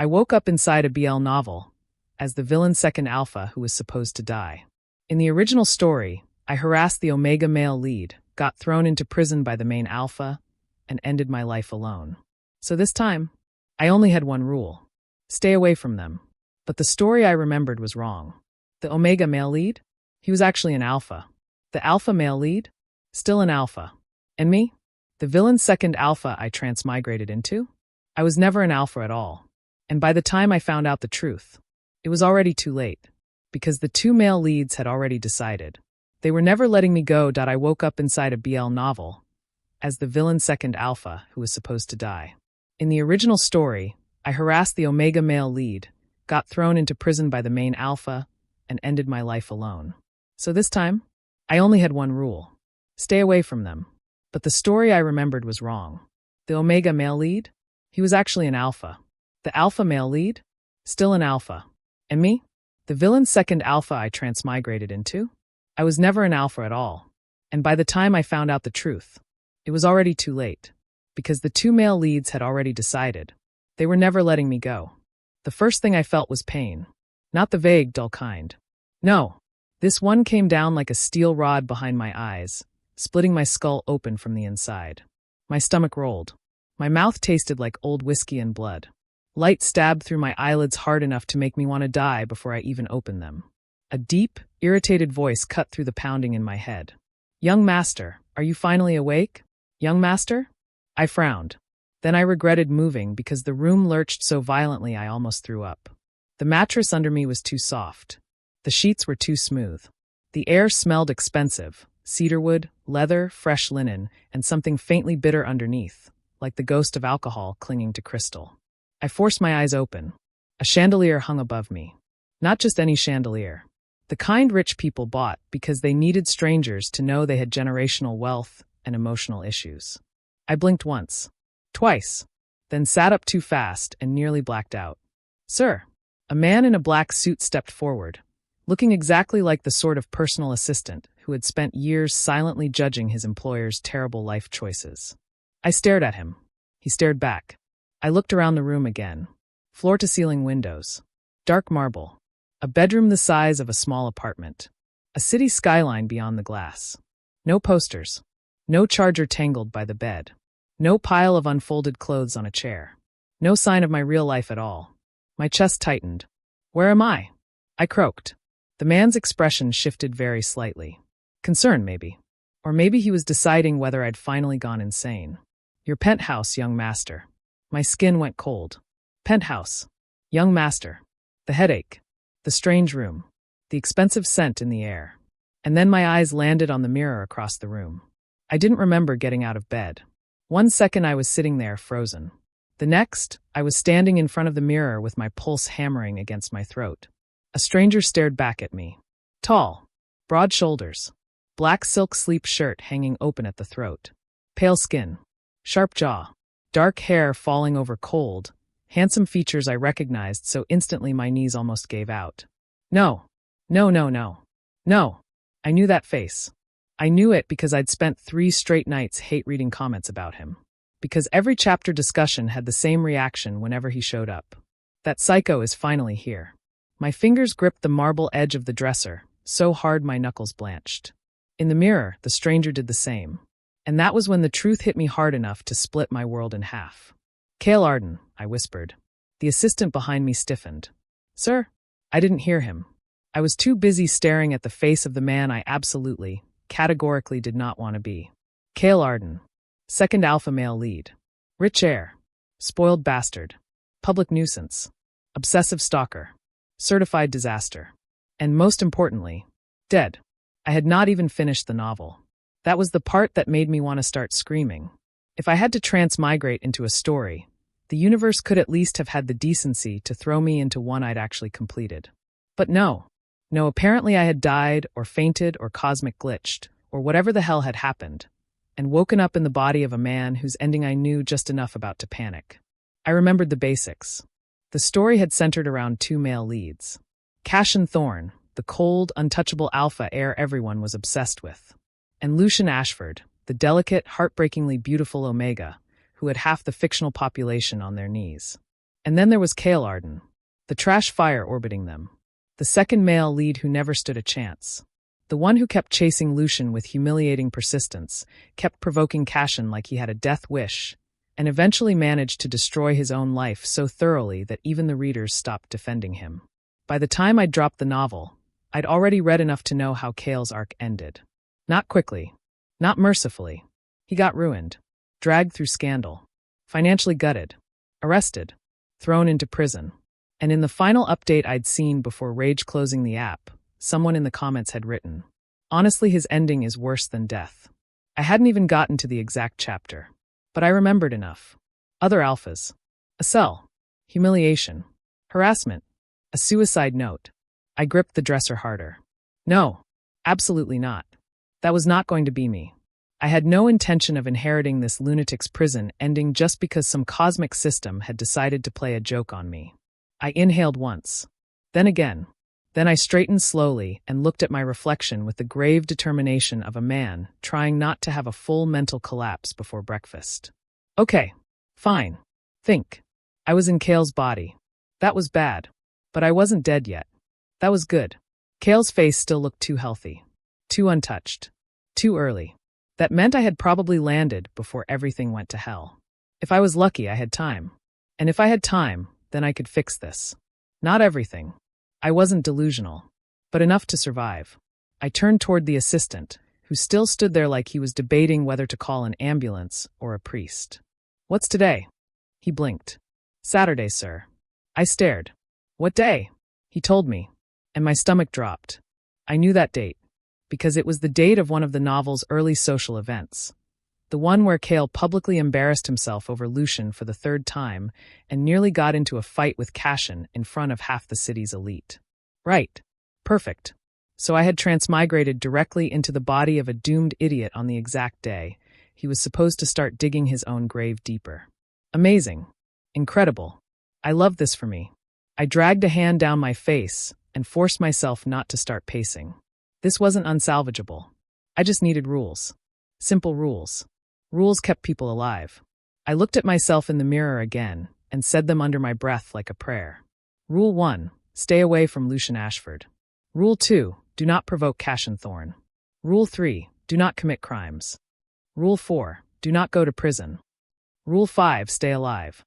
I woke up inside a BL novel, as the villain's second alpha who was supposed to die. In the original story, I harassed the Omega male lead, got thrown into prison by the main alpha, and ended my life alone. So this time, I only had one rule: stay away from them. But the story I remembered was wrong. The Omega male lead? He was actually an alpha. The alpha male lead? Still an alpha. And me? The villain's second alpha I transmigrated into? I was never an alpha at all. And by the time I found out the truth, it was already too late, because the two male leads had already decided. They were never letting me go. I woke up inside a BL novel, as the villain's second alpha who was supposed to die. In the original story, I harassed the Omega male lead, got thrown into prison by the main alpha, and ended my life alone. So this time, I only had one rule: stay away from them. But the story I remembered was wrong. The Omega male lead? He was actually an alpha. The alpha male lead? Still an alpha. And me? The villain's second alpha I transmigrated into? I was never an alpha at all. And by the time I found out the truth, it was already too late, because the two male leads had already decided. They were never letting me go. The first thing I felt was pain. Not the vague, dull kind. No. This one came down like a steel rod behind my eyes, splitting my skull open from the inside. My stomach rolled. My mouth tasted like old whiskey and blood. Light stabbed through my eyelids hard enough to make me want to die before I even opened them. A deep, irritated voice cut through the pounding in my head. "Young master, are you finally awake? Young master?" I frowned. Then I regretted moving because the room lurched so violently I almost threw up. The mattress under me was too soft. The sheets were too smooth. The air smelled expensive: cedarwood, leather, fresh linen, and something faintly bitter underneath, like the ghost of alcohol clinging to crystal. I forced my eyes open. A chandelier hung above me. Not just any chandelier. The kind rich people bought because they needed strangers to know they had generational wealth and emotional issues. I blinked once. Twice. Then sat up too fast and nearly blacked out. "Sir." A man in a black suit stepped forward, looking exactly like the sort of personal assistant who had spent years silently judging his employer's terrible life choices. I stared at him. He stared back. I looked around the room again. Floor-to-ceiling windows. Dark marble. A bedroom the size of a small apartment. A city skyline beyond the glass. No posters. No charger tangled by the bed. No pile of unfolded clothes on a chair. No sign of my real life at all. My chest tightened. "Where am I?" I croaked. The man's expression shifted very slightly. Concern, maybe. Or maybe he was deciding whether I'd finally gone insane. "Your penthouse, young master." My skin went cold. Penthouse. Young master. The headache. The strange room. The expensive scent in the air. And then my eyes landed on the mirror across the room. I didn't remember getting out of bed. One second I was sitting there, frozen. The next, I was standing in front of the mirror with my pulse hammering against my throat. A stranger stared back at me. Tall. Broad shoulders. Black silk sleep shirt hanging open at the throat. Pale skin. Sharp jaw. Dark hair falling over cold. Handsome features I recognized so instantly my knees almost gave out. No. No, no, no. No. I knew that face. I knew it because I'd spent 3 straight nights hate-reading comments about him. Because every chapter discussion had the same reaction whenever he showed up. That psycho is finally here. My fingers gripped the marble edge of the dresser, so hard my knuckles blanched. In the mirror, the stranger did the same. And that was when the truth hit me hard enough to split my world in half. "Kale Arden," I whispered. The assistant behind me stiffened. "Sir?" I didn't hear him. I was too busy staring at the face of the man I absolutely, categorically did not want to be. Kale Arden. Second alpha male lead. Rich heir. Spoiled bastard. Public nuisance. Obsessive stalker. Certified disaster. And most importantly, dead. I had not even finished the novel. That was the part that made me want to start screaming. If I had to transmigrate into a story, the universe could at least have had the decency to throw me into one I'd actually completed. But no. No, apparently I had died or fainted or cosmic glitched, or whatever the hell had happened, and woken up in the body of a man whose ending I knew just enough about to panic. I remembered the basics. The story had centered around 2 male leads. Cash and Thorn, the cold, untouchable alpha heir everyone was obsessed with. And Lucian Ashford, the delicate, heartbreakingly beautiful Omega, who had half the fictional population on their knees. And then there was Kale Arden, the trash fire orbiting them. The second male lead who never stood a chance. The one who kept chasing Lucian with humiliating persistence, kept provoking Cashin like he had a death wish, and eventually managed to destroy his own life so thoroughly that even the readers stopped defending him. By the time I'd dropped the novel, I'd already read enough to know how Kale's arc ended. Not quickly. Not mercifully. He got ruined. Dragged through scandal. Financially gutted. Arrested. Thrown into prison. And in the final update I'd seen before rage closing the app, someone in the comments had written, "Honestly, his ending is worse than death." I hadn't even gotten to the exact chapter. But I remembered enough. Other alphas. A cell. Humiliation. Harassment. A suicide note. I gripped the dresser harder. No. Absolutely not. That was not going to be me. I had no intention of inheriting this lunatic's prison ending just because some cosmic system had decided to play a joke on me. I inhaled once. Then again. Then I straightened slowly and looked at my reflection with the grave determination of a man trying not to have a full mental collapse before breakfast. Okay. Fine. Think. I was in Kale's body. That was bad. But I wasn't dead yet. That was good. Kale's face still looked too healthy. Too untouched. Too early. That meant I had probably landed before everything went to hell. If I was lucky, I had time. And if I had time, then I could fix this. Not everything. I wasn't delusional. But enough to survive. I turned toward the assistant, who still stood there like he was debating whether to call an ambulance or a priest. "What's today?" He blinked. "Saturday, sir." I stared. "What day?" He told me. And my stomach dropped. I knew that date. Because it was the date of one of the novel's early social events. The one where Kale publicly embarrassed himself over Lucian for the third time and nearly got into a fight with Cashin in front of half the city's elite. Right. Perfect. So I had transmigrated directly into the body of a doomed idiot on the exact day. He was supposed to start digging his own grave deeper. Amazing. Incredible. I love this for me. I dragged a hand down my face and forced myself not to start pacing. This wasn't unsalvageable. I just needed rules. Simple rules. Rules kept people alive. I looked at myself in the mirror again and said them under my breath like a prayer. Rule 1. Stay away from Lucian Ashford. Rule 2. Do not provoke Cashin Thorne. Rule 3. Do not commit crimes. Rule 4. Do not go to prison. Rule 5. Stay alive.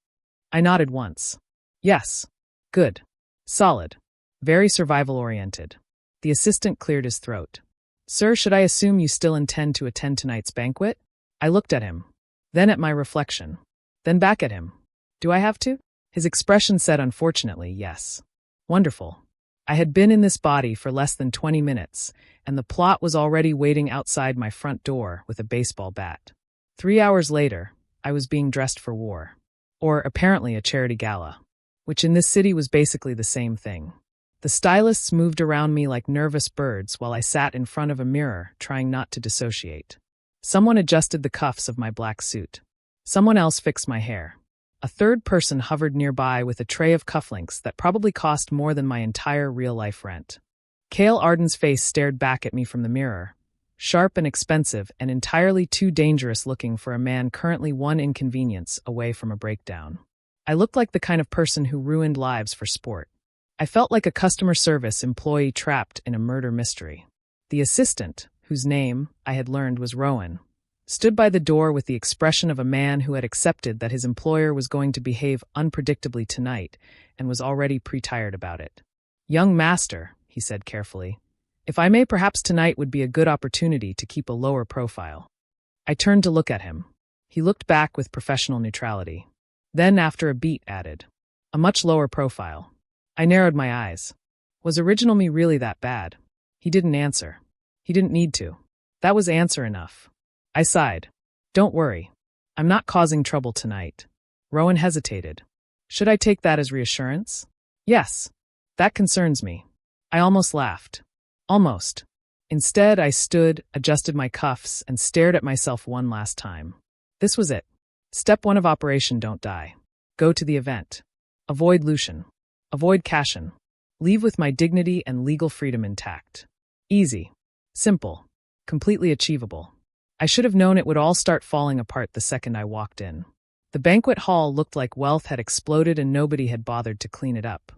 I nodded once. Yes. Good. Solid. Very survival-oriented. The assistant cleared his throat. "Sir, should I assume you still intend to attend tonight's banquet?" I looked at him. Then at my reflection. Then back at him. "Do I have to?" His expression said unfortunately, yes. Wonderful. I had been in this body for less than 20 minutes, and the plot was already waiting outside my front door with a baseball bat. 3 hours later, I was being dressed for war. Or apparently a charity gala. Which in this city was basically the same thing. The stylists moved around me like nervous birds while I sat in front of a mirror, trying not to dissociate. Someone adjusted the cuffs of my black suit. Someone else fixed my hair. A third person hovered nearby with a tray of cufflinks that probably cost more than my entire real-life rent. Kale Arden's face stared back at me from the mirror, sharp and expensive and entirely too dangerous looking for a man currently one inconvenience away from a breakdown. I looked like the kind of person who ruined lives for sport. I felt like a customer service employee trapped in a murder mystery. The assistant, whose name, I had learned, was Rowan, stood by the door with the expression of a man who had accepted that his employer was going to behave unpredictably tonight and was already pre-tired about it. "Young master," he said carefully, "if I may, perhaps tonight would be a good opportunity to keep a lower profile." I turned to look at him. He looked back with professional neutrality. Then, after a beat, added, "A much lower profile." I narrowed my eyes. Was original me really that bad? He didn't answer. He didn't need to. That was answer enough. I sighed. "Don't worry. I'm not causing trouble tonight." Rowan hesitated. Should I take that as reassurance? Yes. That concerns me. I almost laughed. Almost. Instead, I stood, adjusted my cuffs, and stared at myself one last time. This was it. Step 1 of Operation Don't Die. Go to the event. Avoid Lucian. Avoid Cashin. Leave with my dignity and legal freedom intact. Easy. Simple. Completely achievable. I should have known it would all start falling apart the second I walked in. The banquet hall looked like wealth had exploded and nobody had bothered to clean it up.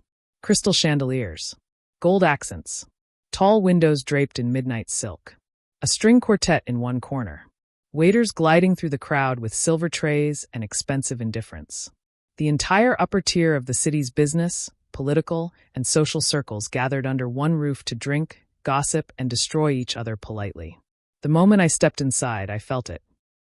Crystal chandeliers, gold accents, tall windows draped in midnight silk, a string quartet in one corner, waiters gliding through the crowd with silver trays and expensive indifference. The entire upper tier of the city's business, political, and social circles gathered under one roof to drink, gossip, and destroy each other politely. The moment I stepped inside, I felt it.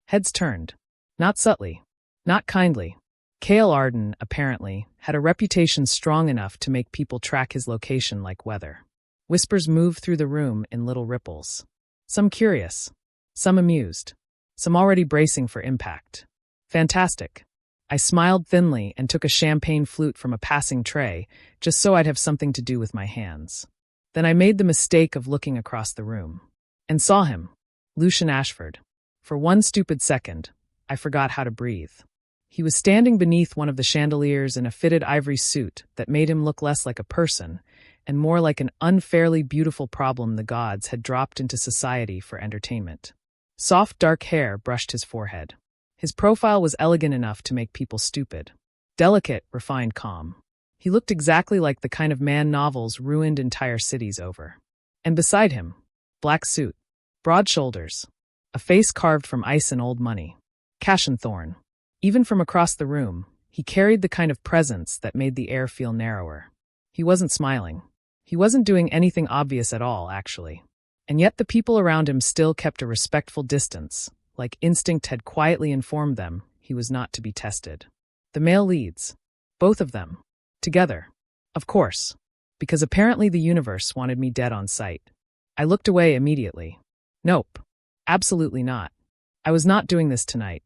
Heads turned. Not subtly. Not kindly. Kale Arden, apparently, had a reputation strong enough to make people track his location like weather. Whispers moved through the room in little ripples. Some curious. Some amused. Some already bracing for impact. Fantastic. I smiled thinly and took a champagne flute from a passing tray, just so I'd have something to do with my hands. Then I made the mistake of looking across the room. And saw him. Lucian Ashford. For one stupid second, I forgot how to breathe. He was standing beneath one of the chandeliers in a fitted ivory suit that made him look less like a person and more like an unfairly beautiful problem the gods had dropped into society for entertainment. Soft dark hair brushed his forehead. His profile was elegant enough to make people stupid. Delicate, refined calm. He looked exactly like the kind of man novels ruined entire cities over. And beside him, black suit, broad shoulders, a face carved from ice and old money. Cash and thorn. Even from across the room, he carried the kind of presence that made the air feel narrower. He wasn't smiling. He wasn't doing anything obvious at all, actually. And yet the people around him still kept a respectful distance, like instinct had quietly informed them he was not to be tested. The male leads. Both of them. Together. Of course. Because apparently the universe wanted me dead on sight. I looked away immediately. Nope. Absolutely not. I was not doing this tonight.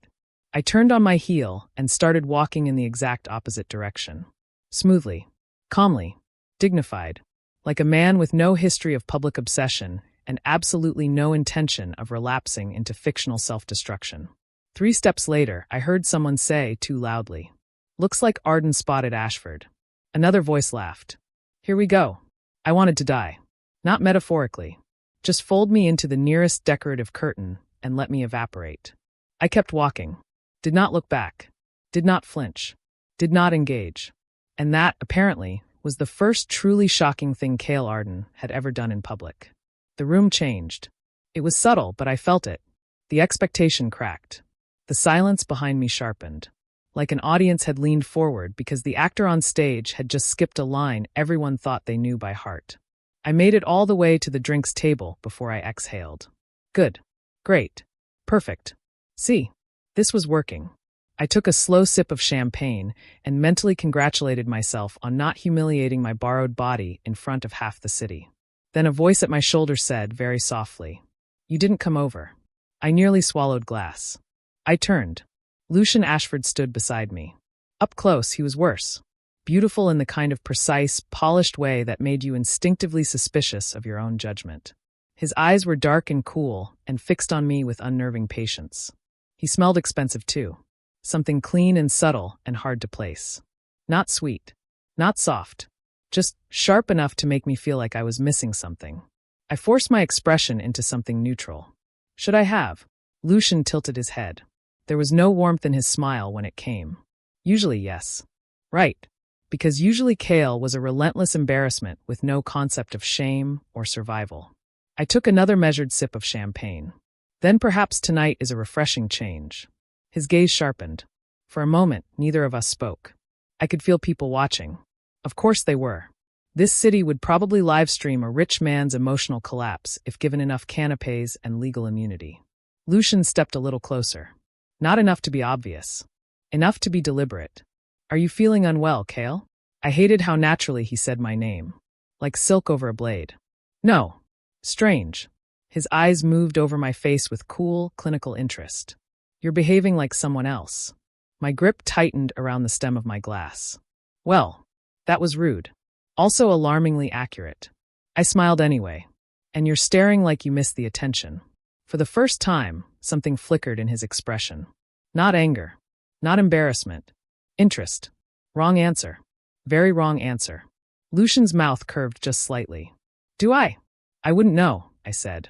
I turned on my heel and started walking in the exact opposite direction. Smoothly, calmly, dignified, like a man with no history of public obsession and absolutely no intention of relapsing into fictional self-destruction. 3 steps later, I heard someone say too loudly, "Looks like Arden spotted Ashford." Another voice laughed. "Here we go. I wanted to die. Not metaphorically. Just fold me into the nearest decorative curtain and let me evaporate." I kept walking. Did not look back. Did not flinch. Did not engage. And that, apparently, was the first truly shocking thing Kale Arden had ever done in public. The room changed. It was subtle, but I felt it. The expectation cracked. The silence behind me sharpened. Like an audience had leaned forward because the actor on stage had just skipped a line everyone thought they knew by heart. I made it all the way to the drinks table before I exhaled. Good. Great. Perfect. See. This was working. I took a slow sip of champagne and mentally congratulated myself on not humiliating my borrowed body in front of half the city. Then a voice at my shoulder said, very softly, "You didn't come over." I nearly swallowed glass. I turned. Lucian Ashford stood beside me. Up close, he was worse. Beautiful in the kind of precise, polished way that made you instinctively suspicious of your own judgment. His eyes were dark and cool and fixed on me with unnerving patience. He smelled expensive too. Something clean and subtle and hard to place. Not sweet. Not soft. Just sharp enough to make me feel like I was missing something. I forced my expression into something neutral. Should I have? Lucian tilted his head. There was no warmth in his smile when it came. Usually yes. Right. Because usually Kale was a relentless embarrassment with no concept of shame or survival. I took another measured sip of champagne. Then perhaps tonight is a refreshing change. His gaze sharpened. For a moment, neither of us spoke. I could feel people watching. Of course they were. This city would probably livestream a rich man's emotional collapse if given enough canapes and legal immunity. Lucian stepped a little closer. Not enough to be obvious. Enough to be deliberate. "Are you feeling unwell, Kale?" I hated how naturally he said my name. Like silk over a blade. "No." Strange. His eyes moved over my face with cool, clinical interest. "You're behaving like someone else." My grip tightened around the stem of my glass. Well, that was rude. Also alarmingly accurate. I smiled anyway. "And you're staring like you missed the attention." For the first time, something flickered in his expression. Not anger. Not embarrassment. Interest. Wrong answer. Very wrong answer. Lucian's mouth curved just slightly. "Do I?" "I wouldn't know," I said.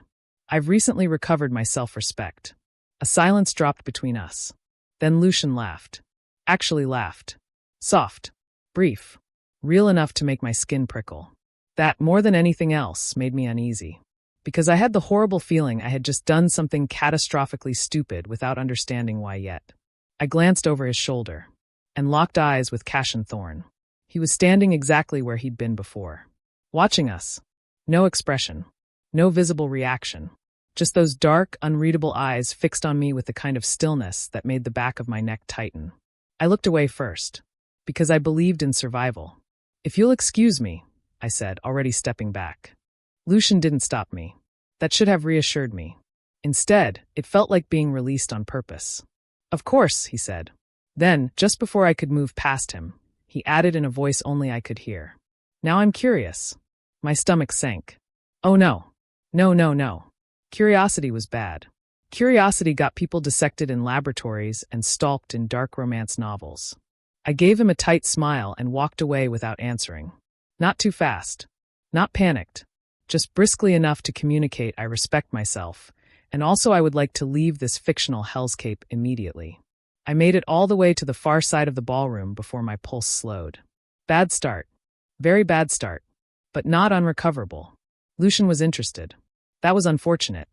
"I've recently recovered my self-respect." A silence dropped between us. Then Lucian laughed. actually laughed. Soft, brief, real enough to make my skin prickle. That, more than anything else, made me uneasy. Because I had the horrible feeling I had just done something catastrophically stupid without understanding why yet. I glanced over his shoulder and locked eyes with Cassian Thorne. He was standing exactly where he'd been before, watching us. No expression, no visible reaction, just those dark, unreadable eyes fixed on me with the kind of stillness that made the back of my neck tighten. I looked away first, because I believed in survival. "If you'll excuse me," I said, already stepping back. Lucian didn't stop me. That should have reassured me. Instead, it felt like being released on purpose. "Of course," he said. Then, just before I could move past him, he added in a voice only I could hear, "Now I'm curious." My stomach sank. Oh no. No. Curiosity was bad. Curiosity got people dissected in laboratories and stalked in dark romance novels. I gave him a tight smile and walked away without answering. Not too fast. Not panicked. Just briskly enough to communicate I respect myself, and also I would like to leave this fictional hellscape immediately. I made it all the way to the far side of the ballroom before my pulse slowed. Bad start. Very bad start. But not unrecoverable. Lucian was interested. That was unfortunate.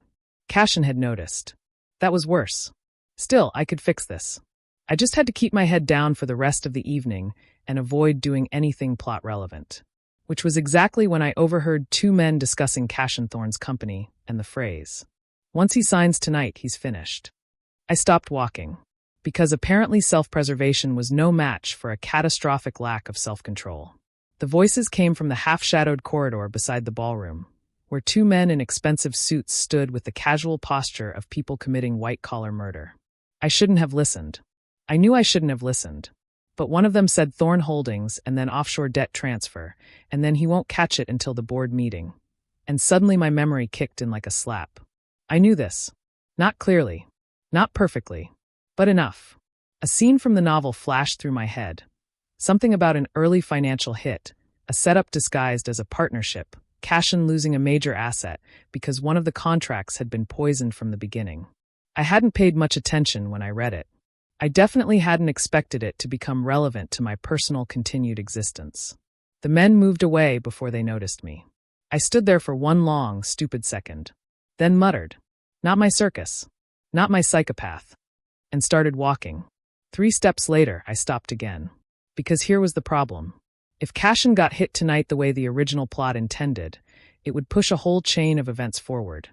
Cassian had noticed. That was worse. Still, I could fix this. I just had to keep my head down for the rest of the evening and avoid doing anything plot relevant. Which was exactly when I overheard two men discussing Cassian Thorne's company and the phrase, "Once he signs tonight, he's finished." I stopped walking, because apparently self-preservation was no match for a catastrophic lack of self-control. The voices came from the half-shadowed corridor beside the ballroom, where two men in expensive suits stood with the casual posture of people committing white-collar murder. I shouldn't have listened. I knew I shouldn't have listened. But one of them said Thorne Holdings and then offshore debt transfer, and then he won't catch it until the board meeting. And suddenly my memory kicked in like a slap. I knew this. Not clearly. Not perfectly. But enough. A scene from the novel flashed through my head. Something about an early financial hit, a setup disguised as a partnership, Cassian losing a major asset because one of the contracts had been poisoned from the beginning. I hadn't paid much attention when I read it. I definitely hadn't expected it to become relevant to my personal continued existence. The men moved away before they noticed me. I stood there for one long, stupid second, then muttered, "Not my circus. Not my psychopath," and started walking. 3 steps later, I stopped again. Because here was the problem. If Cassian got hit tonight the way the original plot intended, it would push a whole chain of events forward,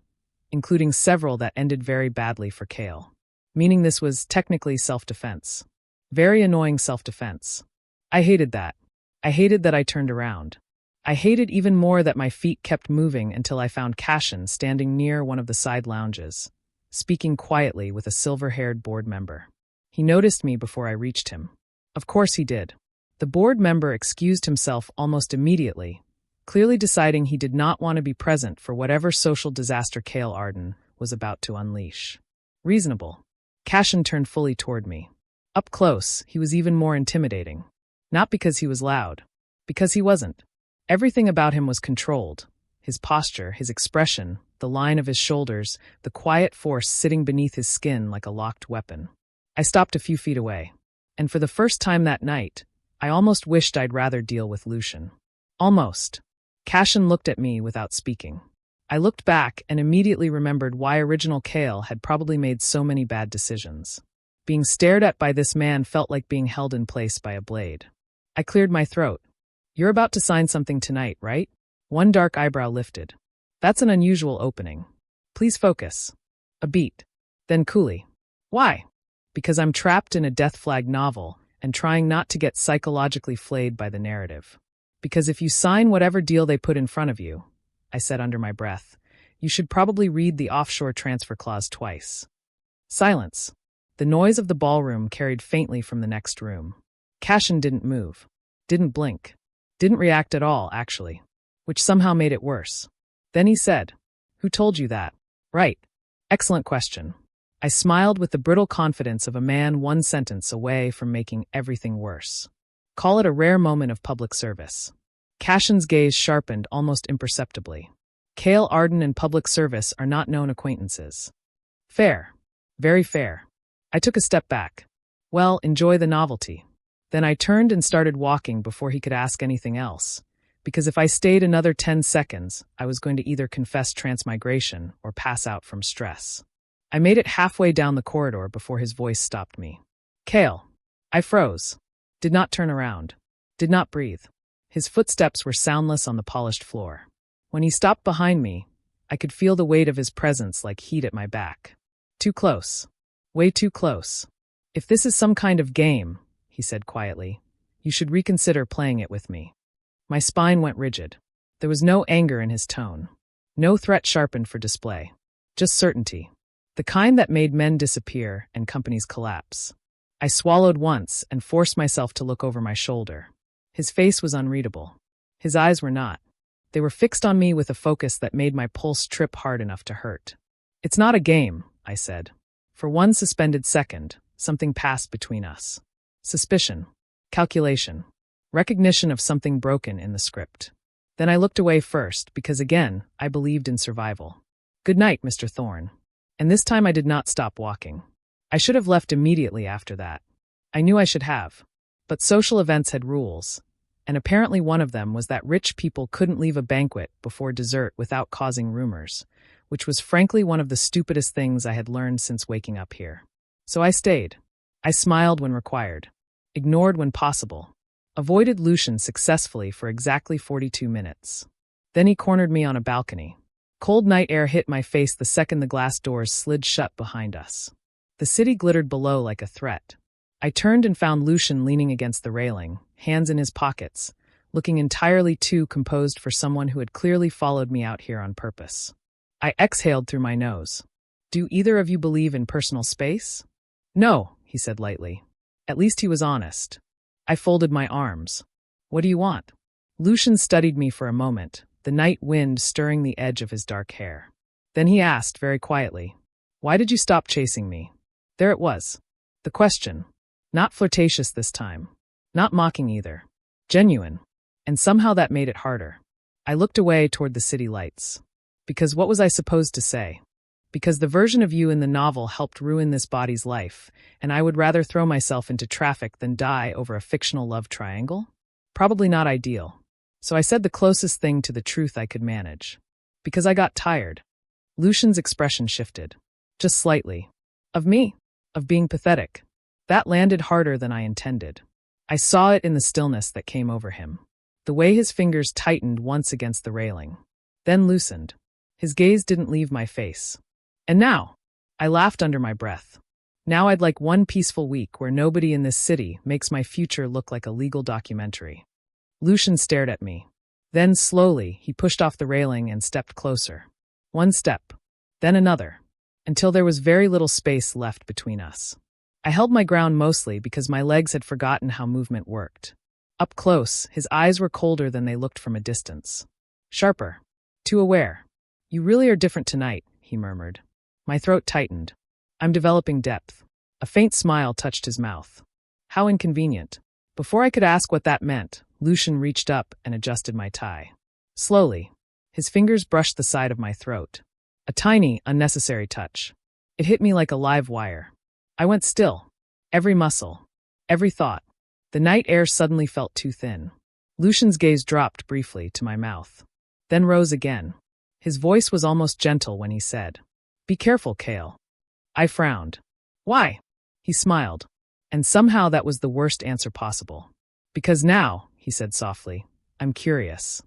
including several that ended very badly for Kale. Meaning this was technically self-defense. Very annoying self-defense. I hated that. I hated that I turned around. I hated even more that my feet kept moving until I found Cassian standing near one of the side lounges, speaking quietly with a silver-haired board member. He noticed me before I reached him. Of course he did. The board member excused himself almost immediately, clearly deciding he did not want to be present for whatever social disaster Kale Arden was about to unleash. Reasonable. Cassian turned fully toward me. Up close, he was even more intimidating. Not because he was loud. Because he wasn't. Everything about him was controlled. His posture, his expression, the line of his shoulders, the quiet force sitting beneath his skin like a locked weapon. I stopped a few feet away. And for the first time that night, I almost wished I'd rather deal with Lucian. Almost. Cassian looked at me without speaking. I looked back and immediately remembered why original Kale had probably made so many bad decisions. Being stared at by this man felt like being held in place by a blade. I cleared my throat. "You're about to sign something tonight, right?" One dark eyebrow lifted. "That's an unusual opening. Please focus." A beat. Then coolly. "Why?" "Because I'm trapped in a death flag novel and trying not to get psychologically flayed by the narrative. Because if you sign whatever deal they put in front of you," I said under my breath, "you should probably read the offshore transfer clause twice." Silence. The noise of the ballroom carried faintly from the next room. Cassian didn't move. Didn't blink. Didn't react at all, actually. Which somehow made it worse. Then he said, "Who told you that?" "Right. Excellent question." I smiled with the brittle confidence of a man one sentence away from making everything worse. Call it a rare moment of public service. Cassian's gaze sharpened almost imperceptibly. Kale Arden and public service are not known acquaintances. Fair. Very fair. I took a step back. Well, enjoy the novelty. Then I turned and started walking before he could ask anything else, because if I stayed another 10 seconds, I was going to either confess transmigration or pass out from stress. I made it halfway down the corridor before his voice stopped me. Kale. I froze. Did not turn around. Did not breathe. His footsteps were soundless on the polished floor. When he stopped behind me, I could feel the weight of his presence like heat at my back. Too close. Way too close. If this is some kind of game, he said quietly, you should reconsider playing it with me. My spine went rigid. There was no anger in his tone. No threat sharpened for display. Just certainty. The kind that made men disappear and companies collapse. I swallowed once and forced myself to look over my shoulder. His face was unreadable. His eyes were not. They were fixed on me with a focus that made my pulse trip hard enough to hurt. It's not a game, I said. For one suspended second, something passed between us. Suspicion. Calculation. Recognition of something broken in the script. Then I looked away first because, again, I believed in survival. Good night, Mr. Thorne. And this time I did not stop walking. I should have left immediately after that. I knew I should have. But social events had rules, and apparently one of them was that rich people couldn't leave a banquet before dessert without causing rumors, which was frankly one of the stupidest things I had learned since waking up here. So I stayed. I smiled when required, ignored when possible, avoided Lucian successfully for exactly 42 minutes. Then he cornered me on a balcony. Cold night air hit my face the second the glass doors slid shut behind us. The city glittered below like a threat. I turned and found Lucian leaning against the railing, hands in his pockets, looking entirely too composed for someone who had clearly followed me out here on purpose. I exhaled through my nose. Do either of you believe in personal space? No, he said lightly. At least he was honest. I folded my arms. What do you want? Lucian studied me for a moment, the night wind stirring the edge of his dark hair. Then he asked very quietly, why did you stop chasing me? There it was. The question. Not flirtatious this time. Not mocking either. Genuine. And somehow that made it harder. I looked away toward the city lights. Because what was I supposed to say? Because the version of you in the novel helped ruin this body's life, and I would rather throw myself into traffic than die over a fictional love triangle? Probably not ideal. So I said the closest thing to the truth I could manage. Because I got tired. Lucian's expression shifted. Just slightly. Of me. Of being pathetic. That landed harder than I intended. I saw it in the stillness that came over him. The way his fingers tightened once against the railing. Then loosened. His gaze didn't leave my face. And now, I laughed under my breath. Now I'd like one peaceful week where nobody in this city makes my future look like a legal documentary. Lucian stared at me. Then slowly, he pushed off the railing and stepped closer. One step. Then another. Until there was very little space left between us. I held my ground mostly because my legs had forgotten how movement worked. Up close, his eyes were colder than they looked from a distance. Sharper. Too aware. You really are different tonight, he murmured. My throat tightened. I'm developing depth. A faint smile touched his mouth. How inconvenient. Before I could ask what that meant, Lucian reached up and adjusted my tie. Slowly. His fingers brushed the side of my throat. A tiny, unnecessary touch. It hit me like a live wire. I went still. Every muscle. Every thought. The night air suddenly felt too thin. Lucian's gaze dropped briefly to my mouth. Then rose again. His voice was almost gentle when he said, Be careful, Kale. I frowned. Why? He smiled. And somehow that was the worst answer possible. Because now, he said softly, I'm curious.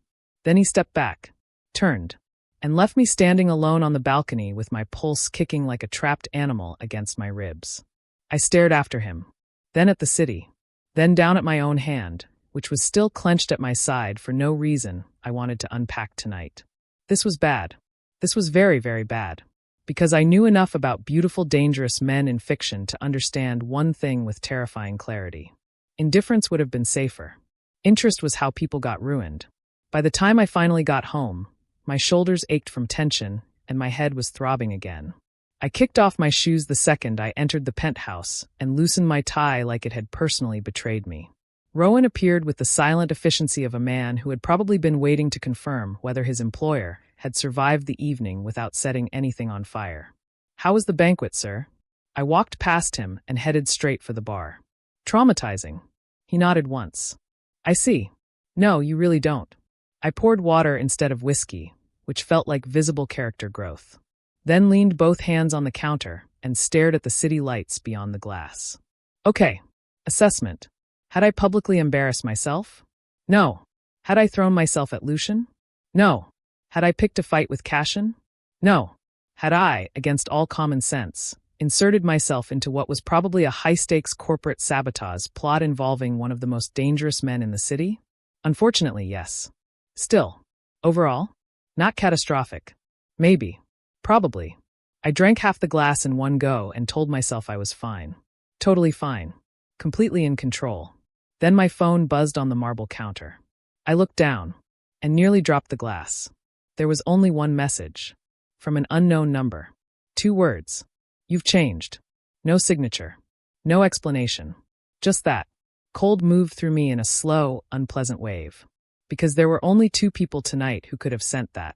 Then he stepped back, turned, and left me standing alone on the balcony with my pulse kicking like a trapped animal against my ribs. I stared after him, then at the city, then down at my own hand, which was still clenched at my side for no reason I wanted to unpack tonight. This was bad. This was very, very bad. Because I knew enough about beautiful, dangerous men in fiction to understand one thing with terrifying clarity. Indifference would have been safer. Interest was how people got ruined. By the time I finally got home, my shoulders ached from tension, and my head was throbbing again. I kicked off my shoes the second I entered the penthouse and loosened my tie like it had personally betrayed me. Rowan appeared with the silent efficiency of a man who had probably been waiting to confirm whether his employer had survived the evening without setting anything on fire. How was the banquet, sir? I walked past him and headed straight for the bar. Traumatizing. He nodded once. I see. No, you really don't. I poured water instead of whiskey, which felt like visible character growth. Then leaned both hands on the counter and stared at the city lights beyond the glass. Okay. Assessment. Had I publicly embarrassed myself? No. Had I thrown myself at Lucian? No. Had I picked a fight with Cashin? No. Had I, against all common sense, inserted myself into what was probably a high-stakes corporate sabotage plot involving one of the most dangerous men in the city? Unfortunately, yes. Still, overall, not catastrophic. Maybe. Probably. I drank half the glass in one go and told myself I was fine. Totally fine. Completely in control. Then my phone buzzed on the marble counter. I looked down and nearly dropped the glass. There was only one message. From an unknown number. 2 words. You've changed. No signature. No explanation. Just that. Cold moved through me in a slow, unpleasant wave. Because there were only 2 people tonight who could have sent that.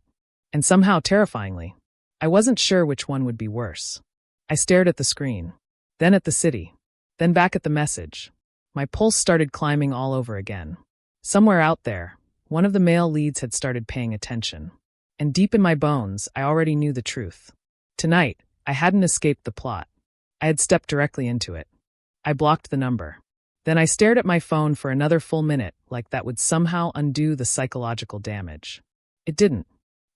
And somehow, terrifyingly, I wasn't sure which one would be worse. I stared at the screen. Then at the city. Then back at the message. My pulse started climbing all over again. Somewhere out there, one of the male leads had started paying attention. And deep in my bones, I already knew the truth. Tonight, I hadn't escaped the plot. I had stepped directly into it. I blocked the number. Then I stared at my phone for another full minute, like that would somehow undo the psychological damage. It didn't.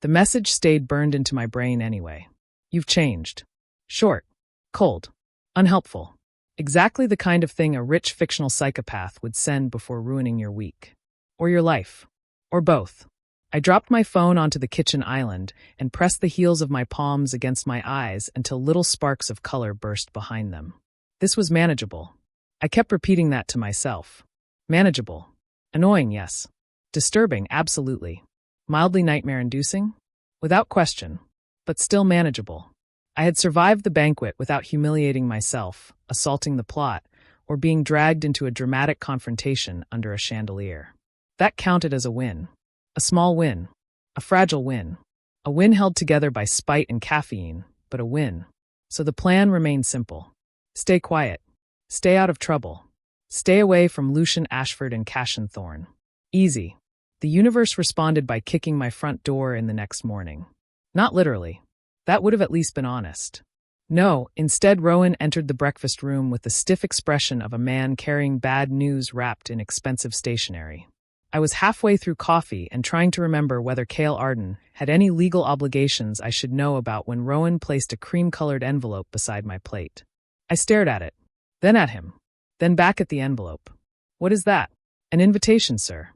The message stayed burned into my brain anyway. You've changed. Short. Cold. Unhelpful. Exactly the kind of thing a rich fictional psychopath would send before ruining your week. Or your life. Or both. I dropped my phone onto the kitchen island and pressed the heels of my palms against my eyes until little sparks of color burst behind them. This was manageable. I kept repeating that to myself. Manageable. Annoying, yes. Disturbing, absolutely. Mildly nightmare-inducing? Without question. But still manageable. I had survived the banquet without humiliating myself, assaulting the plot, or being dragged into a dramatic confrontation under a chandelier. That counted as a win. A small win. A fragile win. A win held together by spite and caffeine, but a win. So the plan remained simple. Stay quiet. Stay out of trouble. Stay away from Lucian Ashford and Cashin Thorne. Easy. The universe responded by kicking my front door in the next morning. Not literally. That would have at least been honest. No, instead Rowan entered the breakfast room with the stiff expression of a man carrying bad news wrapped in expensive stationery. I was halfway through coffee and trying to remember whether Kale Arden had any legal obligations I should know about when Rowan placed a cream-colored envelope beside my plate. I stared at it. Then at him. Then back at the envelope. What is that? An invitation, sir.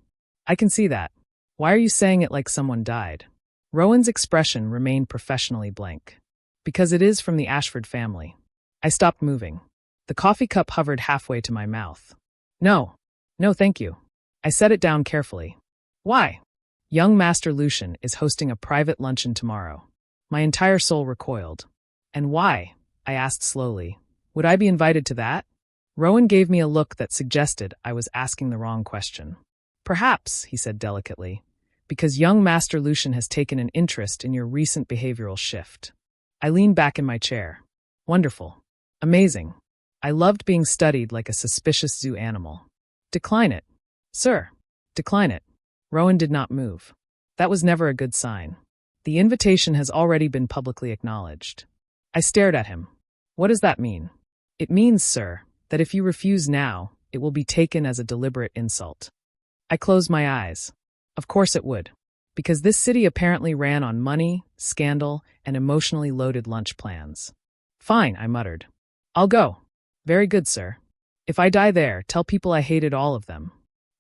I can see that. Why are you saying it like someone died? Rowan's expression remained professionally blank. Because it is from the Ashford family. I stopped moving. The coffee cup hovered halfway to my mouth. No. No, thank you. I set it down carefully. Why? Young Master Lucian is hosting a private luncheon tomorrow. My entire soul recoiled. And why? I asked slowly. Would I be invited to that? Rowan gave me a look that suggested I was asking the wrong question. Perhaps, he said delicately, because young Master Lucian has taken an interest in your recent behavioral shift. I leaned back in my chair. Wonderful. Amazing. I loved being studied like a suspicious zoo animal. Decline it. Sir. Decline it. Rowan did not move. That was never a good sign. The invitation has already been publicly acknowledged. I stared at him. What does that mean? It means, sir, that if you refuse now, it will be taken as a deliberate insult. I closed my eyes. Of course it would. Because this city apparently ran on money, scandal, and emotionally loaded lunch plans. Fine, I muttered. I'll go. Very good, sir. If I die there, tell people I hated all of them.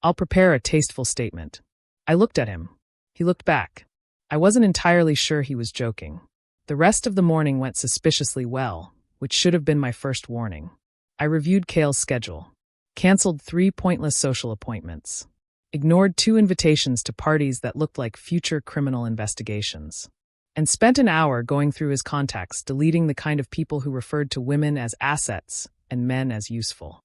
I'll prepare a tasteful statement. I looked at him. He looked back. I wasn't entirely sure he was joking. The rest of the morning went suspiciously well, which should have been my first warning. I reviewed Kale's schedule. Cancelled 3 pointless social appointments. Ignored 2 invitations to parties that looked like future criminal investigations. And spent an hour going through his contacts, deleting the kind of people who referred to women as assets and men as useful.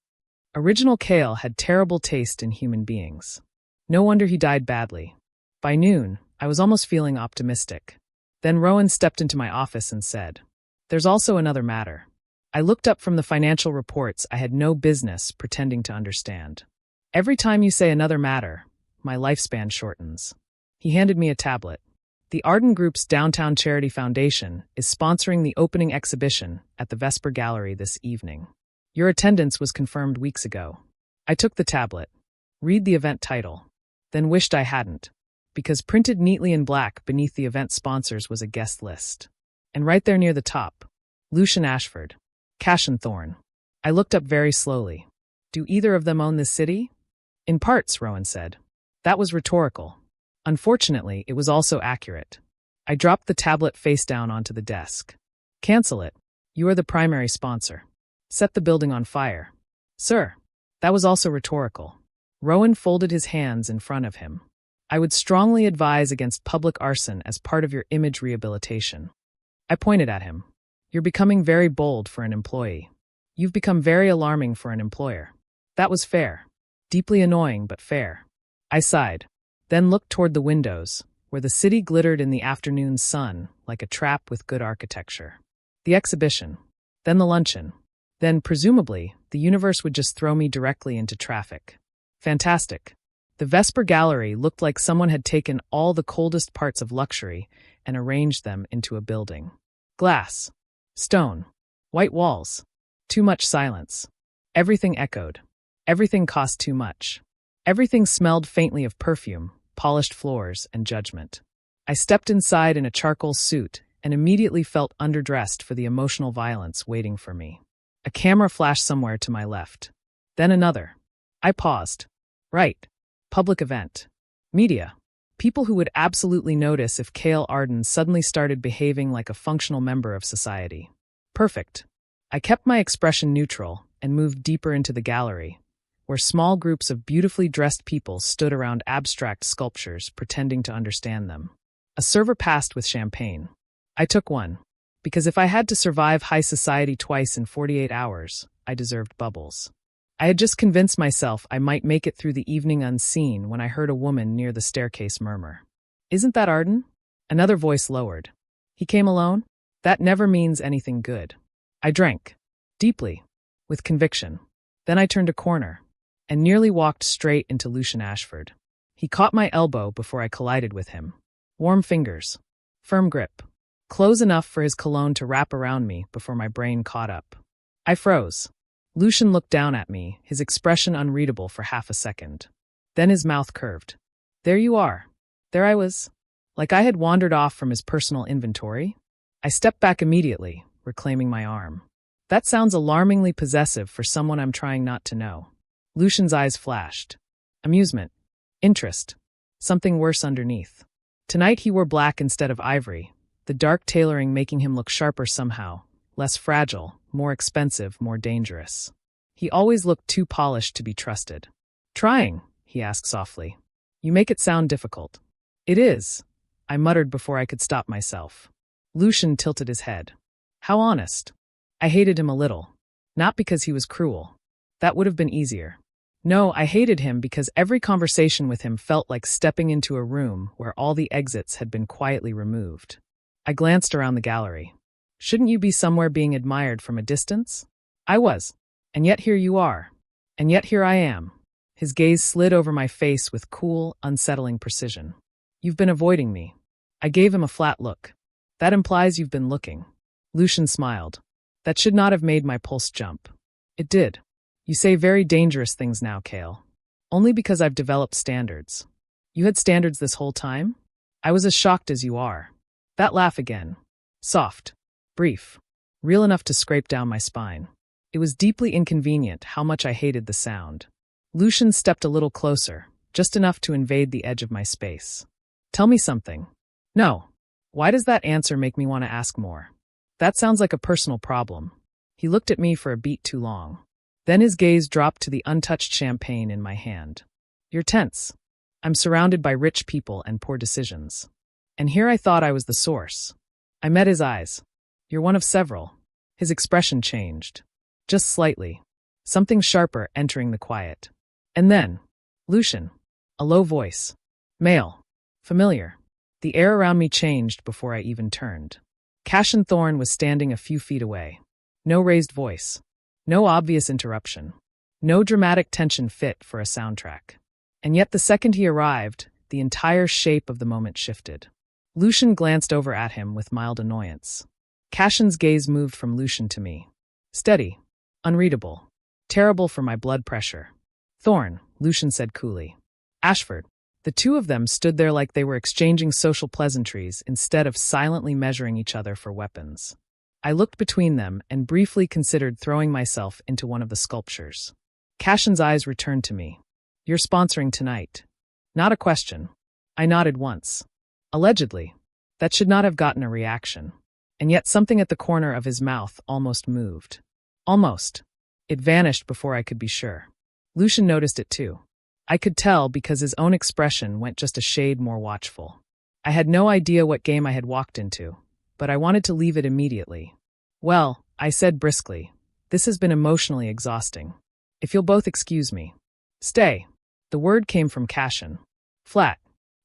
Original Kale had terrible taste in human beings. No wonder he died badly. By noon, I was almost feeling optimistic. Then Rowan stepped into my office and said, "There's also another matter." I looked up from the financial reports I had no business pretending to understand. Every time you say another matter, my lifespan shortens. He handed me a tablet. The Arden Group's Downtown Charity Foundation is sponsoring the opening exhibition at the Vesper Gallery this evening. Your attendance was confirmed weeks ago. I took the tablet. Read the event title. Then wished I hadn't, because printed neatly in black beneath the event sponsors was a guest list. And right there near the top, Lucian Ashford, Cash and Thorn. I looked up very slowly. Do either of them own this city? In parts, Rowan said. That was rhetorical. Unfortunately, it was also accurate. I dropped the tablet face down onto the desk. Cancel it. You are the primary sponsor. Set the building on fire. Sir. That was also rhetorical. Rowan folded his hands in front of him. I would strongly advise against public arson as part of your image rehabilitation. I pointed at him. You're becoming very bold for an employee. You've become very alarming for an employer. That was fair. Deeply annoying, but fair. I sighed, then looked toward the windows, where the city glittered in the afternoon sun like a trap with good architecture. The exhibition, then the luncheon, then, presumably, the universe would just throw me directly into traffic. Fantastic. The Vesper Gallery looked like someone had taken all the coldest parts of luxury and arranged them into a building. Glass. Stone. White walls. Too much silence. Everything echoed. Everything cost too much. Everything smelled faintly of perfume, polished floors, and judgment. I stepped inside in a charcoal suit and immediately felt underdressed for the emotional violence waiting for me. A camera flashed somewhere to my left. Then another. I paused. Right. Public event. Media. People who would absolutely notice if Kale Arden suddenly started behaving like a functional member of society. Perfect. I kept my expression neutral and moved deeper into the gallery, where small groups of beautifully dressed people stood around abstract sculptures pretending to understand them. A server passed with champagne. I took one, because if I had to survive high society twice in 48 hours, I deserved bubbles. I had just convinced myself I might make it through the evening unseen when I heard a woman near the staircase murmur. Isn't that Arden? Another voice lowered. He came alone? That never means anything good. I drank. Deeply. With conviction. Then I turned a corner and nearly walked straight into Lucian Ashford. He caught my elbow before I collided with him. Warm fingers. Firm grip. Close enough for his cologne to wrap around me before my brain caught up. I froze. Lucian looked down at me, his expression unreadable for half a second. Then his mouth curved. There you are. There I was. Like I had wandered off from his personal inventory. I stepped back immediately, reclaiming my arm. That sounds alarmingly possessive for someone I'm trying not to know. Lucian's eyes flashed. Amusement. Interest. Something worse underneath. Tonight he wore black instead of ivory, the dark tailoring making him look sharper somehow, less fragile, more expensive, more dangerous. He always looked too polished to be trusted. Trying, he asked softly. You make it sound difficult. It is, I muttered before I could stop myself. Lucian tilted his head. How honest. I hated him a little. Not because he was cruel. That would have been easier. No, I hated him because every conversation with him felt like stepping into a room where all the exits had been quietly removed. I glanced around the gallery. Shouldn't you be somewhere being admired from a distance? I was. And yet here you are. And yet here I am. His gaze slid over my face with cool, unsettling precision. You've been avoiding me. I gave him a flat look. That implies you've been looking. Lucian smiled. That should not have made my pulse jump. It did. You say very dangerous things now, Kale. Only because I've developed standards. You had standards this whole time? I was as shocked as you are. That laugh again. Soft. Brief. Real enough to scrape down my spine. It was deeply inconvenient how much I hated the sound. Lucian stepped a little closer, just enough to invade the edge of my space. Tell me something. No. Why does that answer make me want to ask more? That sounds like a personal problem. He looked at me for a beat too long. Then his gaze dropped to the untouched champagne in my hand. You're tense. I'm surrounded by rich people and poor decisions. And here I thought I was the source. I met his eyes. You're one of several. His expression changed. Just slightly. Something sharper entering the quiet. And then, Lucian. A low voice. Male. Familiar. The air around me changed before I even turned. Cash and Thorn was standing a few feet away. No raised voice. No obvious interruption. No dramatic tension fit for a soundtrack. And yet the second he arrived, the entire shape of the moment shifted. Lucian glanced over at him with mild annoyance. Cassion's gaze moved from Lucian to me. Steady. Unreadable. Terrible for my blood pressure. Thorn, Lucian said coolly. Ashford. The two of them stood there like they were exchanging social pleasantries instead of silently measuring each other for weapons. I looked between them and briefly considered throwing myself into one of the sculptures. Cassion's eyes returned to me. You're sponsoring tonight. Not a question. I nodded once. Allegedly. That should not have gotten a reaction. And yet something at the corner of his mouth almost moved. Almost. It vanished before I could be sure. Lucian noticed it too. I could tell because his own expression went just a shade more watchful. I had no idea what game I had walked into, but I wanted to leave it immediately. Well, I said briskly, this has been emotionally exhausting. If you'll both excuse me. Stay. The word came from Cassion. Flat.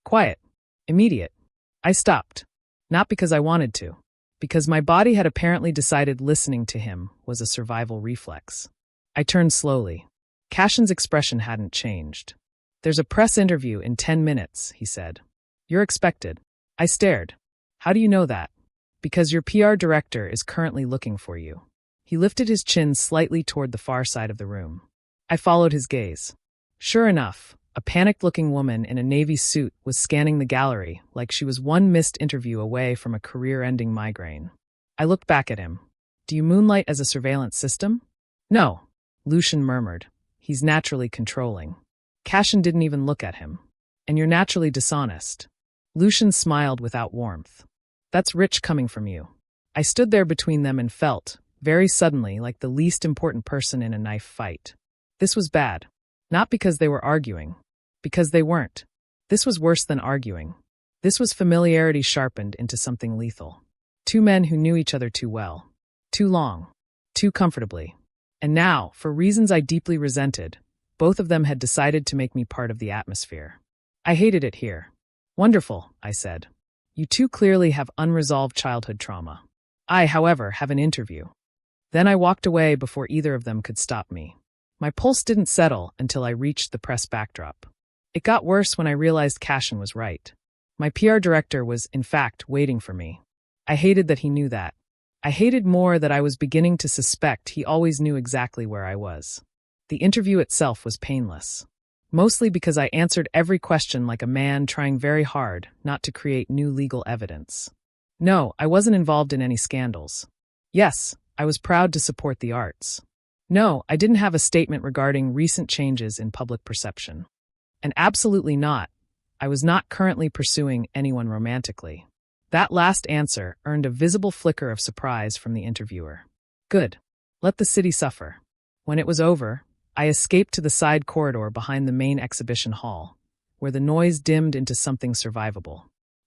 Quiet. Immediate. I stopped. Not because I wanted to. Because my body had apparently decided listening to him was a survival reflex. I turned slowly. Cassion's expression hadn't changed. There's a press interview in 10 minutes, he said. You're expected. I stared. How do you know that? Because your PR director is currently looking for you. He lifted his chin slightly toward the far side of the room. I followed his gaze. Sure enough, a panicked-looking woman in a navy suit was scanning the gallery like she was one missed interview away from a career-ending migraine. I looked back at him. Do you moonlight as a surveillance system? No, Lucian murmured. He's naturally controlling. Cassion didn't even look at him. And you're naturally dishonest. Lucian smiled without warmth. That's rich coming from you. I stood there between them and felt, very suddenly, like the least important person in a knife fight. This was bad. Not because they were arguing. Because they weren't. This was worse than arguing. This was familiarity sharpened into something lethal. Two men who knew each other too well. Too long. Too comfortably. And now, for reasons I deeply resented, both of them had decided to make me part of the atmosphere. I hated it here. Wonderful, I said. You two clearly have unresolved childhood trauma. I, however, have an interview. Then I walked away before either of them could stop me. My pulse didn't settle until I reached the press backdrop. It got worse when I realized Cassion was right. My PR director was, in fact, waiting for me. I hated that he knew that. I hated more that I was beginning to suspect he always knew exactly where I was. The interview itself was painless. Mostly because I answered every question like a man trying very hard not to create new legal evidence. No, I wasn't involved in any scandals. Yes, I was proud to support the arts. No, I didn't have a statement regarding recent changes in public perception. And absolutely not, I was not currently pursuing anyone romantically. That last answer earned a visible flicker of surprise from the interviewer. Good. Let the city suffer. When it was over, I escaped to the side corridor behind the main exhibition hall, where the noise dimmed into something survivable.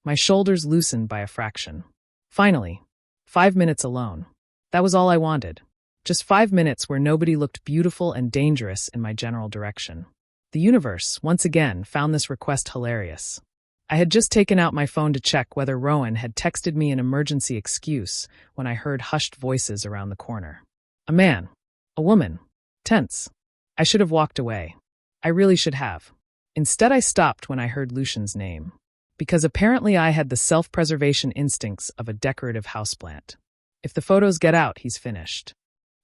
My shoulders loosened by a fraction. Finally, 5 minutes alone. That was all I wanted. Just 5 minutes where nobody looked beautiful and dangerous in my general direction. The universe, once again, found this request hilarious. I had just taken out my phone to check whether Rowan had texted me an emergency excuse when I heard hushed voices around the corner. A man. A woman. Tense. I should have walked away. I really should have. Instead, I stopped when I heard Lucian's name. Because apparently I had the self-preservation instincts of a decorative houseplant. If the photos get out, he's finished.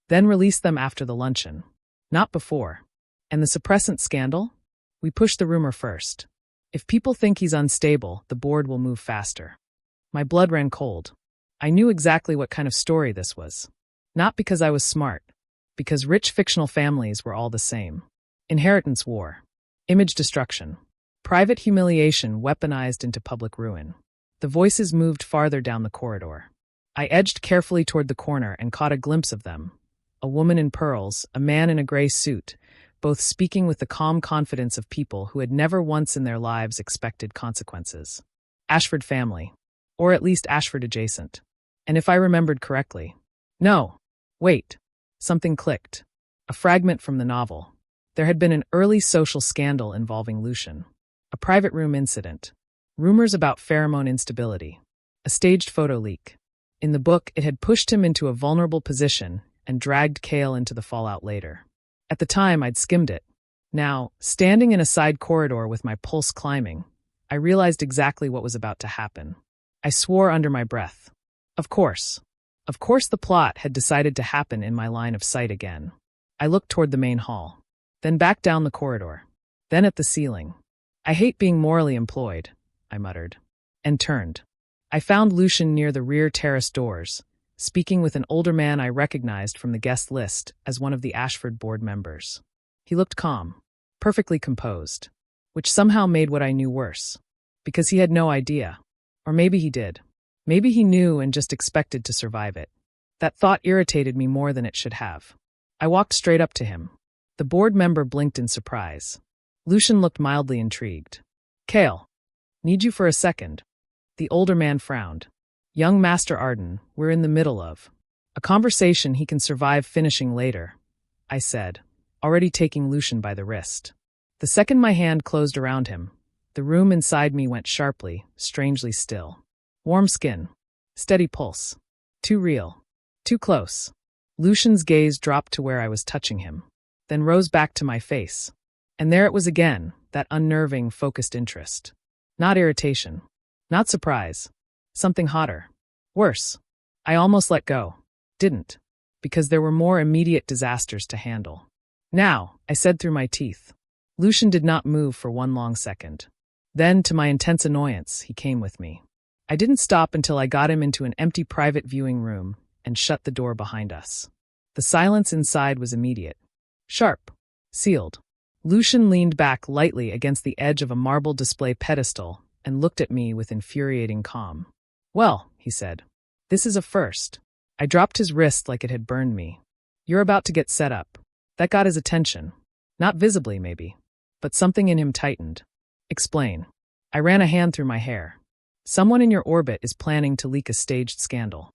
Then release them after the luncheon. Not before. And the suppressant scandal? We push the rumor first. If people think he's unstable, the board will move faster. My blood ran cold. I knew exactly what kind of story this was. Not because I was smart. Because rich fictional families were all the same. Inheritance war. Image destruction. Private humiliation weaponized into public ruin. The voices moved farther down the corridor. I edged carefully toward the corner and caught a glimpse of them. A woman in pearls, a man in a gray suit, both speaking with the calm confidence of people who had never once in their lives expected consequences. Ashford family. Or at least Ashford adjacent. And if I remembered correctly. No. Wait. Something clicked. A fragment from the novel. There had been an early social scandal involving Lucian. A private room incident. Rumors about pheromone instability. A staged photo leak. In the book, it had pushed him into a vulnerable position, and dragged Kale into the fallout later. At the time, I'd skimmed it. Now, standing in a side corridor with my pulse climbing, I realized exactly what was about to happen. I swore under my breath. Of course. Of course the plot had decided to happen in my line of sight again. I looked toward the main hall, then back down the corridor, then at the ceiling. I hate being morally employed, I muttered, and turned. I found Lucian near the rear terrace doors, speaking with an older man I recognized from the guest list as one of the Ashford board members. He looked calm, perfectly composed, which somehow made what I knew worse, because he had no idea. Or maybe he did. Maybe he knew and just expected to survive it. That thought irritated me more than it should have. I walked straight up to him. The board member blinked in surprise. Lucian looked mildly intrigued. Kale, need you for a second. The older man frowned. Young Master Arden, we're in the middle of a conversation he can survive finishing later, I said, already taking Lucian by the wrist. The second my hand closed around him, the room inside me went sharply, strangely still. Warm skin. Steady pulse. Too real. Too close. Lucian's gaze dropped to where I was touching him, then rose back to my face. And there it was again, that unnerving, focused interest. Not irritation. Not surprise. Something hotter. Worse. I almost let go. Didn't. Because there were more immediate disasters to handle. Now, I said through my teeth. Lucian did not move for one long second. Then, to my intense annoyance, he came with me. I didn't stop until I got him into an empty private viewing room and shut the door behind us. The silence inside was immediate. Sharp. Sealed. Lucian leaned back lightly against the edge of a marble display pedestal and looked at me with infuriating calm. Well, he said, this is a first. I dropped his wrist like it had burned me. You're about to get set up. That got his attention. Not visibly, maybe. But something in him tightened. Explain. I ran a hand through my hair. Someone in your orbit is planning to leak a staged scandal.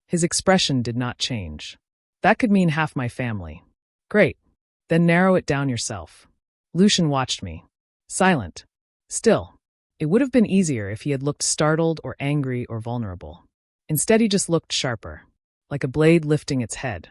His expression did not change. That could mean half my family. Great. Then narrow it down yourself. Lucian watched me. Silent. Still. It would have been easier if he had looked startled or angry or vulnerable. Instead he just looked sharper. Like a blade lifting its head.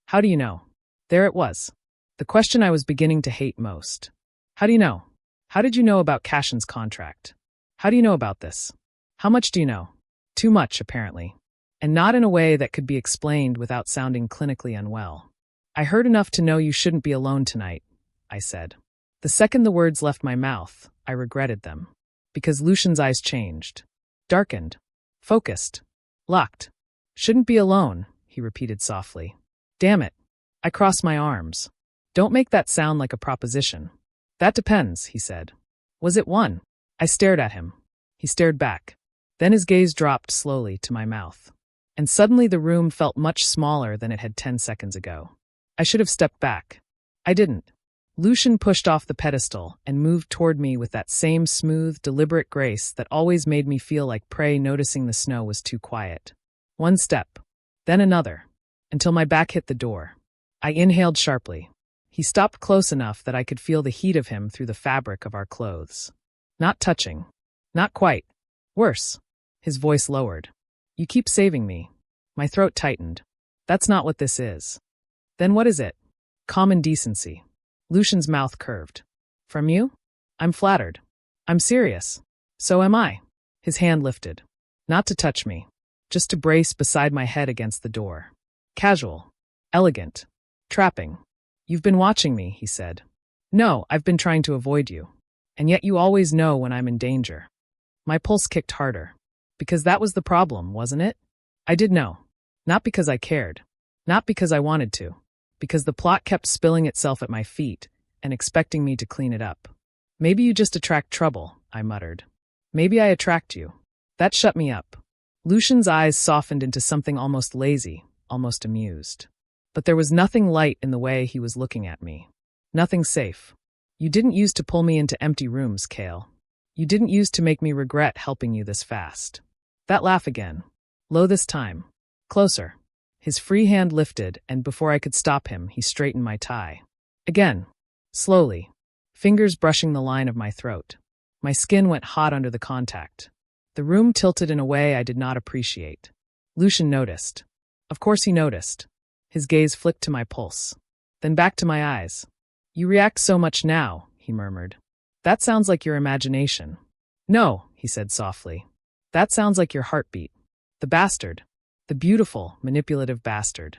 How do you know? There it was. The question I was beginning to hate most. How do you know? How did you know about Cashin's contract? How do you know about this? How much do you know? Too much, apparently. And not in a way that could be explained without sounding clinically unwell. I heard enough to know you shouldn't be alone tonight, I said. The second the words left my mouth, I regretted them. Because Lucian's eyes changed. Darkened. Focused. Locked. Shouldn't be alone, he repeated softly. Damn it. I crossed my arms. Don't make that sound like a proposition. That depends, he said. Was it one? I stared at him. He stared back. Then his gaze dropped slowly to my mouth. And suddenly the room felt much smaller than it had 10 seconds ago. I should have stepped back. I didn't. Lucian pushed off the pedestal and moved toward me with that same smooth, deliberate grace that always made me feel like prey noticing the snow was too quiet. One step. Then another. Until my back hit the door. I inhaled sharply. He stopped close enough that I could feel the heat of him through the fabric of our clothes. Not touching. Not quite. Worse. His voice lowered. You keep saving me. My throat tightened. That's not what this is. Then what is it? Common decency. Lucian's mouth curved. From you? I'm flattered. I'm serious. So am I. His hand lifted. Not to touch me. Just to brace beside my head against the door. Casual. Elegant. Trapping. You've been watching me, he said. No, I've been trying to avoid you. And yet you always know when I'm in danger. My pulse kicked harder. Because that was the problem, wasn't it? I did know. Not because I cared. Not because I wanted to. Because the plot kept spilling itself at my feet and expecting me to clean it up. Maybe you just attract trouble, I muttered. Maybe I attract you. That shut me up. Lucian's eyes softened into something almost lazy, almost amused. But there was nothing light in the way he was looking at me. Nothing safe. You didn't use to pull me into empty rooms, Kale. You didn't use to make me regret helping you this fast. That laugh again. Low this time. Closer. His free hand lifted, and before I could stop him, he straightened my tie. Again. Slowly. Fingers brushing the line of my throat. My skin went hot under the contact. The room tilted in a way I did not appreciate. Lucian noticed. Of course he noticed. His gaze flicked to my pulse, then back to my eyes. You react so much now, he murmured. That sounds like your imagination. No, he said softly. That sounds like your heartbeat. The bastard. The beautiful, manipulative bastard.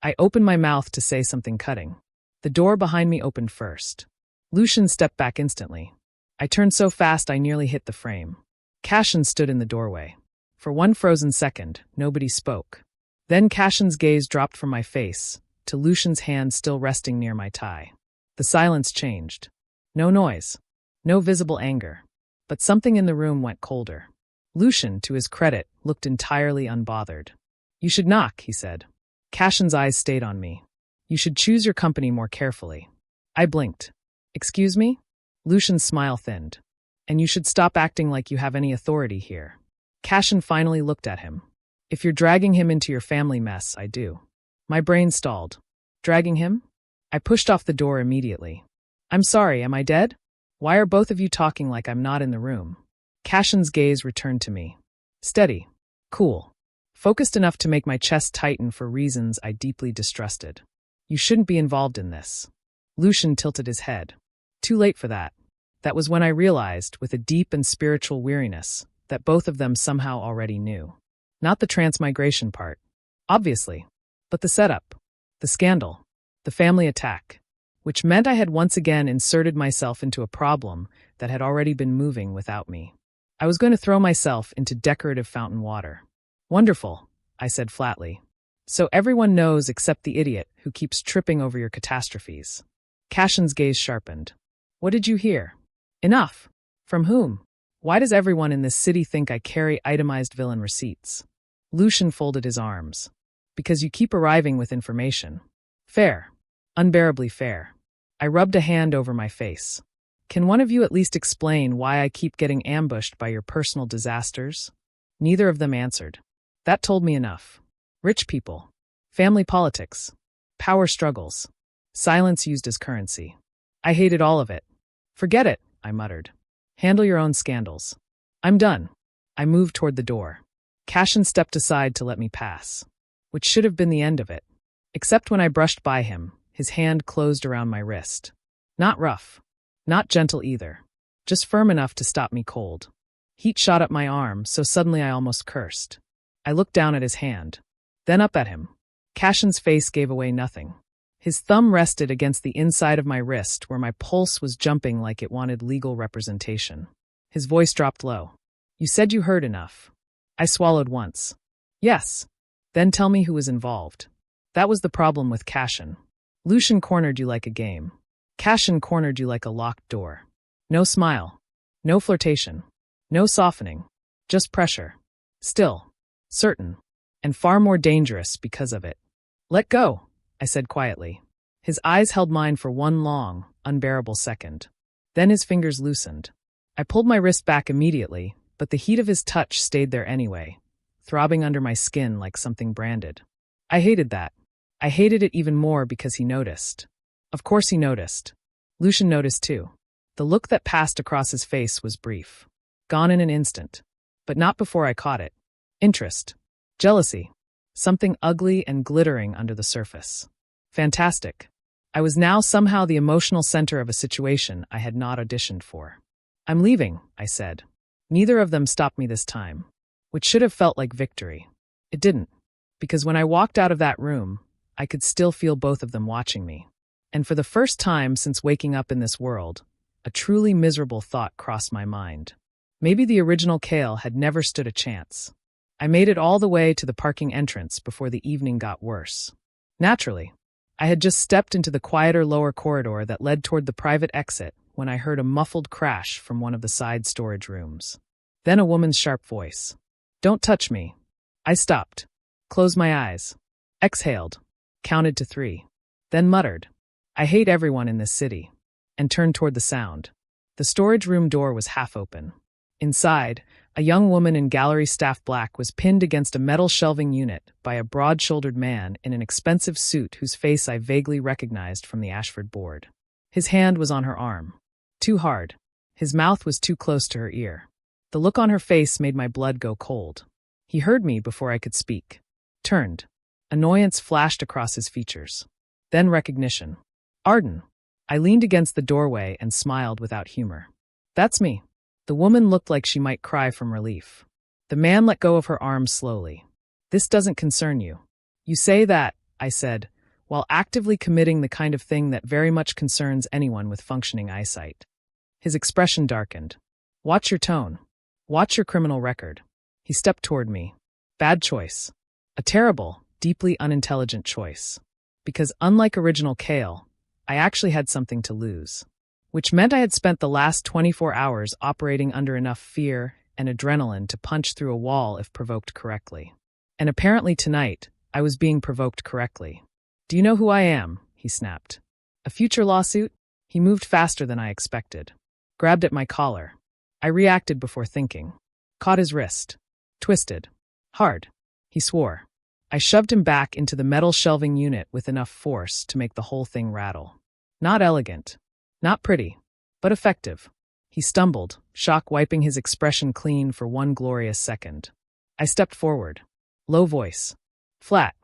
I opened my mouth to say something cutting. The door behind me opened first. Lucian stepped back instantly. I turned so fast I nearly hit the frame. Cashin stood in the doorway. For one frozen second, nobody spoke. Then Cashin's gaze dropped from my face to Lucian's hand still resting near my tie. The silence changed. No noise. No visible anger. But something in the room went colder. Lucian, to his credit, looked entirely unbothered. You should knock, he said. Cashin's eyes stayed on me. You should choose your company more carefully. I blinked. Excuse me? Lucian's smile thinned. And you should stop acting like you have any authority here. Cashin finally looked at him. If you're dragging him into your family mess, I do. My brain stalled. Dragging him? I pushed off the door immediately. I'm sorry, am I dead? Why are both of you talking like I'm not in the room? Cashin's gaze returned to me. Steady. Cool. Focused enough to make my chest tighten for reasons I deeply distrusted. You shouldn't be involved in this. Lucian tilted his head. Too late for that. That was when I realized, with a deep and spiritual weariness, that both of them somehow already knew. Not the transmigration part. Obviously. But the setup. The scandal. The family attack. Which meant I had once again inserted myself into a problem that had already been moving without me. I was going to throw myself into decorative fountain water. Wonderful, I said flatly. So everyone knows except the idiot who keeps tripping over your catastrophes. Cashin's gaze sharpened. What did you hear? Enough. From whom? Why does everyone in this city think I carry itemized villain receipts? Lucian folded his arms. Because you keep arriving with information. Fair. Unbearably fair. I rubbed a hand over my face. Can one of you at least explain why I keep getting ambushed by your personal disasters? Neither of them answered. That told me enough. Rich people. Family politics. Power struggles. Silence used as currency. I hated all of it. Forget it, I muttered. Handle your own scandals. I'm done. I moved toward the door. Cashin stepped aside to let me pass. Which should have been the end of it. Except when I brushed by him, his hand closed around my wrist. Not rough. Not gentle either. Just firm enough to stop me cold. Heat shot up my arm, so suddenly I almost cursed. I looked down at his hand. Then up at him. Cashin's face gave away nothing. His thumb rested against the inside of my wrist where my pulse was jumping like it wanted legal representation. His voice dropped low. You said you heard enough. I swallowed once. Yes. Then tell me who was involved. That was the problem with Cashin. Lucian cornered you like a game. Cashin cornered you like a locked door. No smile. No flirtation. No softening. Just pressure. Still. Certain. And far more dangerous because of it. Let go, I said quietly. His eyes held mine for one long, unbearable second. Then his fingers loosened. I pulled my wrist back immediately, but the heat of his touch stayed there anyway, throbbing under my skin like something branded. I hated that. I hated it even more because he noticed. Of course he noticed. Lucian noticed too. The look that passed across his face was brief. Gone in an instant. But not before I caught it. Interest. Jealousy. Something ugly and glittering under the surface. Fantastic. I was now somehow the emotional center of a situation I had not auditioned for. I'm leaving, I said. Neither of them stopped me this time. Which should have felt like victory. It didn't. Because when I walked out of that room, I could still feel both of them watching me. And for the first time since waking up in this world, a truly miserable thought crossed my mind. Maybe the original Kale had never stood a chance. I made it all the way to the parking entrance before the evening got worse. Naturally, I had just stepped into the quieter lower corridor that led toward the private exit when I heard a muffled crash from one of the side storage rooms. Then a woman's sharp voice. Don't touch me. I stopped. Closed my eyes. Exhaled. Counted to 3. Then muttered. I hate everyone in this city. And turned toward the sound. The storage room door was half open. Inside, a young woman in gallery staff black was pinned against a metal shelving unit by a broad-shouldered man in an expensive suit whose face I vaguely recognized from the Ashford board. His hand was on her arm. Too hard. His mouth was too close to her ear. The look on her face made my blood go cold. He heard me before I could speak. Turned. Annoyance flashed across his features. Then recognition. Arden. I leaned against the doorway and smiled without humor. That's me. The woman looked like she might cry from relief. The man let go of her arms slowly. This doesn't concern you. You say that, I said, while actively committing the kind of thing that very much concerns anyone with functioning eyesight. His expression darkened. Watch your tone. Watch your criminal record. He stepped toward me. Bad choice. A terrible, deeply unintelligent choice. Because unlike original Kale, I actually had something to lose. Which meant I had spent the last 24 hours operating under enough fear and adrenaline to punch through a wall if provoked correctly. And apparently tonight, I was being provoked correctly. Do you know who I am? He snapped. A future lawsuit? He moved faster than I expected. Grabbed at my collar. I reacted before thinking. Caught his wrist. Twisted. Hard. He swore. I shoved him back into the metal shelving unit with enough force to make the whole thing rattle. Not elegant. Not pretty. But effective. He stumbled, shock wiping his expression clean for one glorious second. I stepped forward. Low voice. Flat.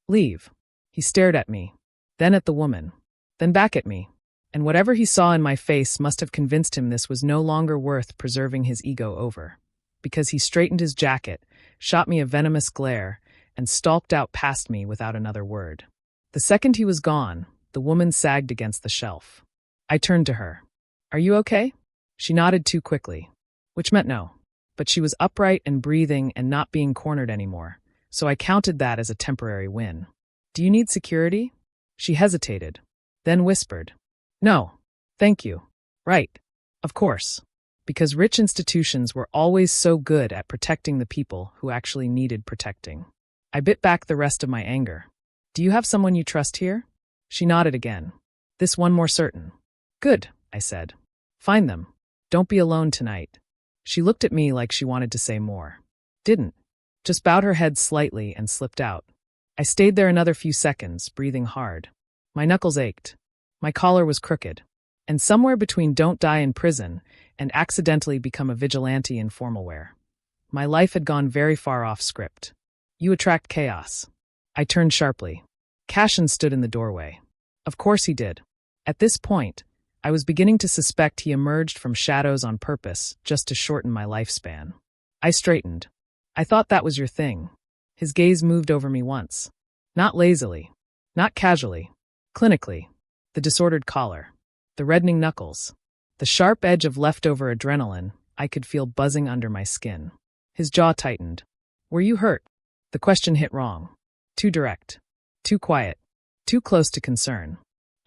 Leave. He stared at me. Then at the woman. Then back at me. And whatever he saw in my face must have convinced him this was no longer worth preserving his ego over. Because he straightened his jacket, shot me a venomous glare, and stalked out past me without another word. The second he was gone, the woman sagged against the shelf. I turned to her. Are you okay? She nodded too quickly. Which meant no. But she was upright and breathing and not being cornered anymore, so I counted that as a temporary win. Do you need security? She hesitated, then whispered. No, thank you. Right. Of course. Because rich institutions were always so good at protecting the people who actually needed protecting. I bit back the rest of my anger. Do you have someone you trust here? She nodded again. This one more certain. Good, I said. Find them. Don't be alone tonight. She looked at me like she wanted to say more. Didn't. Just bowed her head slightly and slipped out. I stayed there another few seconds, breathing hard. My knuckles ached. My collar was crooked. And somewhere between don't die in prison and accidentally become a vigilante in formal wear. My life had gone very far off script. You attract chaos. I turned sharply. Cashin stood in the doorway. Of course he did. At this point, I was beginning to suspect he emerged from shadows on purpose just to shorten my lifespan. I straightened. I thought that was your thing. His gaze moved over me once. Not lazily. Not casually. Clinically. The disordered collar. The reddening knuckles. The sharp edge of leftover adrenaline I could feel buzzing under my skin. His jaw tightened. Were you hurt? The question hit wrong. Too direct. Too quiet. Too close to concern.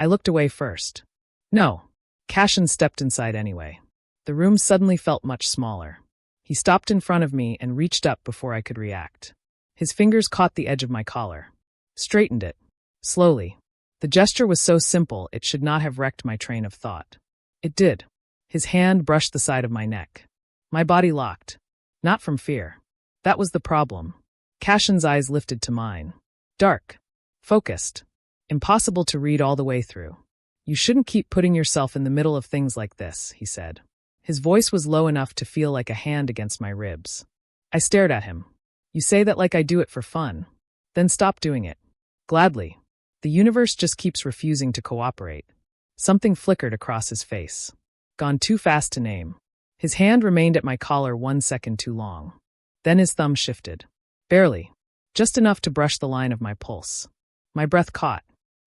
I looked away first. No. Cashin stepped inside anyway. The room suddenly felt much smaller. He stopped in front of me and reached up before I could react. His fingers caught the edge of my collar. Straightened it. Slowly. The gesture was so simple it should not have wrecked my train of thought. It did. His hand brushed the side of my neck. My body locked. Not from fear. That was the problem. Cashin's eyes lifted to mine. Dark. Focused. Impossible to read all the way through. You shouldn't keep putting yourself in the middle of things like this, he said. His voice was low enough to feel like a hand against my ribs. I stared at him. You say that like I do it for fun. Then stop doing it. Gladly. The universe just keeps refusing to cooperate. Something flickered across his face. Gone too fast to name. His hand remained at my collar 1 second too long. Then his thumb shifted. Barely. Just enough to brush the line of my pulse. My breath caught.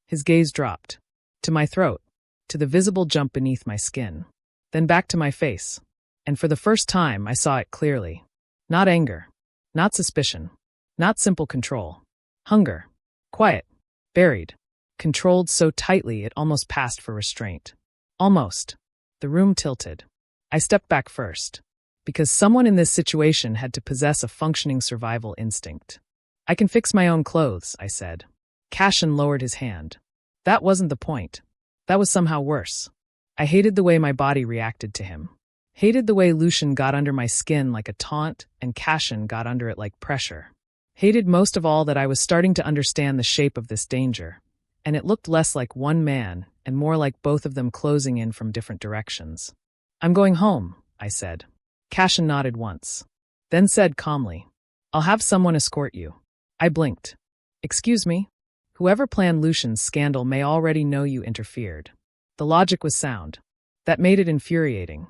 His gaze dropped. To my throat. To the visible jump beneath my skin. Then back to my face. And for the first time I saw it clearly. Not anger. Not suspicion. Not simple control. Hunger. Quiet. Buried. Controlled so tightly it almost passed for restraint. Almost. The room tilted. I stepped back first. Because someone in this situation had to possess a functioning survival instinct. I can fix my own clothes, I said. Cashin lowered his hand. That wasn't the point. That was somehow worse. I hated the way my body reacted to him. Hated the way Lucian got under my skin like a taunt and Cashin got under it like pressure. Hated most of all that I was starting to understand the shape of this danger, and it looked less like one man and more like both of them closing in from different directions. I'm going home, I said. Cashin nodded once. Then said calmly, I'll have someone escort you. I blinked. Excuse me? Whoever planned Lucian's scandal may already know you interfered. The logic was sound. That made it infuriating.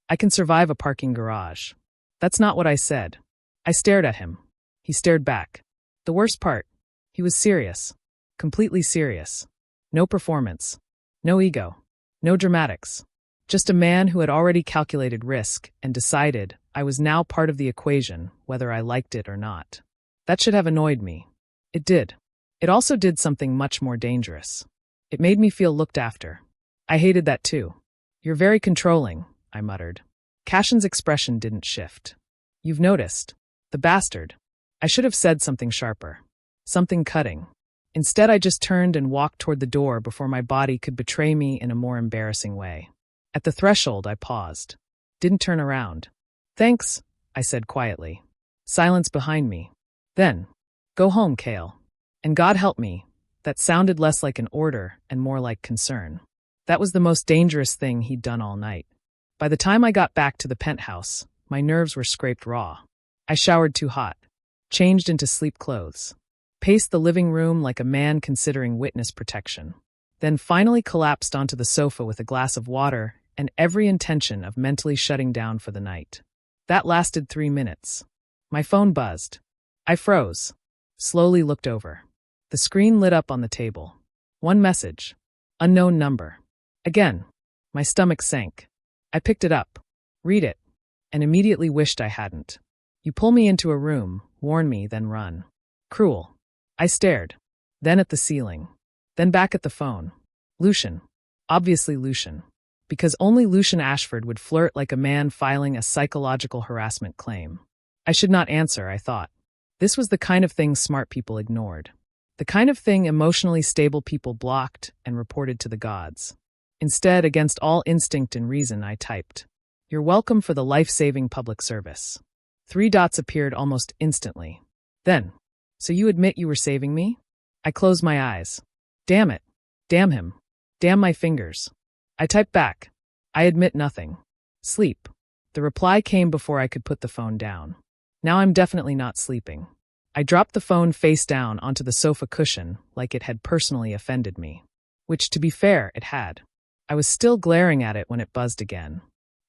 I can survive a parking garage. That's not what I said. I stared at him. He stared back. The worst part, he was serious. Completely serious. No performance. No ego. No dramatics. Just a man who had already calculated risk and decided I was now part of the equation, whether I liked it or not. That should have annoyed me. It did. It also did something much more dangerous. It made me feel looked after. I hated that too. You're very controlling, I muttered. Cashin's expression didn't shift. You've noticed. The bastard. I should have said something sharper. Something cutting. Instead, I just turned and walked toward the door before my body could betray me in a more embarrassing way. At the threshold, I paused. Didn't turn around. Thanks, I said quietly. Silence behind me. Then, go home, Kale. And God help me. That sounded less like an order and more like concern. That was the most dangerous thing he'd done all night. By the time I got back to the penthouse, my nerves were scraped raw. I showered too hot, changed into sleep clothes, paced the living room like a man considering witness protection, then finally collapsed onto the sofa with a glass of water and every intention of mentally shutting down for the night. That lasted 3 minutes. My phone buzzed. I froze, slowly looked over. The screen lit up on the table. One message. Unknown number. Again. My stomach sank. I picked it up. Read it. And immediately wished I hadn't. You pull me into a room, warn me, then run. Cruel. I stared. Then at the ceiling. Then back at the phone. Lucian. Obviously Lucian. Because only Lucian Ashford would flirt like a man filing a psychological harassment claim. I should not answer, I thought. This was the kind of thing smart people ignored. The kind of thing emotionally stable people blocked and reported to the gods. Instead, against all instinct and reason, I typed, "You're welcome for the life-saving public service." 3 dots appeared almost instantly. Then, "So you admit you were saving me?" I closed my eyes. Damn it. Damn him. Damn my fingers. I typed back, "I admit nothing. Sleep." The reply came before I could put the phone down. Now I'm definitely not sleeping. I dropped the phone face down onto the sofa cushion like it had personally offended me. Which, to be fair, it had. I was still glaring at it when it buzzed again.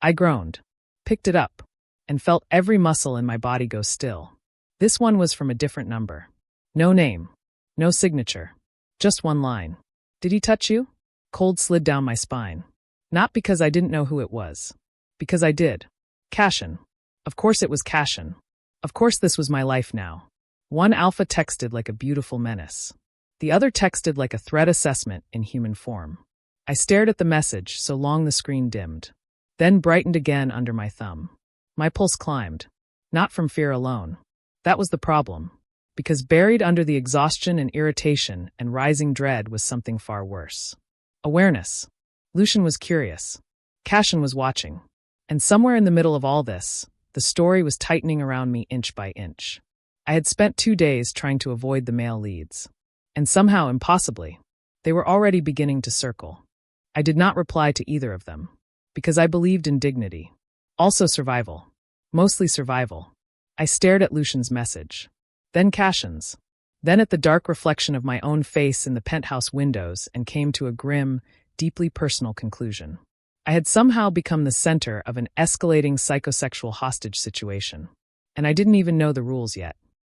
I groaned, picked it up, and felt every muscle in my body go still. This one was from a different number. No name. No signature. Just one line. "Did he touch you?" Cold slid down my spine. Not because I didn't know who it was. Because I did. Cashin. Of course it was Cashin. Of course this was my life now. One alpha texted like a beautiful menace. The other texted like a threat assessment in human form. I stared at the message so long the screen dimmed. Then brightened again under my thumb. My pulse climbed. Not from fear alone. That was the problem. Because buried under the exhaustion and irritation and rising dread was something far worse. Awareness. Lucian was curious. Cashin was watching. And somewhere in the middle of all this, the story was tightening around me inch by inch. I had spent 2 days trying to avoid the male leads. And somehow, impossibly, they were already beginning to circle. I did not reply to either of them. Because I believed in dignity. Also survival. Mostly survival. I stared at Lucian's message. Then Cashin's. Then at the dark reflection of my own face in the penthouse windows and came to a grim, deeply personal conclusion. I had somehow become the center of an escalating psychosexual hostage situation. And I didn't even know the rules yet.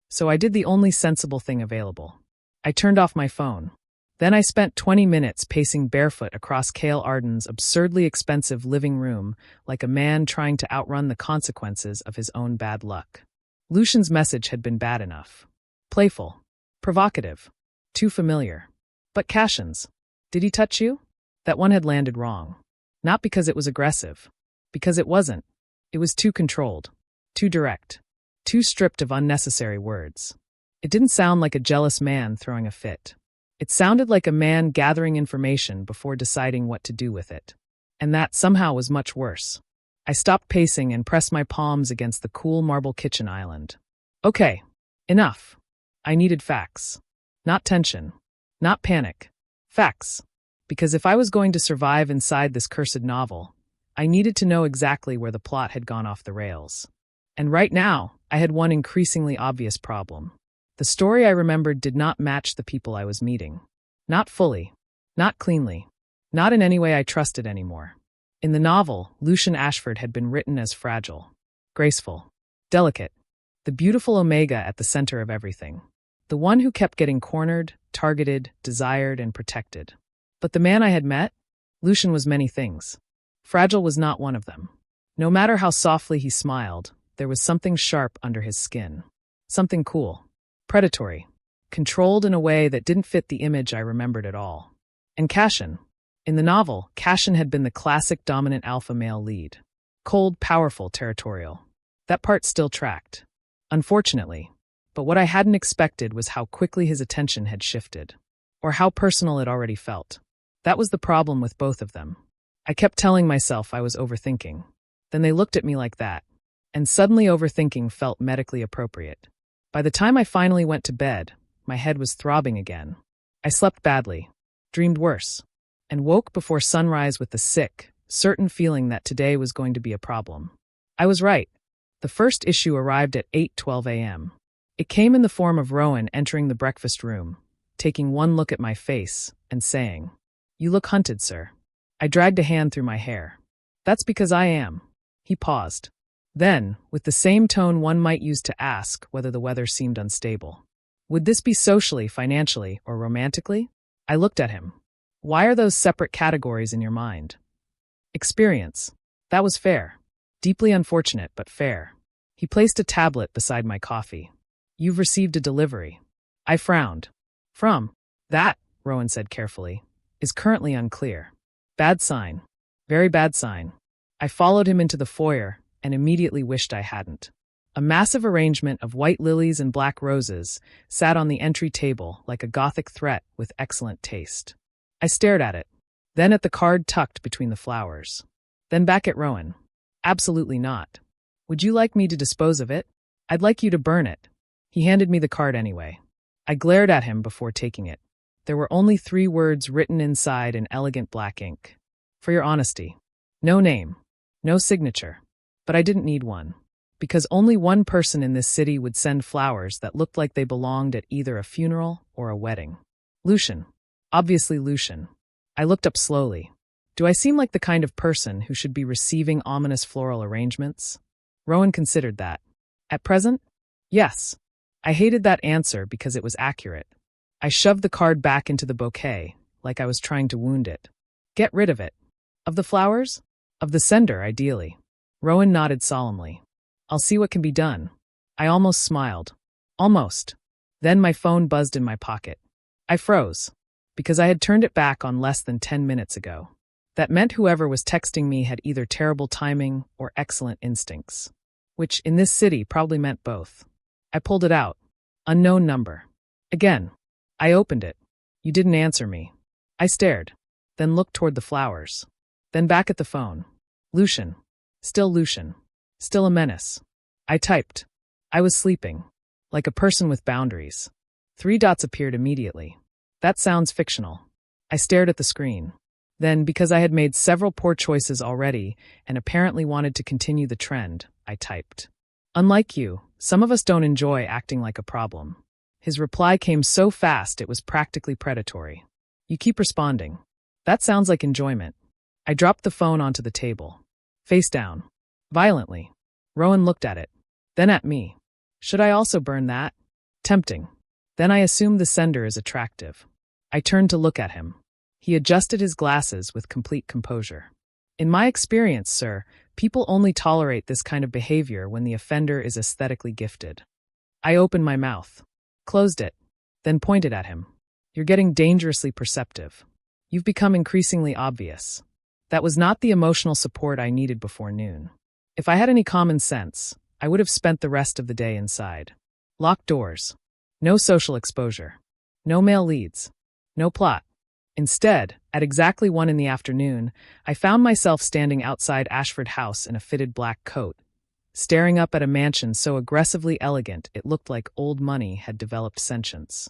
So I did the only sensible thing available. I turned off my phone. Then I spent 20 minutes pacing barefoot across Kale Arden's absurdly expensive living room like a man trying to outrun the consequences of his own bad luck. Lucian's message had been bad enough. Playful. Provocative. Too familiar. But Cashin's. Did he touch you? That one had landed wrong. Not because it was aggressive. Because it wasn't. It was too controlled. Too direct. Too stripped of unnecessary words. It didn't sound like a jealous man throwing a fit. It sounded like a man gathering information before deciding what to do with it. And that somehow was much worse. I stopped pacing and pressed my palms against the cool marble kitchen island. Okay. Enough. I needed facts. Not tension. Not panic. Facts. Because if I was going to survive inside this cursed novel, I needed to know exactly where the plot had gone off the rails. And right now, I had one increasingly obvious problem. The story I remembered did not match the people I was meeting. Not fully. Not cleanly. Not in any way I trusted anymore. In the novel, Lucian Ashford had been written as fragile, graceful, delicate, the beautiful Omega at the center of everything. The one who kept getting cornered, targeted, desired, and protected. But the man I had met? Lucian was many things. Fragile was not one of them. No matter how softly he smiled, there was something sharp under his skin. Something cool. Predatory. Controlled in a way that didn't fit the image I remembered at all. And Cashin. In the novel, Cashin had been the classic dominant alpha male lead. Cold, powerful, territorial. That part still tracked. Unfortunately. But what I hadn't expected was how quickly his attention had shifted. Or how personal it already felt. That was the problem with both of them. I kept telling myself I was overthinking. Then they looked at me like that. And suddenly overthinking felt medically appropriate. By the time I finally went to bed, my head was throbbing again. I slept badly, dreamed worse, and woke before sunrise with the sick, certain feeling that today was going to be a problem. I was right. The first issue arrived at 8:12 a.m. It came in the form of Rowan entering the breakfast room, taking one look at my face, and saying, "You look hunted, sir." I dragged a hand through my hair. "That's because I am." He paused. Then, with the same tone one might use to ask whether the weather seemed unstable. "Would this be socially, financially, or romantically?" I looked at him. "Why are those separate categories in your mind?" "Experience." That was fair. Deeply unfortunate, but fair. He placed a tablet beside my coffee. "You've received a delivery." I frowned. "From?" "That," Rowan said carefully, "is currently unclear." Bad sign. Very bad sign. I followed him into the foyer and immediately wished I hadn't. A massive arrangement of white lilies and black roses sat on the entry table like a Gothic threat with excellent taste. I stared at it, then at the card tucked between the flowers. Then back at Rowan. "Absolutely not. Would you like me to dispose of it?" "I'd like you to burn it." He handed me the card anyway. I glared at him before taking it. There were only 3 words written inside in elegant black ink. "For your honesty." No name. No signature. But I didn't need one. Because only one person in this city would send flowers that looked like they belonged at either a funeral or a wedding. Lucian. Obviously Lucian. I looked up slowly. Do I seem like the kind of person who should be receiving ominous floral arrangements? Rowan considered that. At present? Yes. I hated that answer because it was accurate. I shoved the card back into the bouquet, like I was trying to wound it. Get rid of it. Of the flowers? Of the sender, ideally. Rowan nodded solemnly. I'll see what can be done. I almost smiled. Almost. Then my phone buzzed in my pocket. I froze. Because I had turned it back on less than 10 minutes ago. That meant whoever was texting me had either terrible timing or excellent instincts. Which, in this city, probably meant both. I pulled it out. Unknown number. Again. I opened it. You didn't answer me. I stared. Then looked toward the flowers. Then back at the phone. Lucian. Still Lucian. Still a menace. I typed. I was sleeping. Like a person with boundaries. 3 dots appeared immediately. That sounds fictional. I stared at the screen. Then, because I had made several poor choices already and apparently wanted to continue the trend, I typed. Unlike you, some of us don't enjoy acting like a problem. His reply came so fast it was practically predatory. You keep responding. That sounds like enjoyment. I dropped the phone onto the table. Face down. Violently. Rowan looked at it. Then at me. Should I also burn that? Tempting. Then I assumed the sender is attractive. I turned to look at him. He adjusted his glasses with complete composure. In my experience, sir, people only tolerate this kind of behavior when the offender is aesthetically gifted. I opened my mouth. Closed it. Then pointed at him. You're getting dangerously perceptive. You've become increasingly obvious. That was not the emotional support I needed before noon. If I had any common sense, I would have spent the rest of the day inside. Locked doors. No social exposure. No male leads. No plot. Instead, at exactly 1 in the afternoon, I found myself standing outside Ashford House in a fitted black coat, staring up at a mansion so aggressively elegant it looked like old money had developed sentience.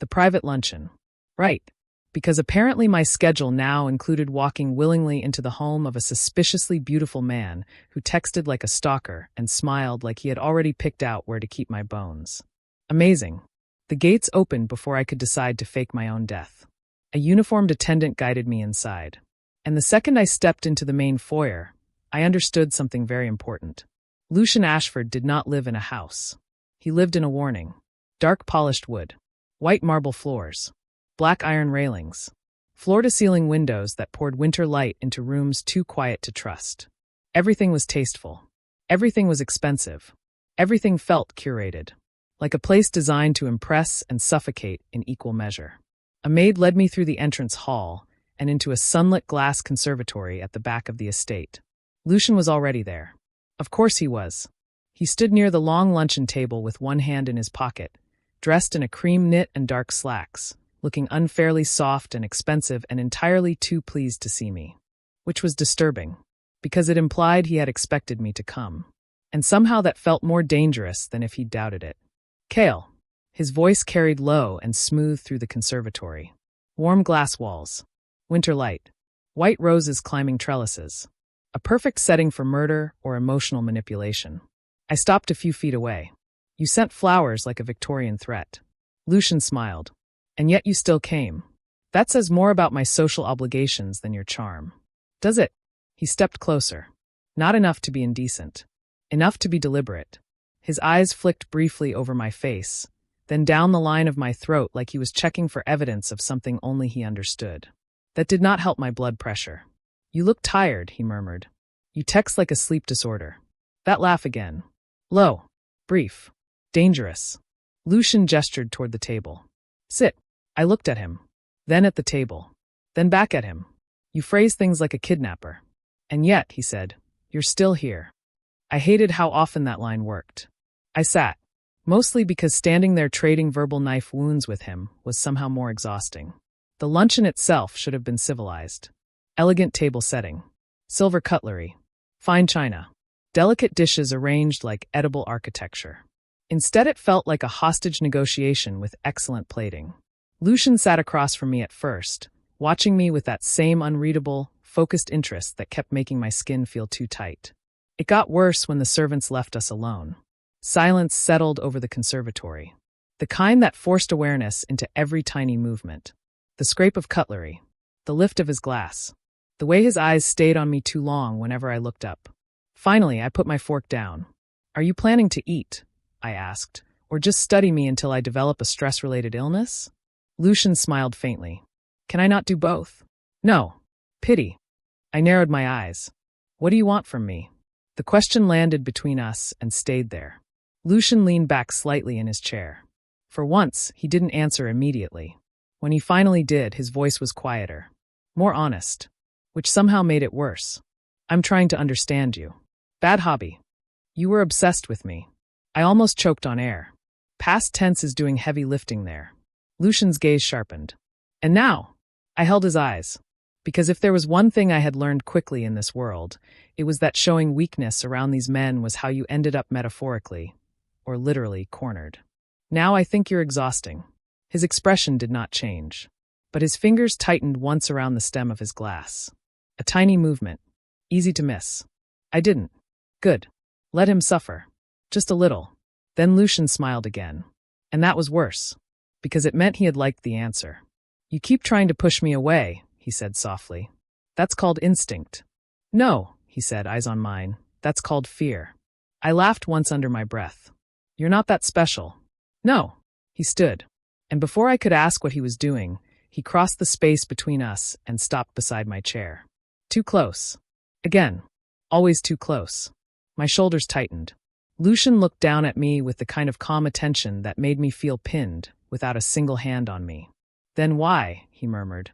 The private luncheon. Right. Because apparently my schedule now included walking willingly into the home of a suspiciously beautiful man who texted like a stalker and smiled like he had already picked out where to keep my bones. Amazing. The gates opened before I could decide to fake my own death. A uniformed attendant guided me inside. And the second I stepped into the main foyer, I understood something very important. Lucian Ashford did not live in a house. He lived in a warning. Dark polished wood. White marble floors. Black iron railings. Floor-to-ceiling windows that poured winter light into rooms too quiet to trust. Everything was tasteful. Everything was expensive. Everything felt curated. Like a place designed to impress and suffocate in equal measure. A maid led me through the entrance hall and into a sunlit glass conservatory at the back of the estate. Lucian was already there. Of course he was. He stood near the long luncheon table with one hand in his pocket, dressed in a cream knit and dark slacks, looking unfairly soft and expensive and entirely too pleased to see me. Which was disturbing, because it implied he had expected me to come. And somehow that felt more dangerous than if he'd doubted it. Kale. His voice carried low and smooth through the conservatory. Warm glass walls. Winter light. White roses climbing trellises. A perfect setting for murder or emotional manipulation. I stopped a few feet away. You sent flowers like a Victorian threat. Lucian smiled. And yet you still came. That says more about my social obligations than your charm. Does it? He stepped closer. Not enough to be indecent. Enough to be deliberate. His eyes flicked briefly over my face, then down the line of my throat like he was checking for evidence of something only he understood. That did not help my blood pressure. You look tired, he murmured. You text like a sleep disorder. That laugh again. Low. Brief. Dangerous. Lucian gestured toward the table. Sit. I looked at him. Then at the table. Then back at him. You phrase things like a kidnapper. And yet, he said, you're still here. I hated how often that line worked. I sat. Mostly because standing there trading verbal knife wounds with him was somehow more exhausting. The luncheon itself should have been civilized. Elegant table setting. Silver cutlery. Fine china. Delicate dishes arranged like edible architecture. Instead it felt like a hostage negotiation with excellent plating. Lucian sat across from me at first, watching me with that same unreadable, focused interest that kept making my skin feel too tight. It got worse when the servants left us alone. Silence settled over the conservatory. The kind that forced awareness into every tiny movement. The scrape of cutlery. The lift of his glass. The way his eyes stayed on me too long whenever I looked up. Finally, I put my fork down. Are you planning to eat? I asked. Or just study me until I develop a stress-related illness? Lucian smiled faintly. Can I not do both? No. Pity. I narrowed my eyes. What do you want from me? The question landed between us and stayed there. Lucian leaned back slightly in his chair. For once, he didn't answer immediately. When he finally did, his voice was quieter. More honest. Which somehow made it worse. I'm trying to understand you. Bad hobby. You were obsessed with me. I almost choked on air. Past tense is doing heavy lifting there. Lucian's gaze sharpened. And now? I held his eyes. Because if there was one thing I had learned quickly in this world, it was that showing weakness around these men was how you ended up metaphorically, or literally, cornered. Now I think you're exhausting. His expression did not change, but his fingers tightened once around the stem of his glass. A tiny movement. Easy to miss. I didn't. Good. Let him suffer. Just a little. Then Lucian smiled again. And that was worse. Because it meant he had liked the answer. You keep trying to push me away, he said softly. That's called instinct. No, he said, eyes on mine. That's called fear. I laughed once under my breath. You're not that special. No. He stood. And before I could ask what he was doing, he crossed the space between us and stopped beside my chair. Too close. Again. Always too close. My shoulders tightened. Lucian looked down at me with the kind of calm attention that made me feel pinned, without a single hand on me. Then why, he murmured.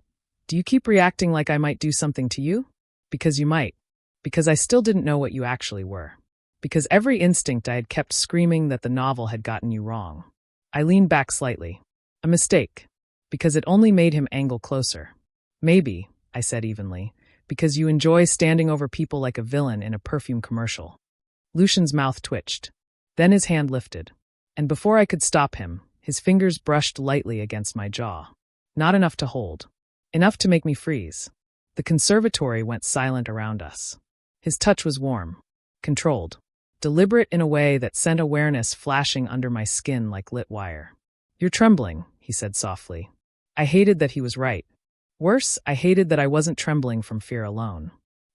Do you keep reacting like I might do something to you? Because you might. Because I still didn't know what you actually were. Because every instinct I had kept screaming that the novel had gotten you wrong. I leaned back slightly. A mistake. Because it only made him angle closer. Maybe, I said evenly, because you enjoy standing over people like a villain in a perfume commercial. Lucian's mouth twitched. Then his hand lifted. And before I could stop him, his fingers brushed lightly against my jaw. Not enough to hold. Enough to make me freeze. The conservatory went silent around us. His touch was warm. Controlled. Deliberate in a way that sent awareness flashing under my skin like lit wire. You're trembling, he said softly. I hated that he was right. Worse, I hated that I wasn't trembling from fear alone.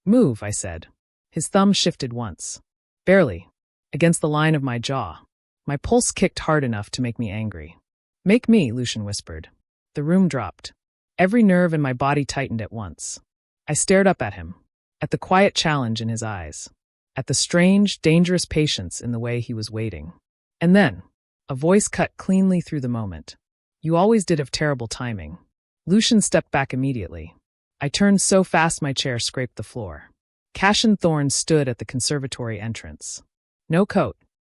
Move, I said. His thumb shifted once. Barely. Against the line of my jaw. My pulse kicked hard enough to make me angry. Make me, Lucian whispered. The room dropped. Every nerve in my body tightened at once. I stared up at him, at the quiet challenge in his eyes, at the strange, dangerous patience in the way he was waiting. And then, a voice cut cleanly through the moment. You always did have terrible timing. Lucian stepped back immediately. I turned so fast my chair scraped the floor. Cassian Thorne stood at the conservatory entrance. No coat,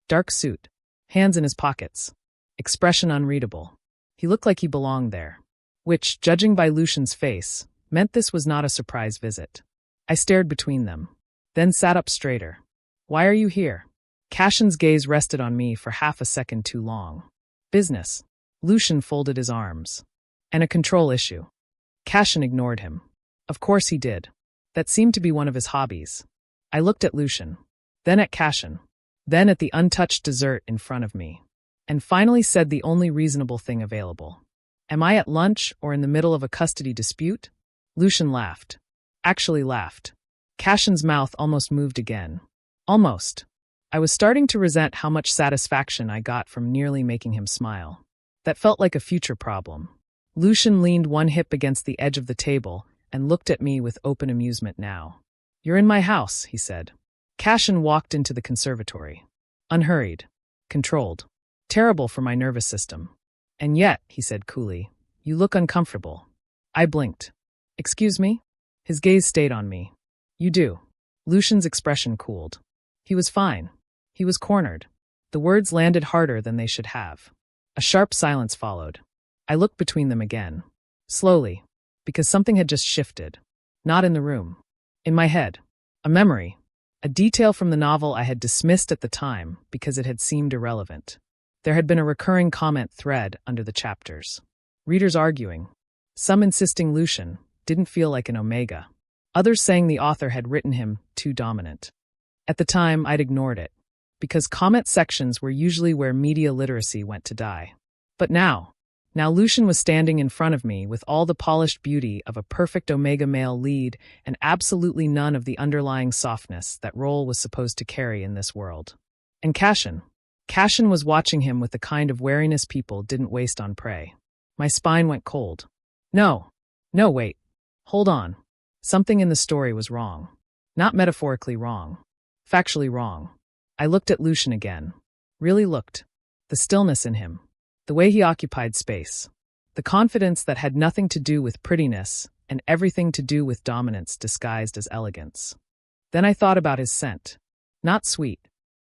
dark suit, hands in his pockets, expression unreadable. He looked like he belonged there, which, judging by Lucian's face, meant this was not a surprise visit. I stared between them, then sat up straighter. Why are you here? Cassian's gaze rested on me for half a second too long. Business. Lucian folded his arms. And a control issue. Cassian ignored him. Of course he did. That seemed to be one of his hobbies. I looked at Lucian, then at Cassian, then at the untouched dessert in front of me, and finally said the only reasonable thing available. Am I at lunch or in the middle of a custody dispute? Lucian laughed. Actually laughed. Cassian's mouth almost moved again. Almost. I was starting to resent how much satisfaction I got from nearly making him smile. That felt like a future problem. Lucian leaned one hip against the edge of the table and looked at me with open amusement now. You're in my house, he said. Cassian walked into the conservatory. Unhurried. Controlled. Terrible for my nervous system. And yet, he said coolly, you look uncomfortable. I blinked. Excuse me? His gaze stayed on me. You do. Lucian's expression cooled. He was fine. He was cornered. The words landed harder than they should have. A sharp silence followed. I looked between them again. Slowly. Because something had just shifted. Not in the room. In my head. A memory. A detail from the novel I had dismissed at the time because it had seemed irrelevant. There had been a recurring comment thread under the chapters. Readers arguing. Some insisting Lucian didn't feel like an Omega. Others saying the author had written him too dominant. At the time, I'd ignored it, because comment sections were usually where media literacy went to die. But now Lucian was standing in front of me with all the polished beauty of a perfect Omega male lead and absolutely none of the underlying softness that role was supposed to carry in this world. And Cassian was watching him with the kind of wariness people didn't waste on prey. My spine went cold. No, wait. Hold on. Something in the story was wrong. Not metaphorically wrong. Factually wrong. I looked at Lucian again. Really looked. The stillness in him. The way he occupied space. The confidence that had nothing to do with prettiness and everything to do with dominance disguised as elegance. Then I thought about his scent. Not sweet.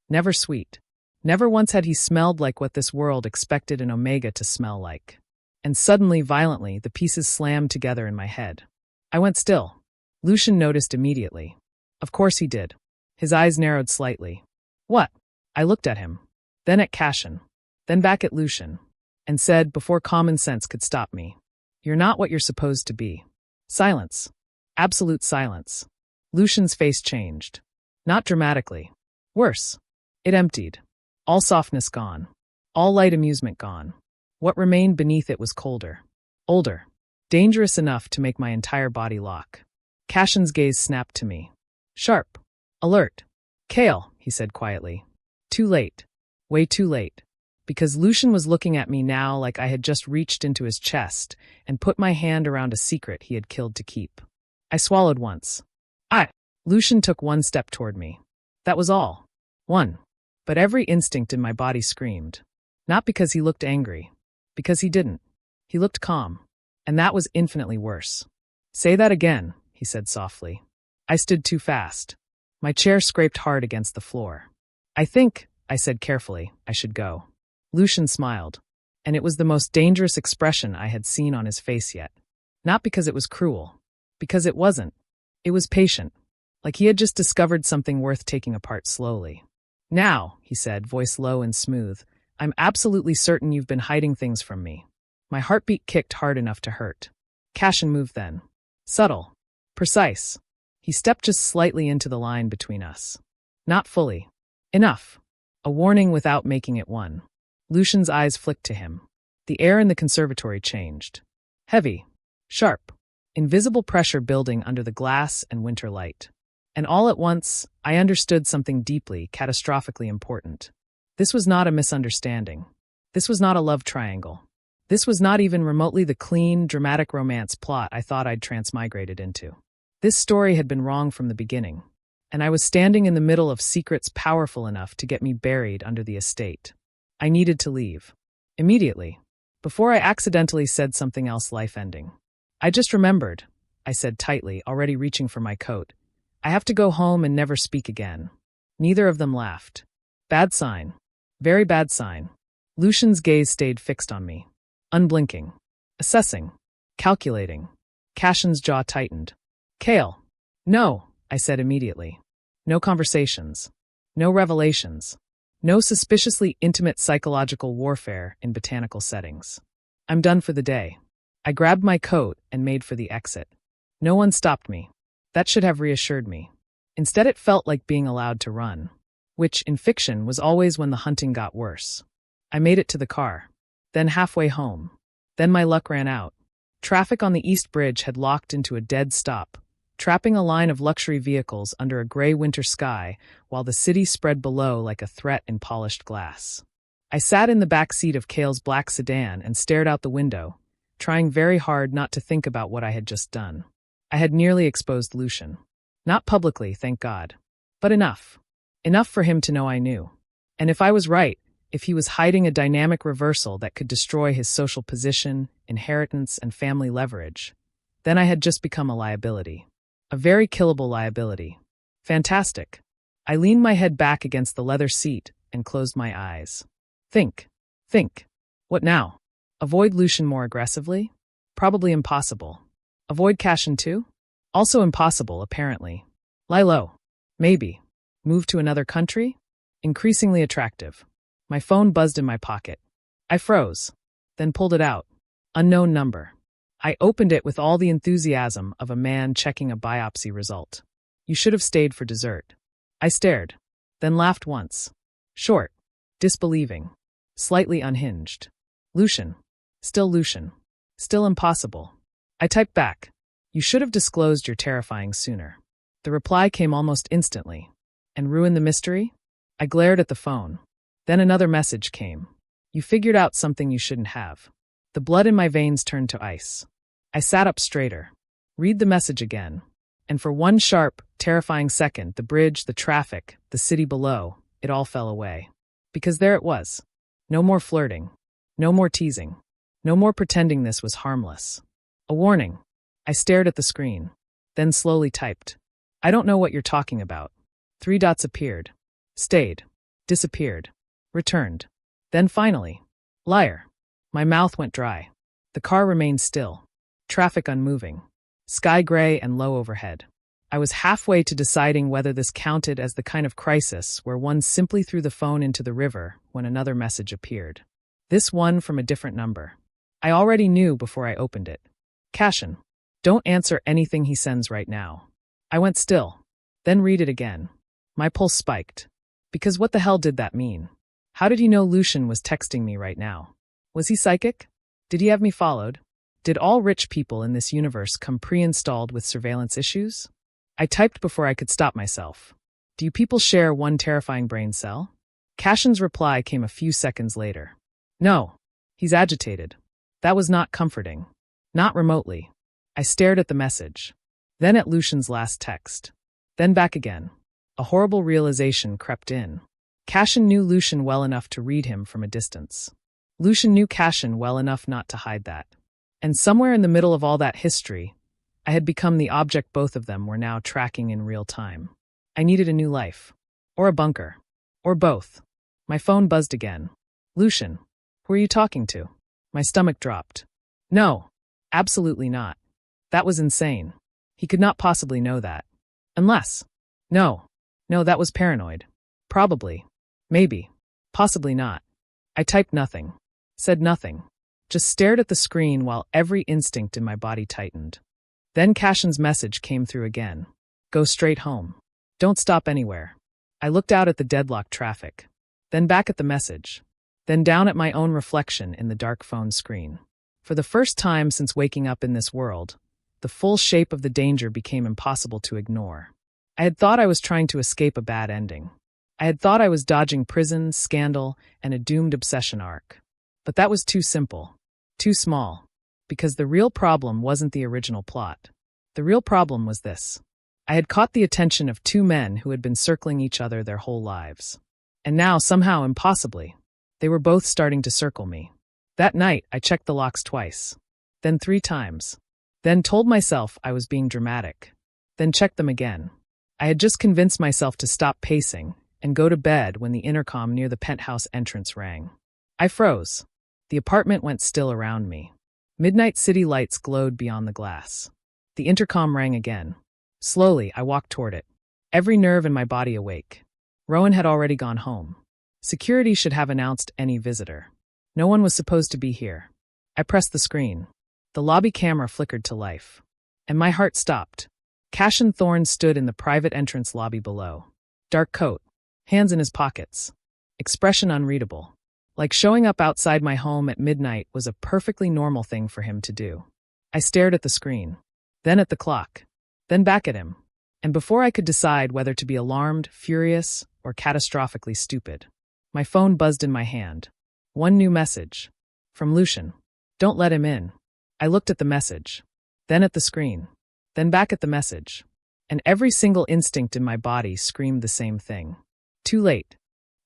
Never sweet. Never once had he smelled like what this world expected an Omega to smell like. And suddenly, violently, the pieces slammed together in my head. I went still. Lucian noticed immediately. Of course he did. His eyes narrowed slightly. What? I looked at him. Then at Cassian. Then back at Lucian. And said, before common sense could stop me, you're not what you're supposed to be. Silence. Absolute silence. Lucian's face changed. Not dramatically. Worse. It emptied. All softness gone. All light amusement gone. What remained beneath it was colder. Older. Dangerous enough to make my entire body lock. Cassian's gaze snapped to me. Sharp. Alert. Kale, he said quietly. Too late. Way too late. Because Lucian was looking at me now like I had just reached into his chest and put my hand around a secret he had killed to keep. I swallowed once. Lucian took one step toward me. That was all. One. But every instinct in my body screamed. Not because he looked angry. Because he didn't. He looked calm. And that was infinitely worse. Say that again, he said softly. I stood too fast. My chair scraped hard against the floor. I think, I said carefully, I should go. Lucian smiled, and it was the most dangerous expression I had seen on his face yet. Not because it was cruel, because it wasn't. It was patient, like he had just discovered something worth taking apart slowly. Now, he said, voice low and smooth, I'm absolutely certain you've been hiding things from me. My heartbeat kicked hard enough to hurt. Cassian moved then. Subtle. Precise. He stepped just slightly into the line between us. Not fully. Enough. A warning without making it one. Lucian's eyes flicked to him. The air in the conservatory changed. Heavy. Sharp. Invisible pressure building under the glass and winter light. And all at once, I understood something deeply, catastrophically important. This was not a misunderstanding. This was not a love triangle. This was not even remotely the clean, dramatic romance plot I thought I'd transmigrated into. This story had been wrong from the beginning, and I was standing in the middle of secrets powerful enough to get me buried under the estate. I needed to leave. Immediately. Before I accidentally said something else life-ending. I just remembered, I said tightly, already reaching for my coat. I have to go home and never speak again. Neither of them laughed. Bad sign. Very bad sign. Lucian's gaze stayed fixed on me. Unblinking. Assessing. Calculating. Cashin's jaw tightened. Kale. No, I said immediately. No conversations. No revelations. No suspiciously intimate psychological warfare in botanical settings. I'm done for the day. I grabbed my coat and made for the exit. No one stopped me. That should have reassured me. Instead, it felt like being allowed to run, which, in fiction, was always when the hunting got worse. I made it to the car, then halfway home. Then my luck ran out. Traffic on the East Bridge had locked into a dead stop, trapping a line of luxury vehicles under a gray winter sky while the city spread below like a threat in polished glass. I sat in the back seat of Kale's black sedan and stared out the window, trying very hard not to think about what I had just done. I had nearly exposed Lucian. Not publicly, thank God. But enough. Enough for him to know I knew. And if I was right, if he was hiding a dynamic reversal that could destroy his social position, inheritance, and family leverage, then I had just become a liability. A very killable liability. Fantastic. I leaned my head back against the leather seat and closed my eyes. Think. Think. What now? Avoid Lucian more aggressively? Probably impossible. Avoid Cashin too? Also impossible, apparently. Lie low. Maybe. Move to another country? Increasingly attractive. My phone buzzed in my pocket. I froze, then pulled it out. Unknown number. I opened it with all the enthusiasm of a man checking a biopsy result. You should have stayed for dessert. I stared, then laughed once. Short. Disbelieving. Slightly unhinged. Lucian. Still Lucian. Still impossible. I typed back. You should have disclosed your terrifying sooner. The reply came almost instantly. And ruin the mystery? I glared at the phone. Then another message came. You figured out something you shouldn't have. The blood in my veins turned to ice. I sat up straighter. Read the message again. And for one sharp, terrifying second, the bridge, the traffic, the city below, it all fell away. Because there it was. No more flirting. No more teasing. No more pretending this was harmless. A warning. I stared at the screen. Then slowly typed. I don't know what you're talking about. 3 dots appeared. Stayed. Disappeared. Returned. Then finally. Liar. My mouth went dry. The car remained still. Traffic unmoving. Sky gray and low overhead. I was halfway to deciding whether this counted as the kind of crisis where one simply threw the phone into the river when another message appeared. This one from a different number. I already knew before I opened it. Cashin. Don't answer anything he sends right now. I went still. Then read it again. My pulse spiked. Because what the hell did that mean? How did he know Lucian was texting me right now? Was he psychic? Did he have me followed? Did all rich people in this universe come pre-installed with surveillance issues? I typed before I could stop myself. Do you people share one terrifying brain cell? Cashin's reply came a few seconds later. No. He's agitated. That was not comforting. Not remotely. I stared at the message. Then at Lucian's last text. Then back again. A horrible realization crept in. Cashin knew Lucian well enough to read him from a distance. Lucian knew Cashin well enough not to hide that. And somewhere in the middle of all that history, I had become the object both of them were now tracking in real time. I needed a new life. Or a bunker. Or both. My phone buzzed again. Lucian. Who are you talking to? My stomach dropped. No. Absolutely not. That was insane. He could not possibly know that. Unless. No. No, that was paranoid. Probably. Maybe. Possibly not. I typed nothing. Said nothing. Just stared at the screen while every instinct in my body tightened. Then Cashin's message came through again. Go straight home. Don't stop anywhere. I looked out at the deadlock traffic. Then back at the message. then down at my own reflection in the dark phone screen. For the first time since waking up in this world, the full shape of the danger became impossible to ignore. I had thought I was trying to escape a bad ending. I had thought I was dodging prison, scandal, and a doomed obsession arc. But that was too simple, too small, because the real problem wasn't the original plot. The real problem was this. I had caught the attention of two men who had been circling each other their whole lives. And now, somehow impossibly, they were both starting to circle me. That night, I checked the locks twice, then 3 times, then told myself I was being dramatic, then checked them again. I had just convinced myself to stop pacing and go to bed when the intercom near the penthouse entrance rang. I froze. The apartment went still around me. Midnight city lights glowed beyond the glass. The intercom rang again. Slowly, I walked toward it, every nerve in my body awake. Rowan had already gone home. Security should have announced any visitor. No one was supposed to be here. I pressed the screen. The lobby camera flickered to life. And my heart stopped. Cassian Thorne stood in the private entrance lobby below. Dark coat, hands in his pockets. Expression unreadable. Like showing up outside my home at midnight was a perfectly normal thing for him to do. I stared at the screen, then at the clock, then back at him. And before I could decide whether to be alarmed, furious, or catastrophically stupid, my phone buzzed in my hand. One new message. From Lucian. Don't let him in. I looked at the message, then at the screen, then back at the message. And every single instinct in my body screamed the same thing. Too late.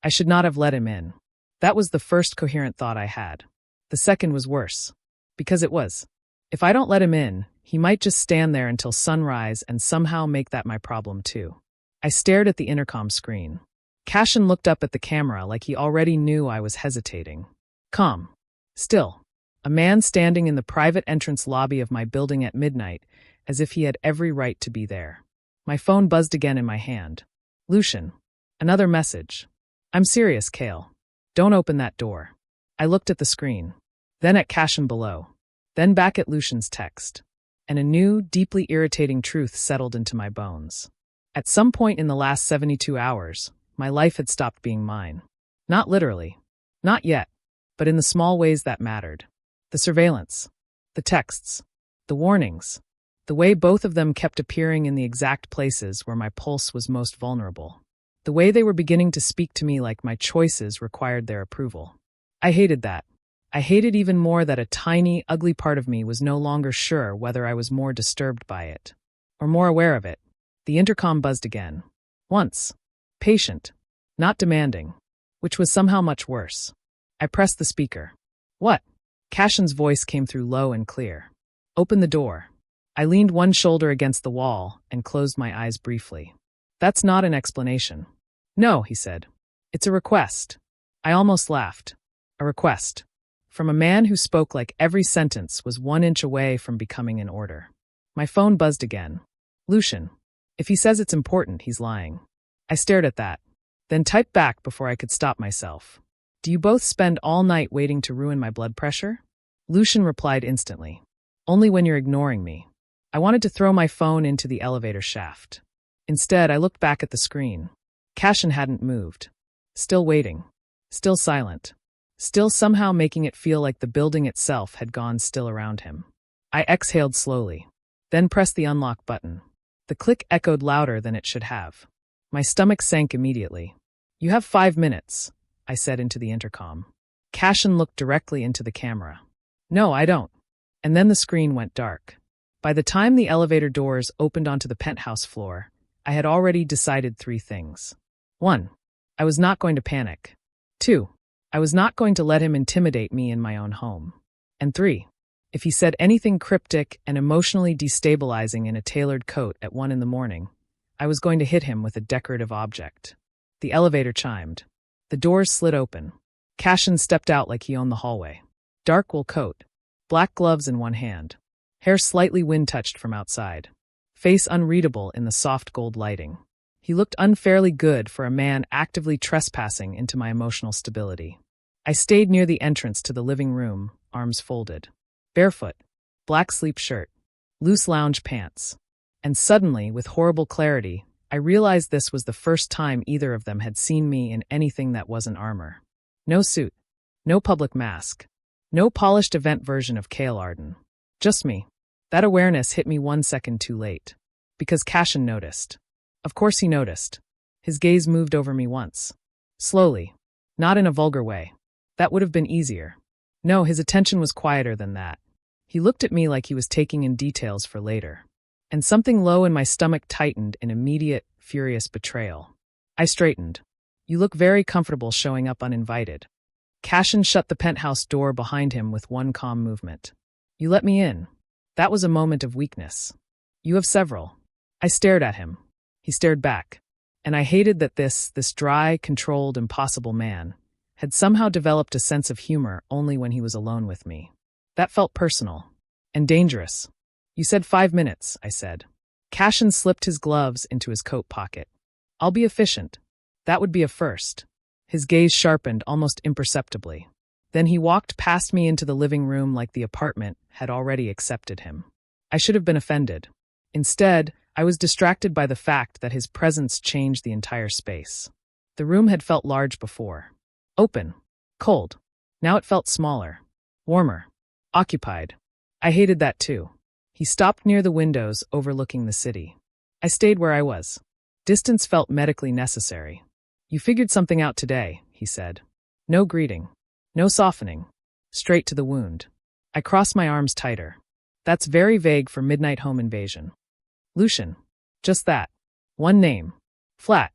I should not have let him in. That was the first coherent thought I had. The second was worse. Because it was. If I don't let him in, he might just stand there until sunrise and somehow make that my problem too. I stared at the intercom screen. Cassian looked up at the camera like he already knew I was hesitating. Calm. Still. A man standing in the private entrance lobby of my building at midnight, as if he had every right to be there. My phone buzzed again in my hand. Lucian. Another message. I'm serious, Kale. Don't open that door. I looked at the screen, then at Cassian below, then back at Lucian's text. And a new, deeply irritating truth settled into my bones. At some point in the last 72 hours, my life had stopped being mine. Not literally. Not yet. But in the small ways that mattered. The surveillance, the texts, the warnings, the way both of them kept appearing in the exact places where my pulse was most vulnerable, the way they were beginning to speak to me like my choices required their approval. I hated that. I hated even more that a tiny, ugly part of me was no longer sure whether I was more disturbed by it, or more aware of it. The intercom buzzed again. Once. Patient. Not demanding. Which was somehow much worse. I pressed the speaker. What? Cassian's voice came through low and clear. Open the door. I leaned one shoulder against the wall and closed my eyes briefly. That's not an explanation. No, he said. It's a request. I almost laughed. A request. From a man who spoke like every sentence was 1 inch away from becoming an order. My phone buzzed again. Lucian. If he says it's important, he's lying. I stared at that, then typed back before I could stop myself. Do you both spend all night waiting to ruin my blood pressure? Lucian replied instantly. Only when you're ignoring me. I wanted to throw my phone into the elevator shaft. Instead, I looked back at the screen. Cassian hadn't moved. Still waiting. Still silent. Still somehow making it feel like the building itself had gone still around him. I exhaled slowly, then pressed the unlock button. The click echoed louder than it should have. My stomach sank immediately. You have 5 minutes, I said into the intercom. Cassian looked directly into the camera. No, I don't. And then the screen went dark. By the time the elevator doors opened onto the penthouse floor, I had already decided 3 things. 1. I was not going to panic. 2. I was not going to let him intimidate me in my own home. And 3. If he said anything cryptic and emotionally destabilizing in a tailored coat at 1 a.m, I was going to hit him with a decorative object. The elevator chimed. The doors slid open. Cassian stepped out like he owned the hallway. Dark wool coat. Black gloves in one hand. Hair slightly wind-touched from outside. Face unreadable in the soft gold lighting. He looked unfairly good for a man actively trespassing into my emotional stability. I stayed near the entrance to the living room, arms folded. Barefoot. Black sleep shirt. Loose lounge pants. And suddenly, with horrible clarity, I realized this was the first time either of them had seen me in anything that wasn't armor. No suit. No public mask. No polished event version of Kale Arden. Just me. That awareness hit me 1 second too late. Because Cashin noticed. Of course he noticed. His gaze moved over me once. Slowly. Not in a vulgar way. That would have been easier. No, his attention was quieter than that. He looked at me like he was taking in details for later. And something low in my stomach tightened in immediate, furious betrayal. I straightened. You look very comfortable showing up uninvited. Cashin shut the penthouse door behind him with one calm movement. You let me in. That was a moment of weakness. You have several. I stared at him. He stared back. And I hated that this dry, controlled, impossible man had somehow developed a sense of humor only when he was alone with me. That felt personal. And dangerous. You said 5 minutes, I said. Cashin slipped his gloves into his coat pocket. I'll be efficient. That would be a first. His gaze sharpened almost imperceptibly. Then he walked past me into the living room like the apartment had already accepted him. I should have been offended. Instead, I was distracted by the fact that his presence changed the entire space. The room had felt large before. Open. Cold. Now it felt smaller. Warmer. Occupied. I hated that too. He stopped near the windows overlooking the city. I stayed where I was. Distance felt medically necessary. You figured something out today, he said. No greeting. No softening. Straight to the wound. I crossed my arms tighter. That's very vague for midnight home invasion. Lucian. Just that. One name. Flat.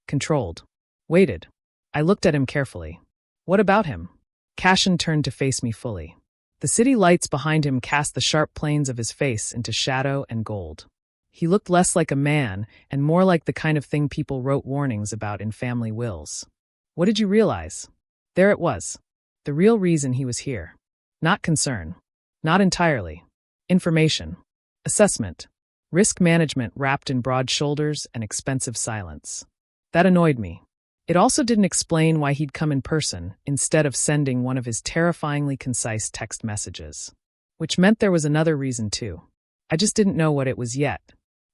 Controlled. Waited. I looked at him carefully. What about him? Cashin turned to face me fully. The city lights behind him cast the sharp planes of his face into shadow and gold. He looked less like a man and more like the kind of thing people wrote warnings about in family wills. What did you realize? There it was. The real reason he was here. Not concern. Not entirely. Information. Assessment. Risk management wrapped in broad shoulders and expensive silence. That annoyed me. It also didn't explain why he'd come in person instead of sending one of his terrifyingly concise text messages. Which meant there was another reason too. I just didn't know what it was yet.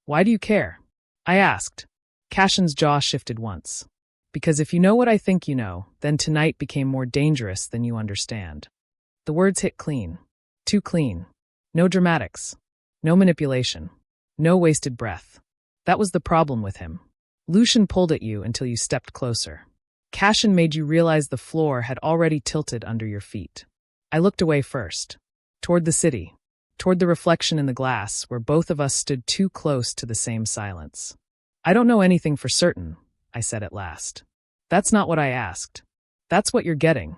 Why do you care? I asked. Cashin's jaw shifted once. Because if you know what I think you know, then tonight became more dangerous than you understand. The words hit clean. Too clean. No dramatics. No manipulation. No wasted breath. That was the problem with him. Lucian pulled at you until you stepped closer. Cashin made you realize the floor had already tilted under your feet. I looked away first. Toward the city. Toward the reflection in the glass where both of us stood too close to the same silence. I don't know anything for certain, I said at last. That's not what I asked. That's what you're getting.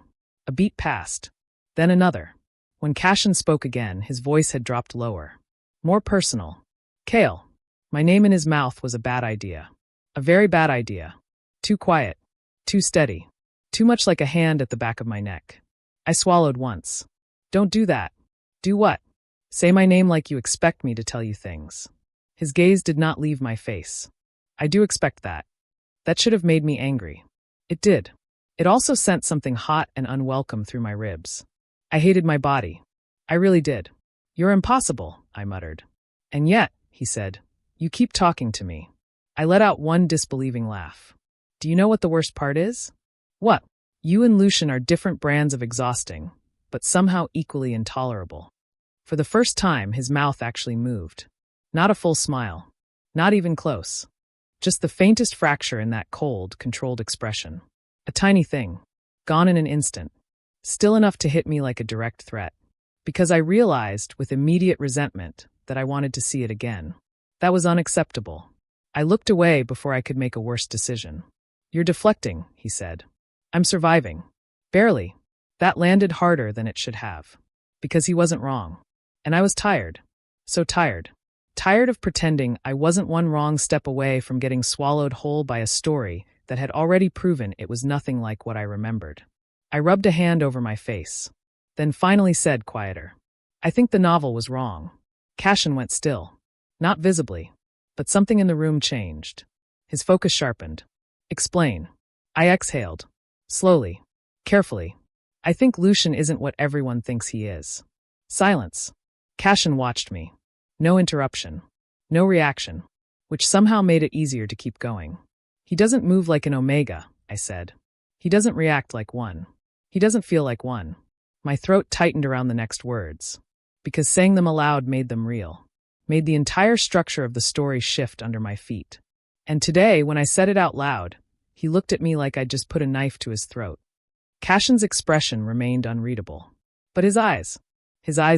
A beat passed. Then another. When Cashin spoke again, his voice had dropped lower. More personal. Kale. My name in his mouth was a bad idea. A very bad idea. Too quiet. Too steady. Too much like a hand at the back of my neck. I swallowed once. Don't do that. Do what? Say my name like you expect me to tell you things. His gaze did not leave my face. I do expect that. That should have made me angry. It did. It also sent something hot and unwelcome through my ribs. I hated my body. I really did. You're impossible, I muttered. And yet, he said, you keep talking to me. I let out one disbelieving laugh. Do you know what the worst part is? What? You and Lucian are different brands of exhausting, but somehow equally intolerable. For the first time, his mouth actually moved. Not a full smile. Not even close. Just the faintest fracture in that cold, controlled expression. A tiny thing. Gone in an instant. Still enough to hit me like a direct threat. Because I realized, with immediate resentment, that I wanted to see it again. That was unacceptable. I looked away before I could make a worse decision. You're deflecting, he said. I'm surviving. Barely. That landed harder than it should have. Because he wasn't wrong. And I was tired. So tired. Tired of pretending I wasn't one wrong step away from getting swallowed whole by a story that had already proven it was nothing like what I remembered. I rubbed a hand over my face. Then finally said quieter. I think the novel was wrong. Cashin went still. Not visibly. But something in the room changed. His focus sharpened. Explain. I exhaled. Slowly. Carefully. I think Lucian isn't what everyone thinks he is. Silence. Cashin watched me. No interruption. No reaction. Which somehow made it easier to keep going. He doesn't move like an Omega, I said. He doesn't react like one. He doesn't feel like one. My throat tightened around the next words, because saying them aloud made them real, made the entire structure of the story shift under my feet. And today, when I said it out loud, he looked at me like I'd just put a knife to his throat. Cashin's expression remained unreadable. But his eyes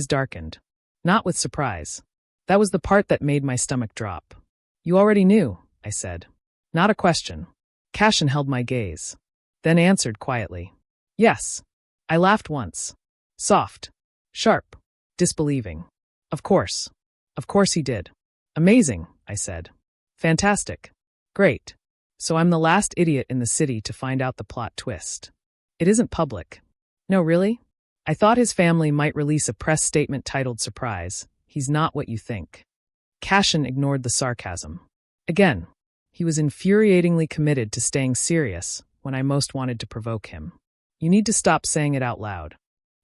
darkened. Not with surprise. That was the part that made my stomach drop. You already knew, I said. Not a question. Cashin held my gaze, then answered quietly. Yes. I laughed once. Soft. Sharp. Disbelieving. Of course. Of course he did. Amazing, I said. Fantastic. Great. So I'm the last idiot in the city to find out the plot twist. It isn't public. No, really? I thought his family might release a press statement titled Surprise. He's not what you think. Cashin ignored the sarcasm. Again, he was infuriatingly committed to staying serious when I most wanted to provoke him. You need to stop saying it out loud.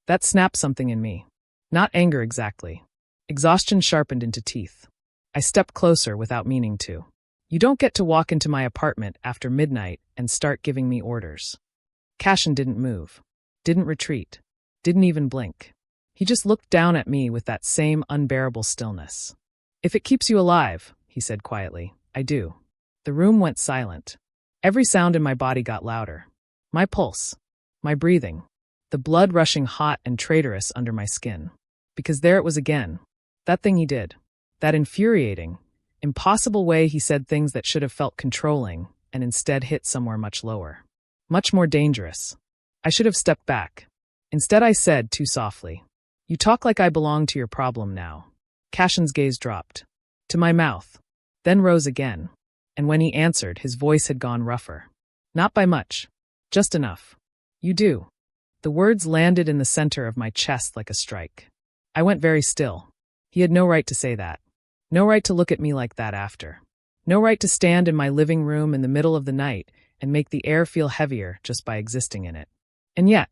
That snapped something in me. Not anger exactly. Exhaustion sharpened into teeth. I stepped closer without meaning to. You don't get to walk into my apartment after midnight and start giving me orders. Cashin didn't move. Didn't retreat. Didn't even blink. He just looked down at me with that same unbearable stillness. If it keeps you alive, he said quietly, I do. The room went silent. Every sound in my body got louder. My pulse. My breathing. The blood rushing hot and traitorous under my skin. Because there it was again. That thing he did. That infuriating, impossible way he said things that should have felt controlling and instead hit somewhere much lower. Much more dangerous. I should have stepped back. Instead I said, too softly, You talk like I belong to your problem now. Cashin's gaze dropped. To my mouth. Then rose again. And when he answered, his voice had gone rougher. Not by much. Just enough. You do. The words landed in the center of my chest like a strike. I went very still. He had no right to say that. No right to look at me like that after. No right to stand in my living room in the middle of the night and make the air feel heavier just by existing in it. And yet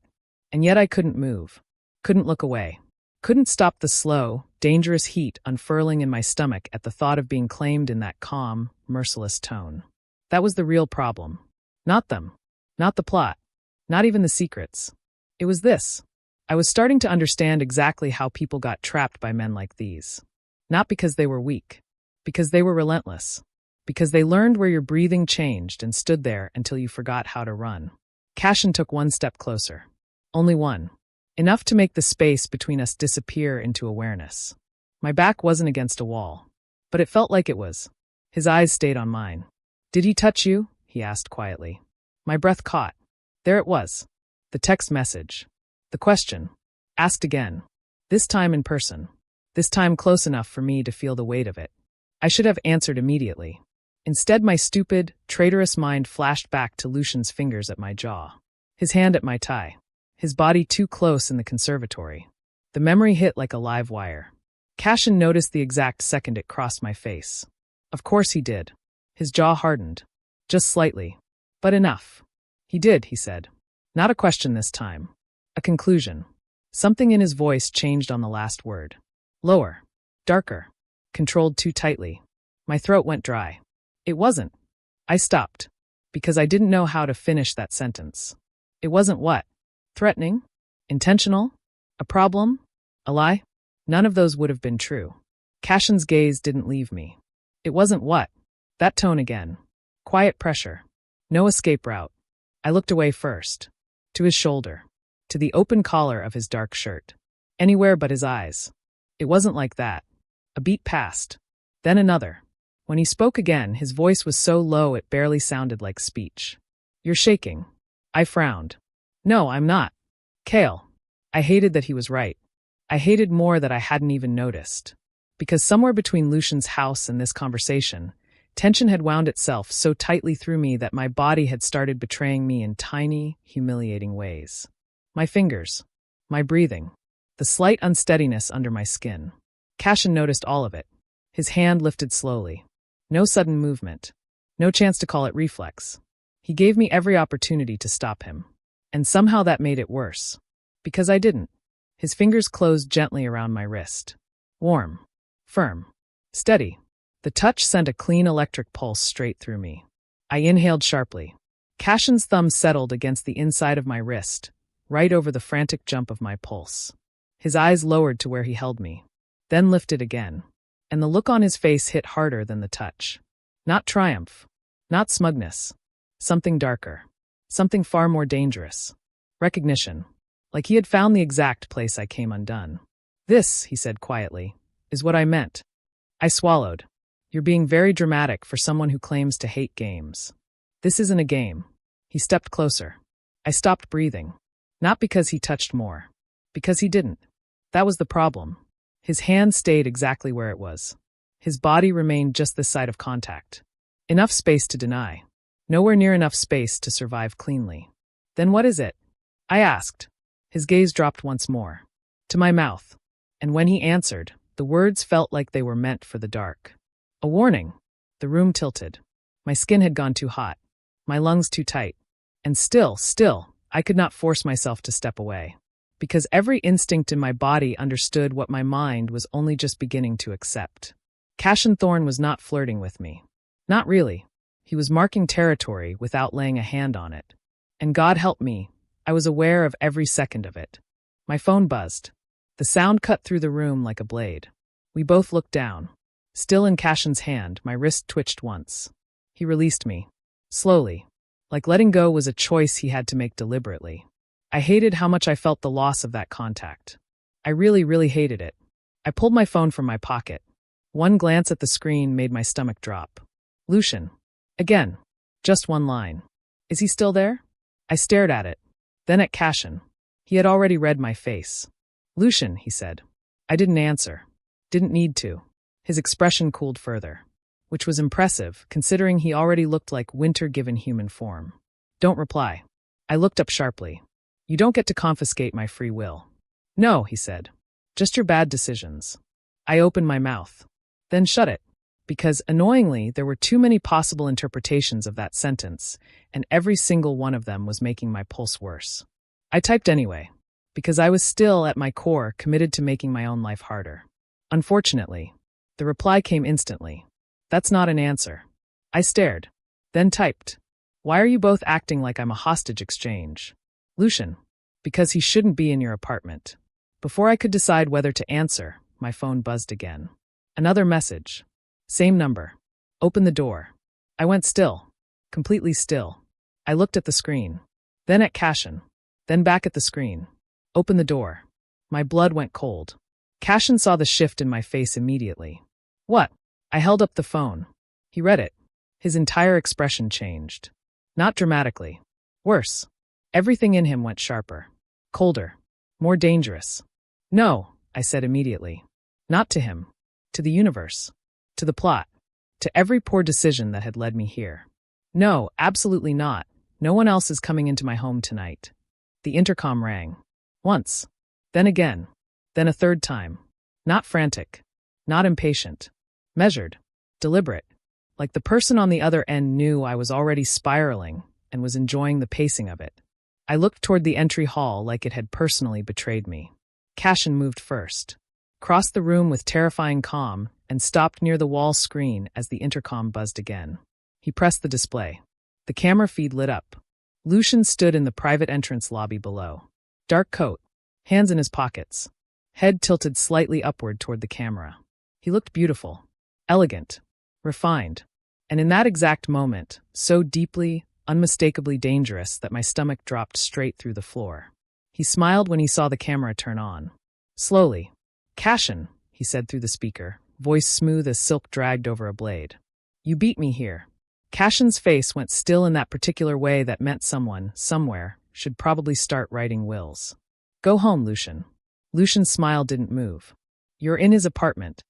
I couldn't move. Couldn't look away. Couldn't stop the slow, dangerous heat unfurling in my stomach at the thought of being claimed in that calm, merciless tone. That was the real problem. Not them. Not the plot. Not even the secrets. It was this. I was starting to understand exactly how people got trapped by men like these. Not because they were weak. Because they were relentless. Because they learned where your breathing changed and stood there until you forgot how to run. Cashin took one step closer. Only one. Enough to make the space between us disappear into awareness. My back wasn't against a wall. But it felt like it was. His eyes stayed on mine. Did he touch you? He asked quietly. My breath caught. There it was. The text message. The question. Asked again. This time in person. This time close enough for me to feel the weight of it. I should have answered immediately. Instead, my stupid, traitorous mind flashed back to Lucian's fingers at my jaw. His hand at my tie. His body too close in the conservatory. The memory hit like a live wire. Cashin noticed the exact second it crossed my face. Of course he did. His jaw hardened. Just slightly. But enough. He did, he said. Not a question this time. A conclusion. Something in his voice changed on the last word. Lower. Darker. Controlled too tightly. My throat went dry. It wasn't. I stopped. Because I didn't know how to finish that sentence. It wasn't what? Threatening? Intentional? A problem? A lie? None of those would have been true. Cashin's gaze didn't leave me. It wasn't what? That tone again. Quiet pressure. No escape route. I looked away first. To his shoulder. To the open collar of his dark shirt. Anywhere but his eyes. It wasn't like that. A beat passed. Then another. When he spoke again, his voice was so low it barely sounded like speech. You're shaking. I frowned. No, I'm not. Kale. I hated that he was right. I hated more that I hadn't even noticed. Because somewhere between Lucian's house and this conversation, tension had wound itself so tightly through me that my body had started betraying me in tiny, humiliating ways. My fingers. My breathing. The slight unsteadiness under my skin. Cashin noticed all of it. His hand lifted slowly. No sudden movement. No chance to call it reflex. He gave me every opportunity to stop him. And somehow that made it worse. Because I didn't. His fingers closed gently around my wrist. Warm. Firm. Steady. The touch sent a clean electric pulse straight through me. I inhaled sharply. Cashin's thumb settled against the inside of my wrist, right over the frantic jump of my pulse. His eyes lowered to where he held me, then lifted again, and the look on his face hit harder than the touch. Not triumph, not smugness. Something darker. Something far more dangerous. Recognition. Like he had found the exact place I came undone. This, he said quietly, is what I meant. I swallowed. You're being very dramatic for someone who claims to hate games. This isn't a game. He stepped closer. I stopped breathing. Not because he touched more. Because he didn't. That was the problem. His hand stayed exactly where it was. His body remained just this side of contact. Enough space to deny. Nowhere near enough space to survive cleanly. Then what is it? I asked. His gaze dropped once more. To my mouth. And when he answered, the words felt like they were meant for the dark. A warning. The room tilted. My skin had gone too hot. My lungs too tight. And still, I could not force myself to step away. Because every instinct in my body understood what my mind was only just beginning to accept. Cashin Thorne was not flirting with me. Not really. He was marking territory without laying a hand on it. And God help me, I was aware of every second of it. My phone buzzed. The sound cut through the room like a blade. We both looked down. Still in Cashin's hand, my wrist twitched once. He released me. Slowly. Like letting go was a choice he had to make deliberately. I hated how much I felt the loss of that contact. I really hated it. I pulled my phone from my pocket. One glance at the screen made my stomach drop. Lucian. Again. Just one line. Is he still there? I stared at it. Then at Cashin. He had already read my face. Lucian, he said. I didn't answer. Didn't need to. His expression cooled further. Which was impressive, considering he already looked like winter given human form. Don't reply. I looked up sharply. You don't get to confiscate my free will. No, he said. Just your bad decisions. I opened my mouth. Then shut it. Because, annoyingly, there were too many possible interpretations of that sentence, and every single one of them was making my pulse worse. I typed anyway, because I was still, at my core, committed to making my own life harder. Unfortunately, the reply came instantly. That's not an answer. I stared. Then typed. Why are you both acting like I'm a hostage exchange? Lucian. Because he shouldn't be in your apartment. Before I could decide whether to answer, my phone buzzed again. Another message. Same number. Open the door. I went still. Completely still. I looked at the screen. Then at Cashin. Then back at the screen. Open the door. My blood went cold. Cashin saw the shift in my face immediately. What? I held up the phone. He read it. His entire expression changed. Not dramatically. Worse. Everything in him went sharper. Colder. More dangerous. No, I said immediately. Not to him. To the universe. To the plot. To every poor decision that had led me here. No, absolutely not. No one else is coming into my home tonight. The intercom rang. Once. Then again. Then a third time. Not frantic. Not impatient. Measured. Deliberate. Like the person on the other end knew I was already spiraling and was enjoying the pacing of it. I looked toward the entry hall like it had personally betrayed me. Cashin moved first. Crossed the room with terrifying calm and stopped near the wall screen as the intercom buzzed again. He pressed the display. The camera feed lit up. Lucian stood in the private entrance lobby below. Dark coat. Hands in his pockets. Head tilted slightly upward toward the camera. He looked beautiful. Elegant. Refined. And in that exact moment, so deeply, unmistakably dangerous that my stomach dropped straight through the floor. He smiled when he saw the camera turn on. Slowly. Cashin, he said through the speaker, voice smooth as silk dragged over a blade. You beat me here. Cashin's face went still in that particular way that meant someone, somewhere, should probably start writing wills. Go home, Lucian. Lucian's smile didn't move. You're in his apartment.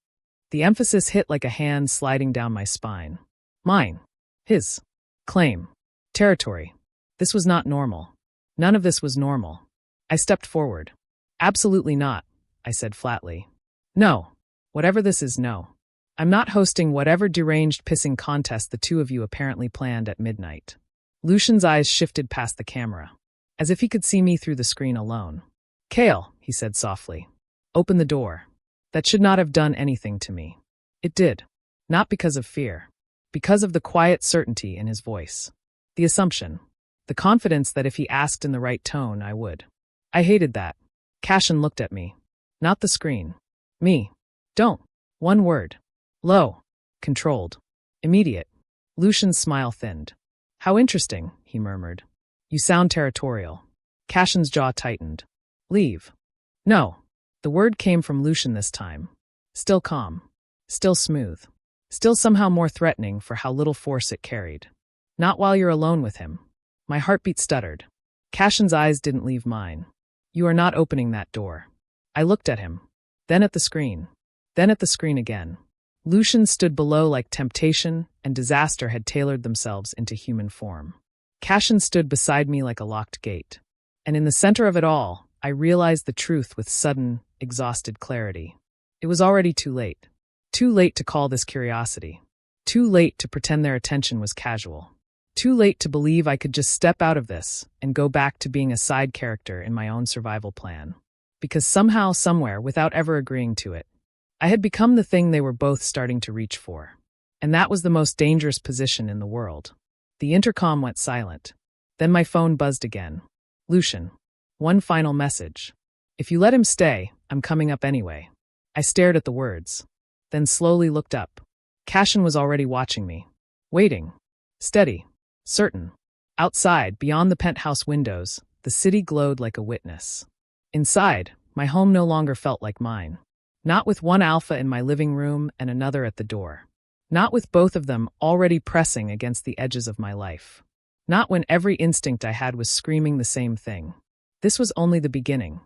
The emphasis hit like a hand sliding down my spine. Mine. His. Claim. Territory. This was not normal. None of this was normal. I stepped forward. Absolutely not, I said flatly. No. Whatever this is, no. I'm not hosting whatever deranged pissing contest the two of you apparently planned at midnight. Lucian's eyes shifted past the camera, as if he could see me through the screen alone. Kale, he said softly. Open the door. That should not have done anything to me. It did. Not because of fear. Because of the quiet certainty in his voice. The assumption. The confidence that if he asked in the right tone, I would. I hated that. Cashin looked at me. Not the screen. Me. Don't. One word. Low. Controlled. Immediate. Lucian's smile thinned. How interesting, he murmured. You sound territorial. Cashin's jaw tightened. Leave. No. The word came from Lucian this time. Still calm. Still smooth. Still somehow more threatening for how little force it carried. Not while you're alone with him. My heartbeat stuttered. Cashin's eyes didn't leave mine. You are not opening that door. I looked at him. Then at the screen. Then at the screen again. Lucian stood below like temptation and disaster had tailored themselves into human form. Cashin stood beside me like a locked gate. And in the center of it all, I realized the truth with sudden, exhausted clarity. It was already too late. Too late to call this curiosity. Too late to pretend their attention was casual. Too late to believe I could just step out of this and go back to being a side character in my own survival plan. Because somehow, somewhere, without ever agreeing to it, I had become the thing they were both starting to reach for. And that was the most dangerous position in the world. The intercom went silent. Then my phone buzzed again. Lucian. One final message. If you let him stay, I'm coming up anyway. I stared at the words. Then slowly looked up. Cashin was already watching me. Waiting. Steady. Certain. Outside, beyond the penthouse windows, the city glowed like a witness. Inside, my home no longer felt like mine. Not with one alpha in my living room and another at the door. Not with both of them already pressing against the edges of my life. Not when every instinct I had was screaming the same thing. This was only the beginning.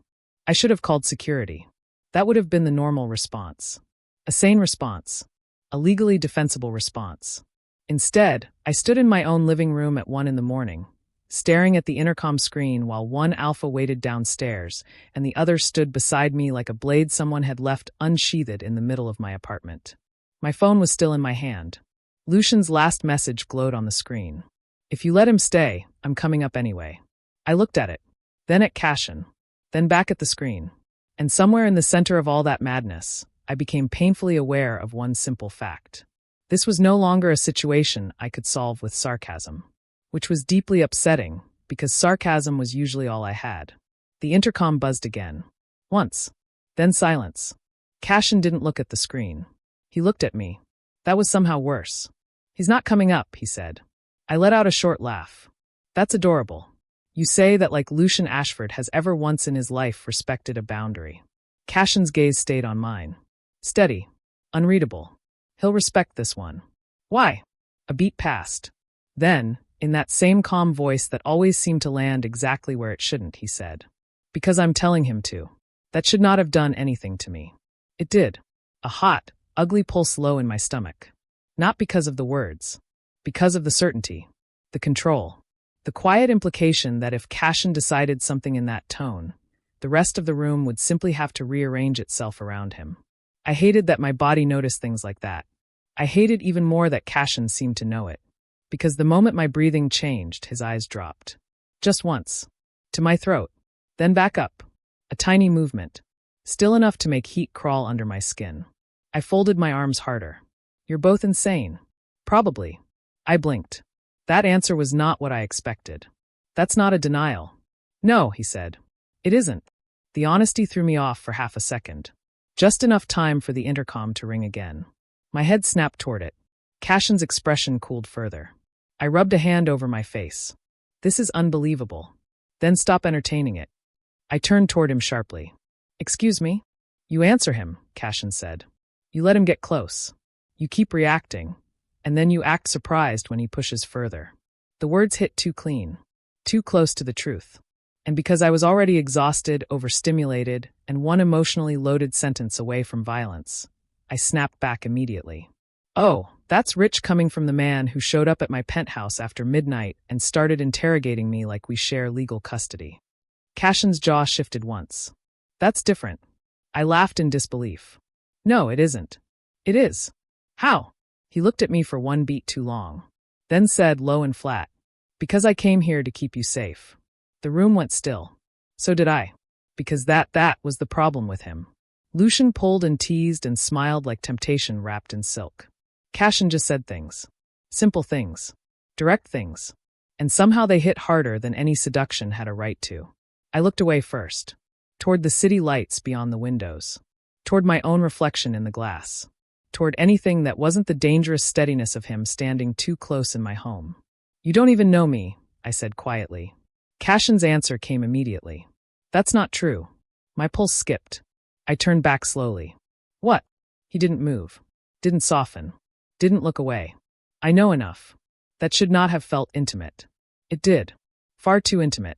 I should have called security. That would have been the normal response. A sane response. A legally defensible response. Instead, I stood in my own living room at 1 a.m, staring at the intercom screen while one alpha waited downstairs and the other stood beside me like a blade someone had left unsheathed in the middle of my apartment. My phone was still in my hand. Lucian's last message glowed on the screen. If you let him stay, I'm coming up anyway. I looked at it. Then at Cashin. Then back at the screen. And somewhere in the center of all that madness, I became painfully aware of one simple fact. This was no longer a situation I could solve with sarcasm. Which was deeply upsetting, because sarcasm was usually all I had. The intercom buzzed again. Once. Then silence. Cashin didn't look at the screen. He looked at me. That was somehow worse. He's not coming up, he said. I let out a short laugh. That's adorable. You say that like Lucian Ashford has ever once in his life respected a boundary. Cashin's gaze stayed on mine. Steady. Unreadable. He'll respect this one. Why? A beat passed. Then, in that same calm voice that always seemed to land exactly where it shouldn't, he said. Because I'm telling him to. That should not have done anything to me. It did. A hot, ugly pulse low in my stomach. Not because of the words. Because of the certainty. The control. The quiet implication that if Cashin decided something in that tone, the rest of the room would simply have to rearrange itself around him. I hated that my body noticed things like that. I hated even more that Cashin seemed to know it. Because the moment my breathing changed, his eyes dropped. Just once. To my throat. Then back up. A tiny movement. Still enough to make heat crawl under my skin. I folded my arms harder. You're both insane. Probably. I blinked. That answer was not what I expected. That's not a denial. No, he said. It isn't. The honesty threw me off for half a second. Just enough time for the intercom to ring again. My head snapped toward it. Cashin's expression cooled further. I rubbed a hand over my face. This is unbelievable. Then stop entertaining it. I turned toward him sharply. Excuse me? You answer him, Cashin said. You let him get close. You keep reacting. And then you act surprised when he pushes further. The words hit too clean. Too close to the truth. And because I was already exhausted, overstimulated, and one emotionally loaded sentence away from violence, I snapped back immediately. Oh, that's rich coming from the man who showed up at my penthouse after midnight and started interrogating me like we share legal custody. Cashin's jaw shifted once. That's different. I laughed in disbelief. No, it isn't. It is. How? He looked at me for one beat too long. Then said low and flat. Because I came here to keep you safe. The room went still. So did I. Because that was the problem with him. Lucian pulled and teased and smiled like temptation wrapped in silk. Cashin just said things. Simple things. Direct things. And somehow they hit harder than any seduction had a right to. I looked away first, toward the city lights beyond the windows, toward my own reflection in the glass, toward anything that wasn't the dangerous steadiness of him standing too close in my home. "You don't even know me," I said quietly. Cashin's answer came immediately. "That's not true." My pulse skipped. I turned back slowly. "What?" He didn't move, didn't soften, didn't look away. "I know enough. That should not have felt intimate." It did. Far too intimate.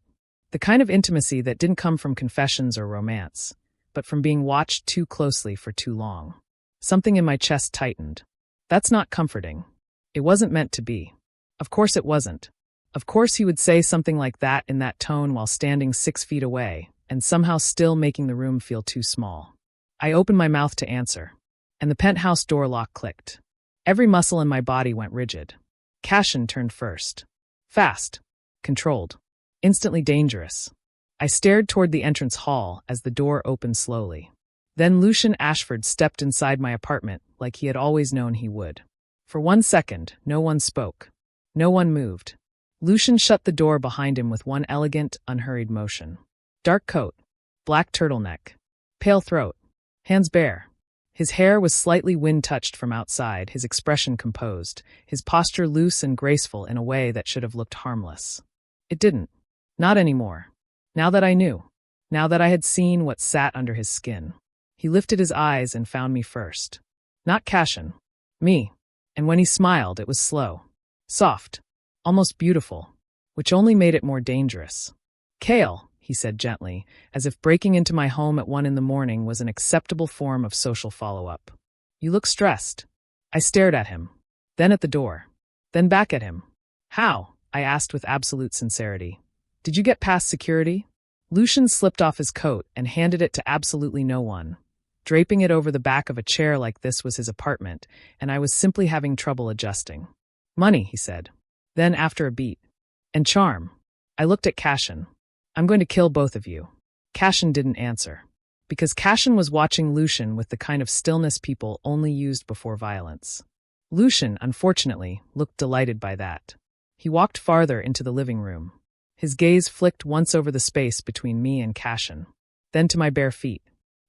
The kind of intimacy that didn't come from confessions or romance, but from being watched too closely for too long. Something in my chest tightened. That's not comforting. It wasn't meant to be. Of course it wasn't. Of course he would say something like that in that tone while standing 6 feet away, and somehow still making the room feel too small. I opened my mouth to answer, and the penthouse door lock clicked. Every muscle in my body went rigid. Cashin turned first. Fast. Controlled. Instantly dangerous. I stared toward the entrance hall as the door opened slowly. Then Lucian Ashford stepped inside my apartment like he had always known he would. For 1 second, no one spoke. No one moved. Lucian shut the door behind him with one elegant, unhurried motion. Dark coat. Black turtleneck. Pale throat. Hands bare. His hair was slightly wind-touched from outside, his expression composed, his posture loose and graceful in a way that should have looked harmless. It didn't. Not anymore. Now that I knew. Now that I had seen what sat under his skin. He lifted his eyes and found me first. Not Cashin. Me. And when he smiled, it was slow. Soft. Almost beautiful. Which only made it more dangerous. "Kale," he said gently, as if breaking into my home at 1 a.m. was an acceptable form of social follow-up. "You look stressed." I stared at him. Then at the door. Then back at him. "How?" I asked with absolute sincerity. "Did you get past security?" Lucian slipped off his coat and handed it to absolutely no one. Draping it over the back of a chair like this was his apartment, and I was simply having trouble adjusting. "Money," he said. Then, after a beat. "And charm." I looked at Cashin. "I'm going to kill both of you." Cashin didn't answer. Because Cashin was watching Lucian with the kind of stillness people only used before violence. Lucian, unfortunately, looked delighted by that. He walked farther into the living room. His gaze flicked once over the space between me and Cashin, then to my bare feet,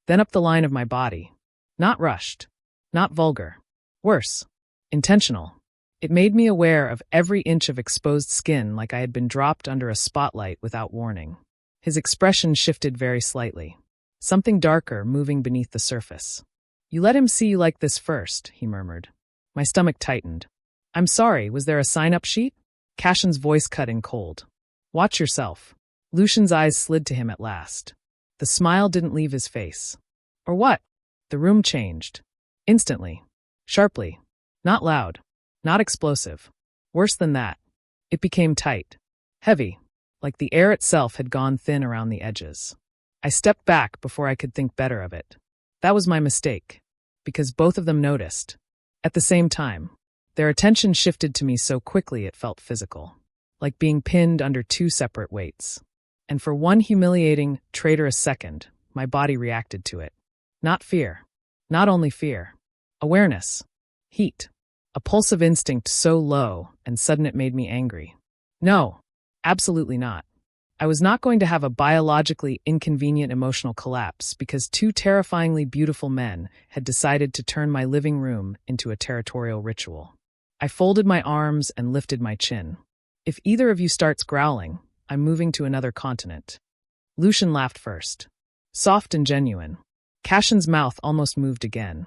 then up the line of my body. Not rushed. Not vulgar. Worse. Intentional. It made me aware of every inch of exposed skin like I had been dropped under a spotlight without warning. His expression shifted very slightly. Something darker moving beneath the surface. "You let him see you like this first," he murmured. My stomach tightened. "I'm sorry, was there a sign-up sheet?" Cashin's voice cut in cold. "Watch yourself." Lucian's eyes slid to him at last. The smile didn't leave his face. "Or what?" The room changed. Instantly. Sharply. Not loud. Not explosive. Worse than that. It became tight. Heavy. Like the air itself had gone thin around the edges. I stepped back before I could think better of it. That was my mistake. Because both of them noticed. At the same time. Their attention shifted to me so quickly it felt physical. Like being pinned under 2 separate weights. And for 1 humiliating, traitorous second, my body reacted to it. Not fear. Not only fear. Awareness. Heat. A pulsive instinct so low and sudden it made me angry. No. Absolutely not. I was not going to have a biologically inconvenient emotional collapse because 2 terrifyingly beautiful men had decided to turn my living room into a territorial ritual. I folded my arms and lifted my chin. "If either of you starts growling, I'm moving to another continent." Lucian laughed first. Soft and genuine. Cashin's mouth almost moved again.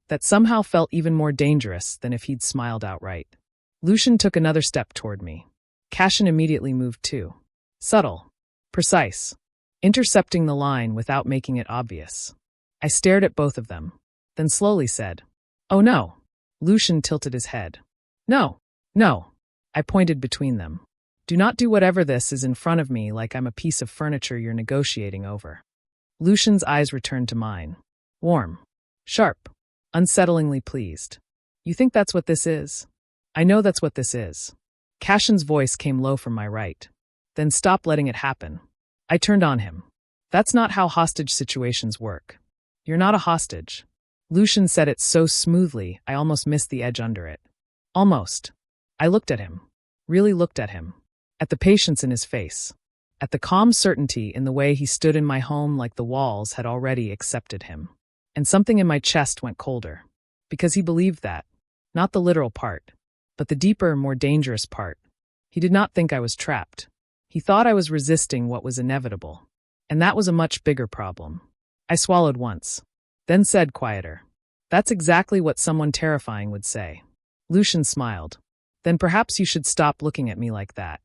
That somehow felt even more dangerous than if he'd smiled outright. Lucian took another step toward me. Cashin immediately moved too. Subtle. Precise. Intercepting the line without making it obvious. I stared at both of them, then slowly said, "Oh no." Lucian tilted his head. "No. No." I pointed between them. "Do not do whatever this is in front of me like I'm a piece of furniture you're negotiating over." Lucian's eyes returned to mine. Warm. Sharp. Unsettlingly pleased. "You think that's what this is?" "I know that's what this is." Cashin's voice came low from my right. "Then stop letting it happen." I turned on him. "That's not how hostage situations work. You're not a hostage." Lucian said it so smoothly I almost missed the edge under it. Almost. I looked at him. Really looked at him. At the patience in his face. at the calm certainty in the way he stood in my home like the walls had already accepted him. And something in my chest went colder. Because he believed that. Not the literal part, but the deeper, more dangerous part. He did not think I was trapped. He thought I was resisting what was inevitable. And that was a much bigger problem. I swallowed once, then said quieter, "That's exactly what someone terrifying would say." Lucian smiled. "Then perhaps you should stop looking at me like that."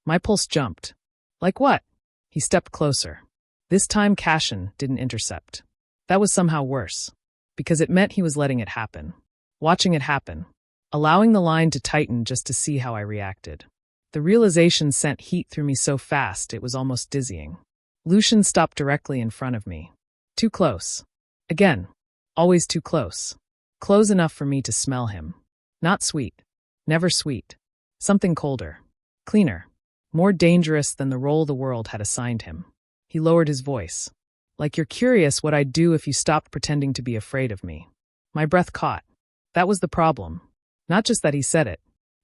My pulse jumped. "Like what?" He stepped closer. This time Cashin didn't intercept. That was somehow worse, because it meant he was letting it happen. Watching it happen. Allowing the line to tighten just to see how I reacted. The realization sent heat through me so fast it was almost dizzying. Lucian stopped directly in front of me. Too close. Again. Always too close. Close enough for me to smell him. Not sweet. Never sweet. Something colder. Cleaner. More dangerous than the role the world had assigned him. He lowered his voice. "Like you're curious what I'd do if you stopped pretending to be afraid of me." My breath caught. That was the problem. Not just that he said it.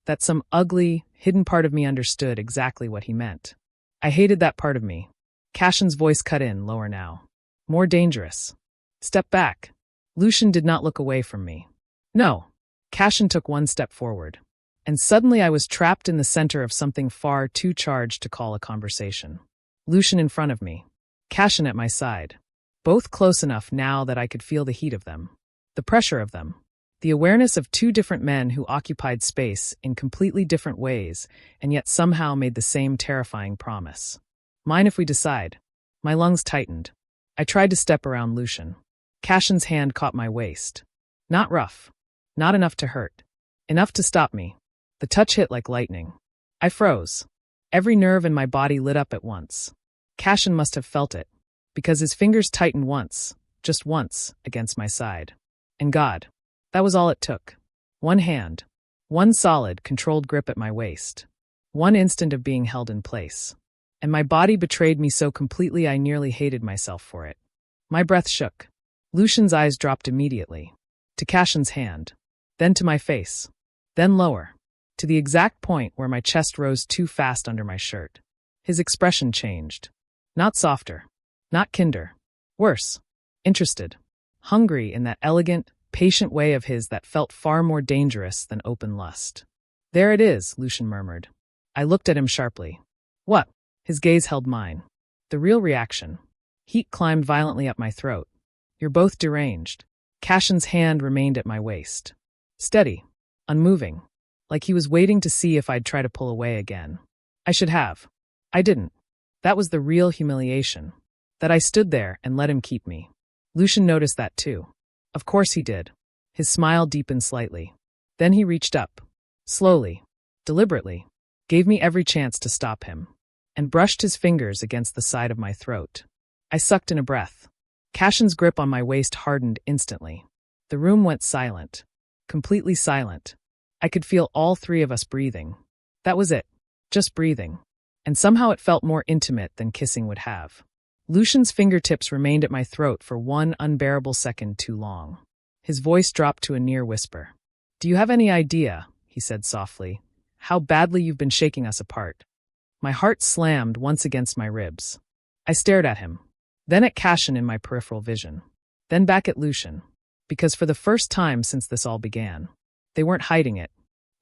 That some ugly, hidden part of me understood exactly what he meant. I hated that part of me. Cashin's voice cut in, lower now. "More dangerous. Step back." Lucian did not look away from me. "No." Cashin took one step forward. And suddenly I was trapped in the center of something far too charged to call a conversation. Lucian in front of me. Cashin at my side. Both close enough now that I could feel the heat of them. The pressure of them. The awareness of two different men who occupied space in completely different ways and yet somehow made the same terrifying promise. "Mine if we decide." My lungs tightened. I tried to step around Lucian. Cashin's hand caught my waist. Not rough. Not enough to hurt. Enough to stop me. The touch hit like lightning. I froze. Every nerve in my body lit up at once. Cashin must have felt it, because his fingers tightened once, just once, against my side. And God, that was all it took. One hand. One solid, controlled grip at my waist. One instant of being held in place. And my body betrayed me so completely I nearly hated myself for it. My breath shook. Lucian's eyes dropped immediately. To Cashin's hand. Then to my face. Then lower. To the exact point where my chest rose too fast under my shirt. His expression changed. Not softer. Not kinder. Worse. Interested. Hungry in that elegant, patient way of his that felt far more dangerous than open lust. "There it is," Lucian murmured. I looked at him sharply. "What?" His gaze held mine. The real reaction. Heat climbed violently up my throat. "You're both deranged." Cashin's hand remained at my waist. Steady. Unmoving. Like he was waiting to see if I'd try to pull away again. I should have. I didn't. That was the real humiliation. That I stood there and let him keep me. Lucian noticed that too. Of course he did. His smile deepened slightly. Then he reached up. Slowly. Deliberately. Gave me every chance to stop him. And brushed his fingers against the side of my throat. I sucked in a breath. Cashin's grip on my waist hardened instantly. The room went silent. Completely silent. I could feel all three of us breathing. That was it. Just breathing. And somehow it felt more intimate than kissing would have. Lucian's fingertips remained at my throat for one unbearable second too long. His voice dropped to a near whisper. "Do you have any idea," he said softly, "how badly you've been shaking us apart?" My heart slammed once against my ribs. I stared at him. Then at Cashin in my peripheral vision. Then back at Lucian. Because for the first time since this all began, they weren't hiding it.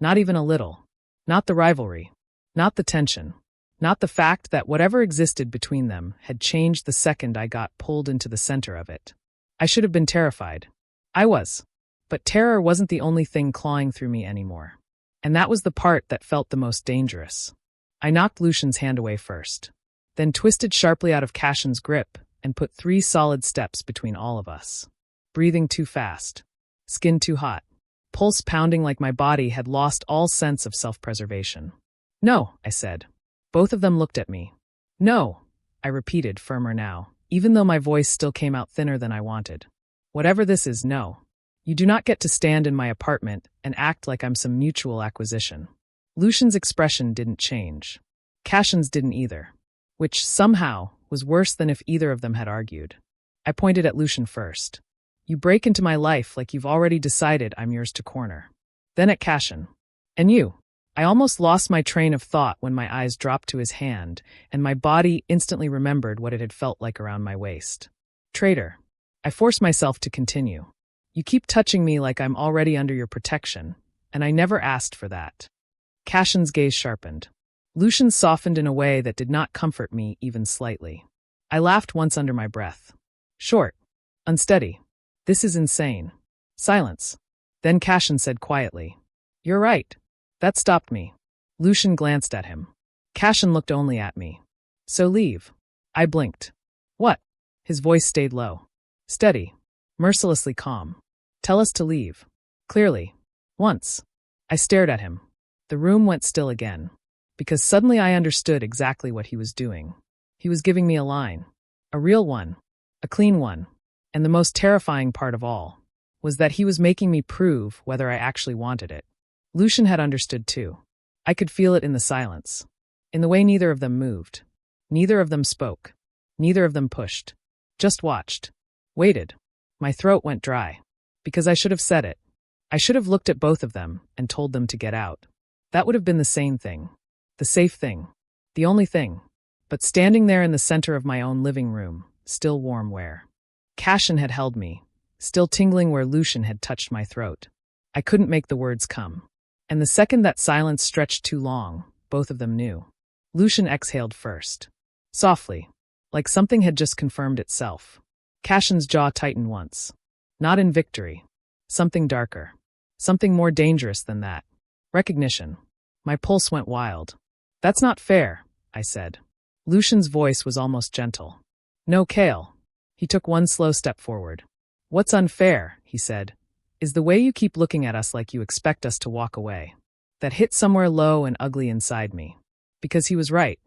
Not even a little. Not the rivalry. Not the tension. Not the fact that whatever existed between them had changed the second I got pulled into the center of it. I should have been terrified. I was. But terror wasn't the only thing clawing through me anymore. And that was the part that felt the most dangerous. I knocked Lucian's hand away first. Then twisted sharply out of Cashin's grip and put 3 solid steps between all of us. Breathing too fast. Skin too hot. Pulse pounding like my body had lost all sense of self-preservation. "No," I said. Both of them looked at me. "No," I repeated, firmer now, even though my voice still came out thinner than I wanted. "Whatever this is, no. You do not get to stand in my apartment and act like I'm some mutual acquisition." Lucian's expression didn't change. Cashin's didn't either. Which, somehow, was worse than if either of them had argued. I pointed at Lucian first. "You break into my life like you've already decided I'm yours to corner." Then at Cashin. "And you?" I almost lost my train of thought when my eyes dropped to his hand, and my body instantly remembered what it had felt like around my waist. Traitor. I forced myself to continue. You keep touching me like I'm already under your protection, and I never asked for that. Cashin's gaze sharpened. Lucian softened in a way that did not comfort me even slightly. I laughed once under my breath. Short. Unsteady. This is insane. Silence. Then Cashin said quietly, You're right. That stopped me. Lucian glanced at him. Cashin looked only at me. So leave. I blinked. What? His voice stayed low. Steady. Mercilessly calm. Tell us to leave. Clearly. Once. I stared at him. The room went still again. Because suddenly I understood exactly what he was doing. He was giving me a line. A real one. A clean one. And the most terrifying part of all was that he was making me prove whether I actually wanted it. Lucian had understood too. I could feel it in the silence. In the way neither of them moved. Neither of them spoke. Neither of them pushed. Just watched. Waited. My throat went dry. Because I should have said it. I should have looked at both of them and told them to get out. That would have been the sane thing. The safe thing. The only thing. But standing there in the center of my own living room, still warm where Cashin had held me, still tingling where Lucian had touched my throat. I couldn't make the words come. And the second that silence stretched too long, both of them knew. Lucian exhaled first. Softly, like something had just confirmed itself. Cashin's jaw tightened once. Not in victory. Something darker. Something more dangerous than that. Recognition. My pulse went wild. That's not fair, I said. Lucian's voice was almost gentle. No, Kale. He took one slow step forward. What's unfair, he said, is the way you keep looking at us like you expect us to walk away. That hit somewhere low and ugly inside me. Because he was right.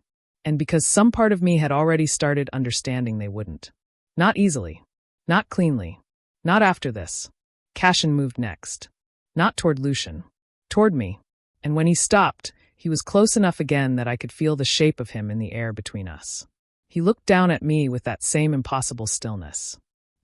And because some part of me had already started understanding they wouldn't. Not easily. Not cleanly. Not after this. Cashin moved next. Not toward Lucian. Toward me. And when he stopped, he was close enough again that I could feel the shape of him in the air between us. He looked down at me with that same impossible stillness.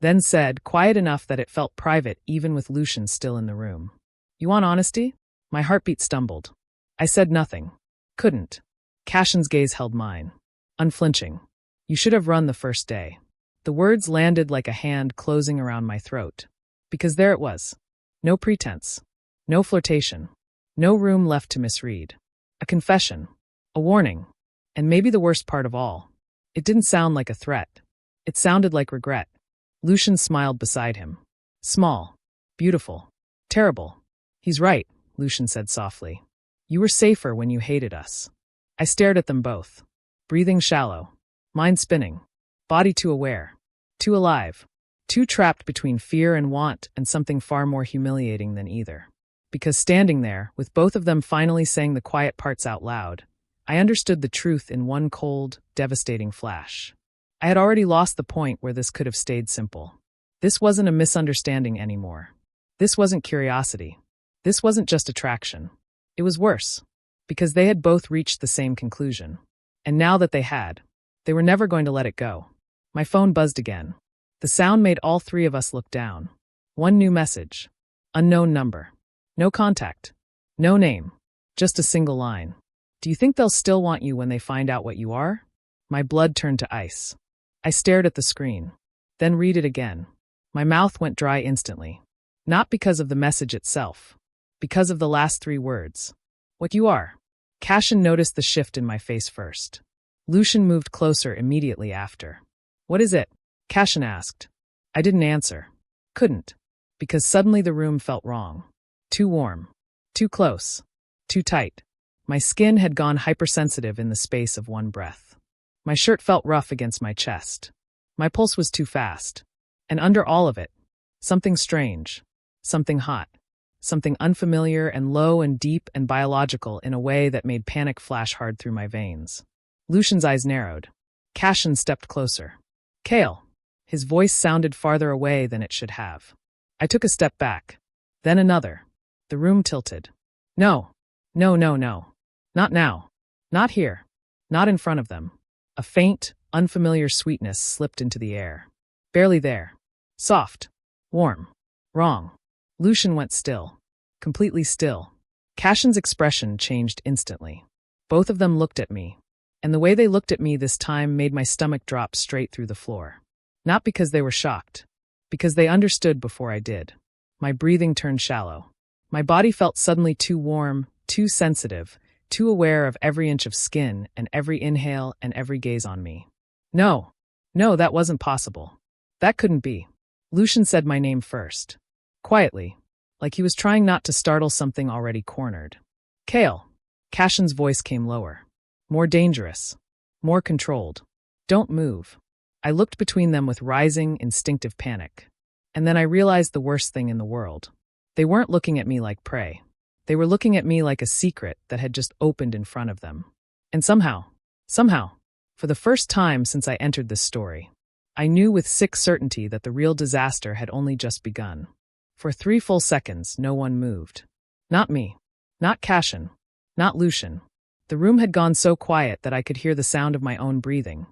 Then said, quiet enough that it felt private even with Lucian still in the room. You want honesty? My heartbeat stumbled. I said nothing. Couldn't. Cashin's gaze held mine. Unflinching. You should have run the first day. The words landed like a hand closing around my throat. Because there it was. No pretense. No flirtation. No room left to misread. A confession. A warning. And maybe the worst part of all. It didn't sound like a threat. It sounded like regret. Lucian smiled beside him. Small. Beautiful. Terrible. He's right, Lucian said softly. You were safer when you hated us. I stared at them both. Breathing shallow. Mind spinning. Body too aware. Too alive. Too trapped between fear and want and something far more humiliating than either. Because standing there, with both of them finally saying the quiet parts out loud, I understood the truth in one cold, devastating flash. I had already lost the point where this could have stayed simple. This wasn't a misunderstanding anymore. This wasn't curiosity. This wasn't just attraction. It was worse. Because they had both reached the same conclusion. And now that they had, they were never going to let it go. My phone buzzed again. The sound made all three of us look down. One new message. Unknown number. No contact. No name. Just a single line. Do you think they'll still want you when they find out what you are? My blood turned to ice. I stared at the screen. Then read it again. My mouth went dry instantly. Not because of the message itself. Because of the last three words. What you are. Cashin noticed the shift in my face first. Lucian moved closer immediately after. What is it? Cashin asked. I didn't answer. Couldn't. Because suddenly the room felt wrong. Too warm. Too close. Too tight. My skin had gone hypersensitive in the space of one breath. My shirt felt rough against my chest. My pulse was too fast. And under all of it, something strange. Something hot. Something unfamiliar and low and deep and biological in a way that made panic flash hard through my veins. Lucian's eyes narrowed. Cashin stepped closer. Kale. His voice sounded farther away than it should have. I took a step back. Then another. The room tilted. No. No, no, no. Not now. Not here. Not in front of them. A faint, unfamiliar sweetness slipped into the air. Barely there. Soft. Warm. Wrong. Lucian went still. Completely still. Cashin's expression changed instantly. Both of them looked at me, and the way they looked at me this time made my stomach drop straight through the floor. Not because they were shocked, because they understood before I did. My breathing turned shallow. My body felt suddenly too warm, too sensitive, too aware of every inch of skin and every inhale and every gaze on me. No, that wasn't possible. That couldn't be. Lucian said my name first. Quietly, like he was trying not to startle something already cornered. Kale. Cashin's voice came lower. More dangerous. More controlled. Don't move. I looked between them with rising, instinctive panic. And then I realized the worst thing in the world. They weren't looking at me like prey. They were looking at me like a secret that had just opened in front of them. And somehow, for the first time since I entered this story, I knew with sick certainty that the real disaster had only just begun. For 3 full seconds, no one moved. Not me. Not Cashin. Not Lucian. The room had gone so quiet that I could hear the sound of my own breathing.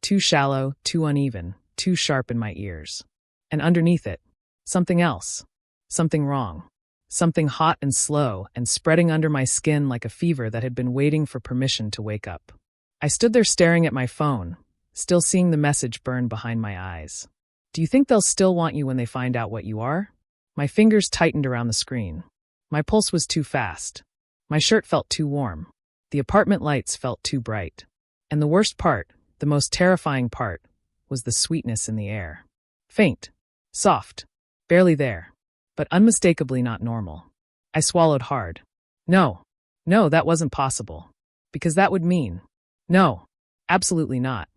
Too shallow, too uneven, too sharp in my ears. And underneath it, something else. Something wrong. Something hot and slow and spreading under my skin like a fever that had been waiting for permission to wake up. I stood there staring at my phone, still seeing the message burn behind my eyes. Do you think they'll still want you when they find out what you are? My fingers tightened around the screen. My pulse was too fast. My shirt felt too warm. The apartment lights felt too bright. And the worst part, the most terrifying part, was the sweetness in the air. Faint. Soft. Barely there. But unmistakably not normal. I swallowed hard. No, that wasn't possible. Because that would mean. No, absolutely not.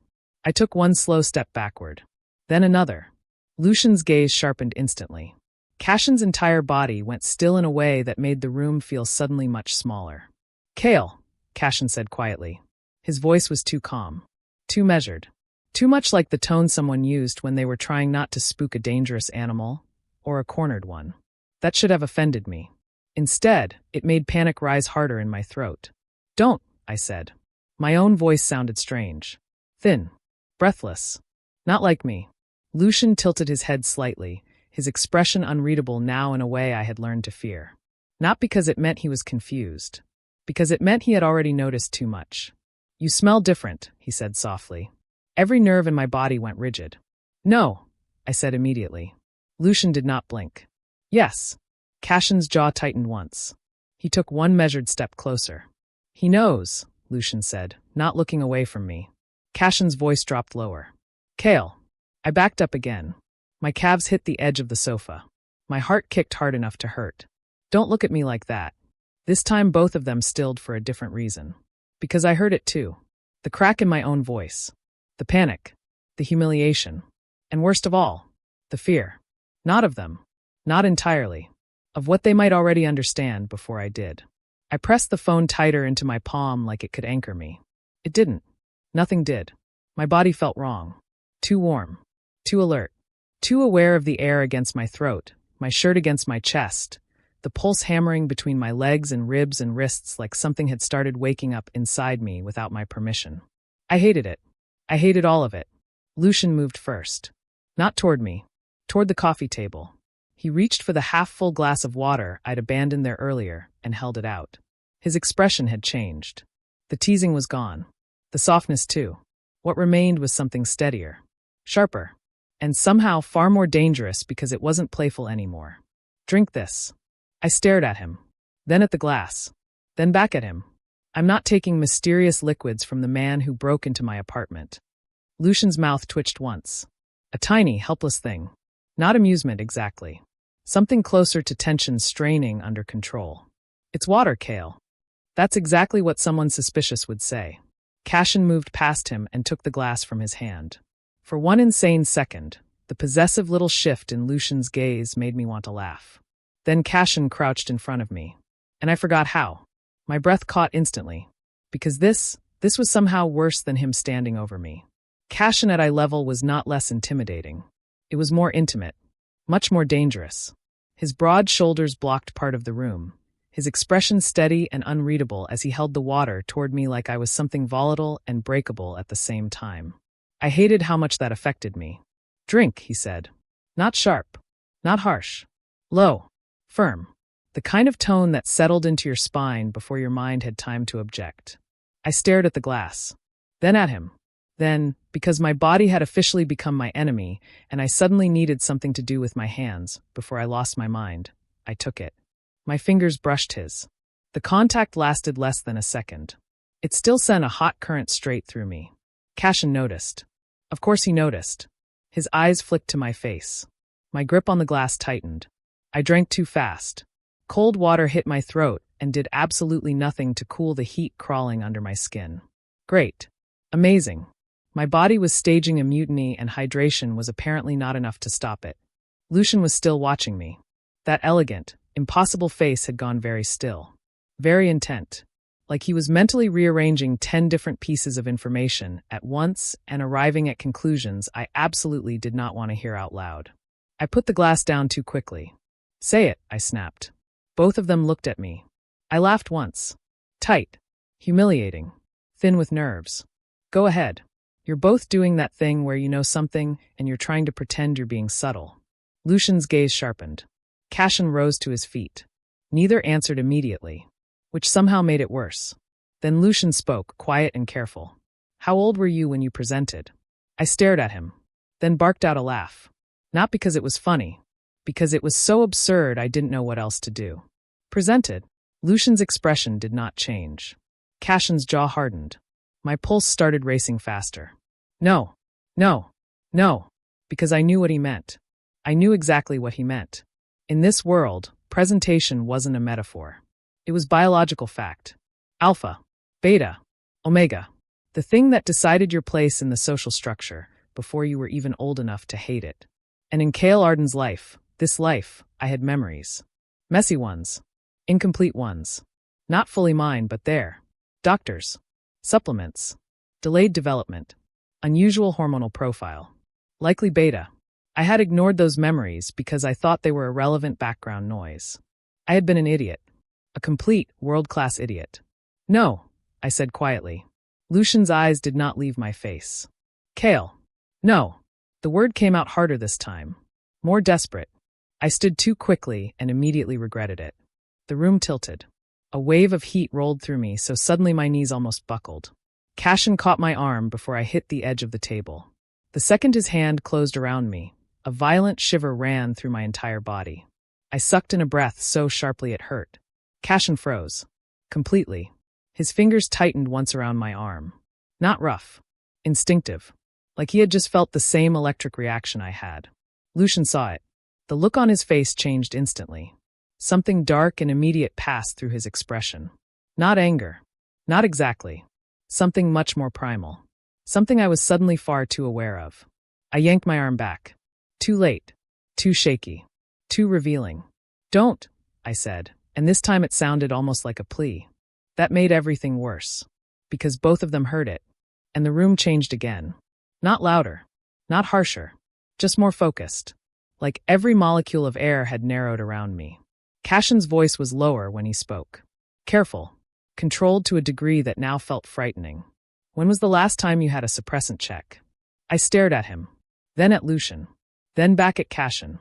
I took one slow step backward. Then another. Lucian's gaze sharpened instantly. Cashin's entire body went still in a way that made the room feel suddenly much smaller. Kale, Cashin said quietly. His voice was too calm. Too measured. Too much like the tone someone used when they were trying not to spook a dangerous animal, or a cornered one. That should have offended me. Instead, it made panic rise harder in my throat. Don't, I said. My own voice sounded strange. Thin. Breathless. Not like me. Lucian tilted his head slightly, his expression unreadable now in a way I had learned to fear. Not because it meant he was confused. Because it meant he had already noticed too much. You smell different, he said softly. Every nerve in my body went rigid. No, I said immediately. Lucian did not blink. Yes. Cashin's jaw tightened once. He took one measured step closer. He knows, Lucian said, not looking away from me. Cashin's voice dropped lower. Kale. I backed up again. My calves hit the edge of the sofa. My heart kicked hard enough to hurt. Don't look at me like that. This time both of them stilled for a different reason. Because I heard it too. The crack in my own voice. The panic. The humiliation. And worst of all, the fear. Not of them. Not entirely. Of what they might already understand before I did. I pressed the phone tighter into my palm like it could anchor me. It didn't. Nothing did. My body felt wrong. Too warm. Too alert. Too aware of the air against my throat, my shirt against my chest, the pulse hammering between my legs and ribs and wrists like something had started waking up inside me without my permission. I hated it. I hated all of it. Lucian moved first. Not toward me. Toward the coffee table. He reached for the half-full glass of water I'd abandoned there earlier and held it out. His expression had changed. The teasing was gone. The softness too. What remained was something steadier. Sharper. And somehow far more dangerous because it wasn't playful anymore. Drink this. I stared at him. Then at the glass. Then back at him. I'm not taking mysterious liquids from the man who broke into my apartment. Lucian's mouth twitched once. A tiny, helpless thing. Not amusement exactly. Something closer to tension straining under control. It's water, Kale. That's exactly what someone suspicious would say. Cashin moved past him and took the glass from his hand. For one insane second, the possessive little shift in Lucian's gaze made me want to laugh. Then Cashin crouched in front of me. And I forgot how. My breath caught instantly. Because this was somehow worse than him standing over me. Cashin at eye level was not less intimidating. It was more intimate. Much more dangerous. His broad shoulders blocked part of the room. His expression steady and unreadable as he held the water toward me like I was something volatile and breakable at the same time. I hated how much that affected me. Drink, he said. Not sharp. Not harsh. Low. Firm. The kind of tone that settled into your spine before your mind had time to object. I stared at the glass, then at him. Then, because my body had officially become my enemy, and I suddenly needed something to do with my hands before I lost my mind, I took it. My fingers brushed his. The contact lasted less than a second. It still sent a hot current straight through me. Cashin noticed. Of course he noticed. His eyes flicked to my face. My grip on the glass tightened. I drank too fast. Cold water hit my throat and did absolutely nothing to cool the heat crawling under my skin. Great. Amazing. My body was staging a mutiny and hydration was apparently not enough to stop it. Lucian was still watching me. That elegant, impossible face had gone very still. Very intent. Like he was mentally rearranging 10 different pieces of information at once and arriving at conclusions I absolutely did not want to hear out loud. I put the glass down too quickly. Say it, I snapped. Both of them looked at me. I laughed once. Tight. Humiliating. Thin with nerves. Go ahead. You're both doing that thing where you know something and you're trying to pretend you're being subtle. Lucian's gaze sharpened. Cashin rose to his feet. Neither answered immediately, which somehow made it worse. Then Lucian spoke, quiet and careful. How old were you when you presented? I stared at him, then barked out a laugh. Not because it was funny, because it was so absurd I didn't know what else to do. Presented. Lucian's expression did not change. Cashin's jaw hardened. My pulse started racing faster. No, no, no, because I knew what he meant. I knew exactly what he meant. In this world, presentation wasn't a metaphor. It was biological fact. Alpha, beta, omega. The thing that decided your place in the social structure before you were even old enough to hate it. And in Kale Arden's life, this life, I had memories. Messy ones. Incomplete ones. Not fully mine, but there. Doctors. Supplements. Delayed development. Unusual hormonal profile. Likely beta. I had ignored those memories because I thought they were irrelevant background noise. I had been an idiot. A complete, world-class idiot. No, I said quietly. Lucian's eyes did not leave my face. Kale. No. The word came out harder this time. More desperate. I stood too quickly and immediately regretted it. The room tilted. A wave of heat rolled through me, so suddenly my knees almost buckled. Cashin caught my arm before I hit the edge of the table. The second his hand closed around me, a violent shiver ran through my entire body. I sucked in a breath so sharply it hurt. Cashin froze. Completely. His fingers tightened once around my arm. Not rough. Instinctive. Like he had just felt the same electric reaction I had. Lucian saw it. The look on his face changed instantly. Something dark and immediate passed through his expression. Not anger. Not exactly. Something much more primal. Something I was suddenly far too aware of. I yanked my arm back. Too late. Too shaky. Too revealing. Don't, I said, and this time it sounded almost like a plea. That made everything worse. Because both of them heard it. And the room changed again. Not louder. Not harsher. Just more focused. Like every molecule of air had narrowed around me. Cashin's voice was lower when he spoke. Careful. Controlled to a degree that now felt frightening. When was the last time you had a suppressant check? I stared at him. Then at Lucian. Then back at Cashin.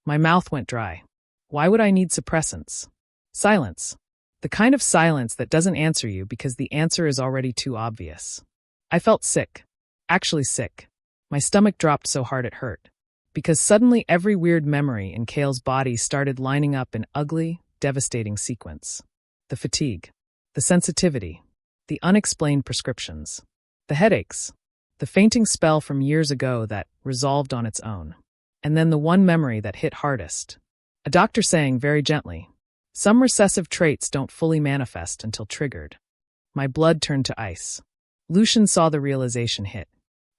My mouth went dry. Why would I need suppressants? Silence. The kind of silence that doesn't answer you because the answer is already too obvious. I felt sick. Actually sick. My stomach dropped so hard it hurt. Because suddenly every weird memory in Kale's body started lining up in ugly, devastating sequence. The fatigue. The sensitivity. The unexplained prescriptions. The headaches. The fainting spell from years ago that resolved on its own. And then the one memory that hit hardest. A doctor saying very gently, some recessive traits don't fully manifest until triggered. My blood turned to ice. Lucian saw the realization hit.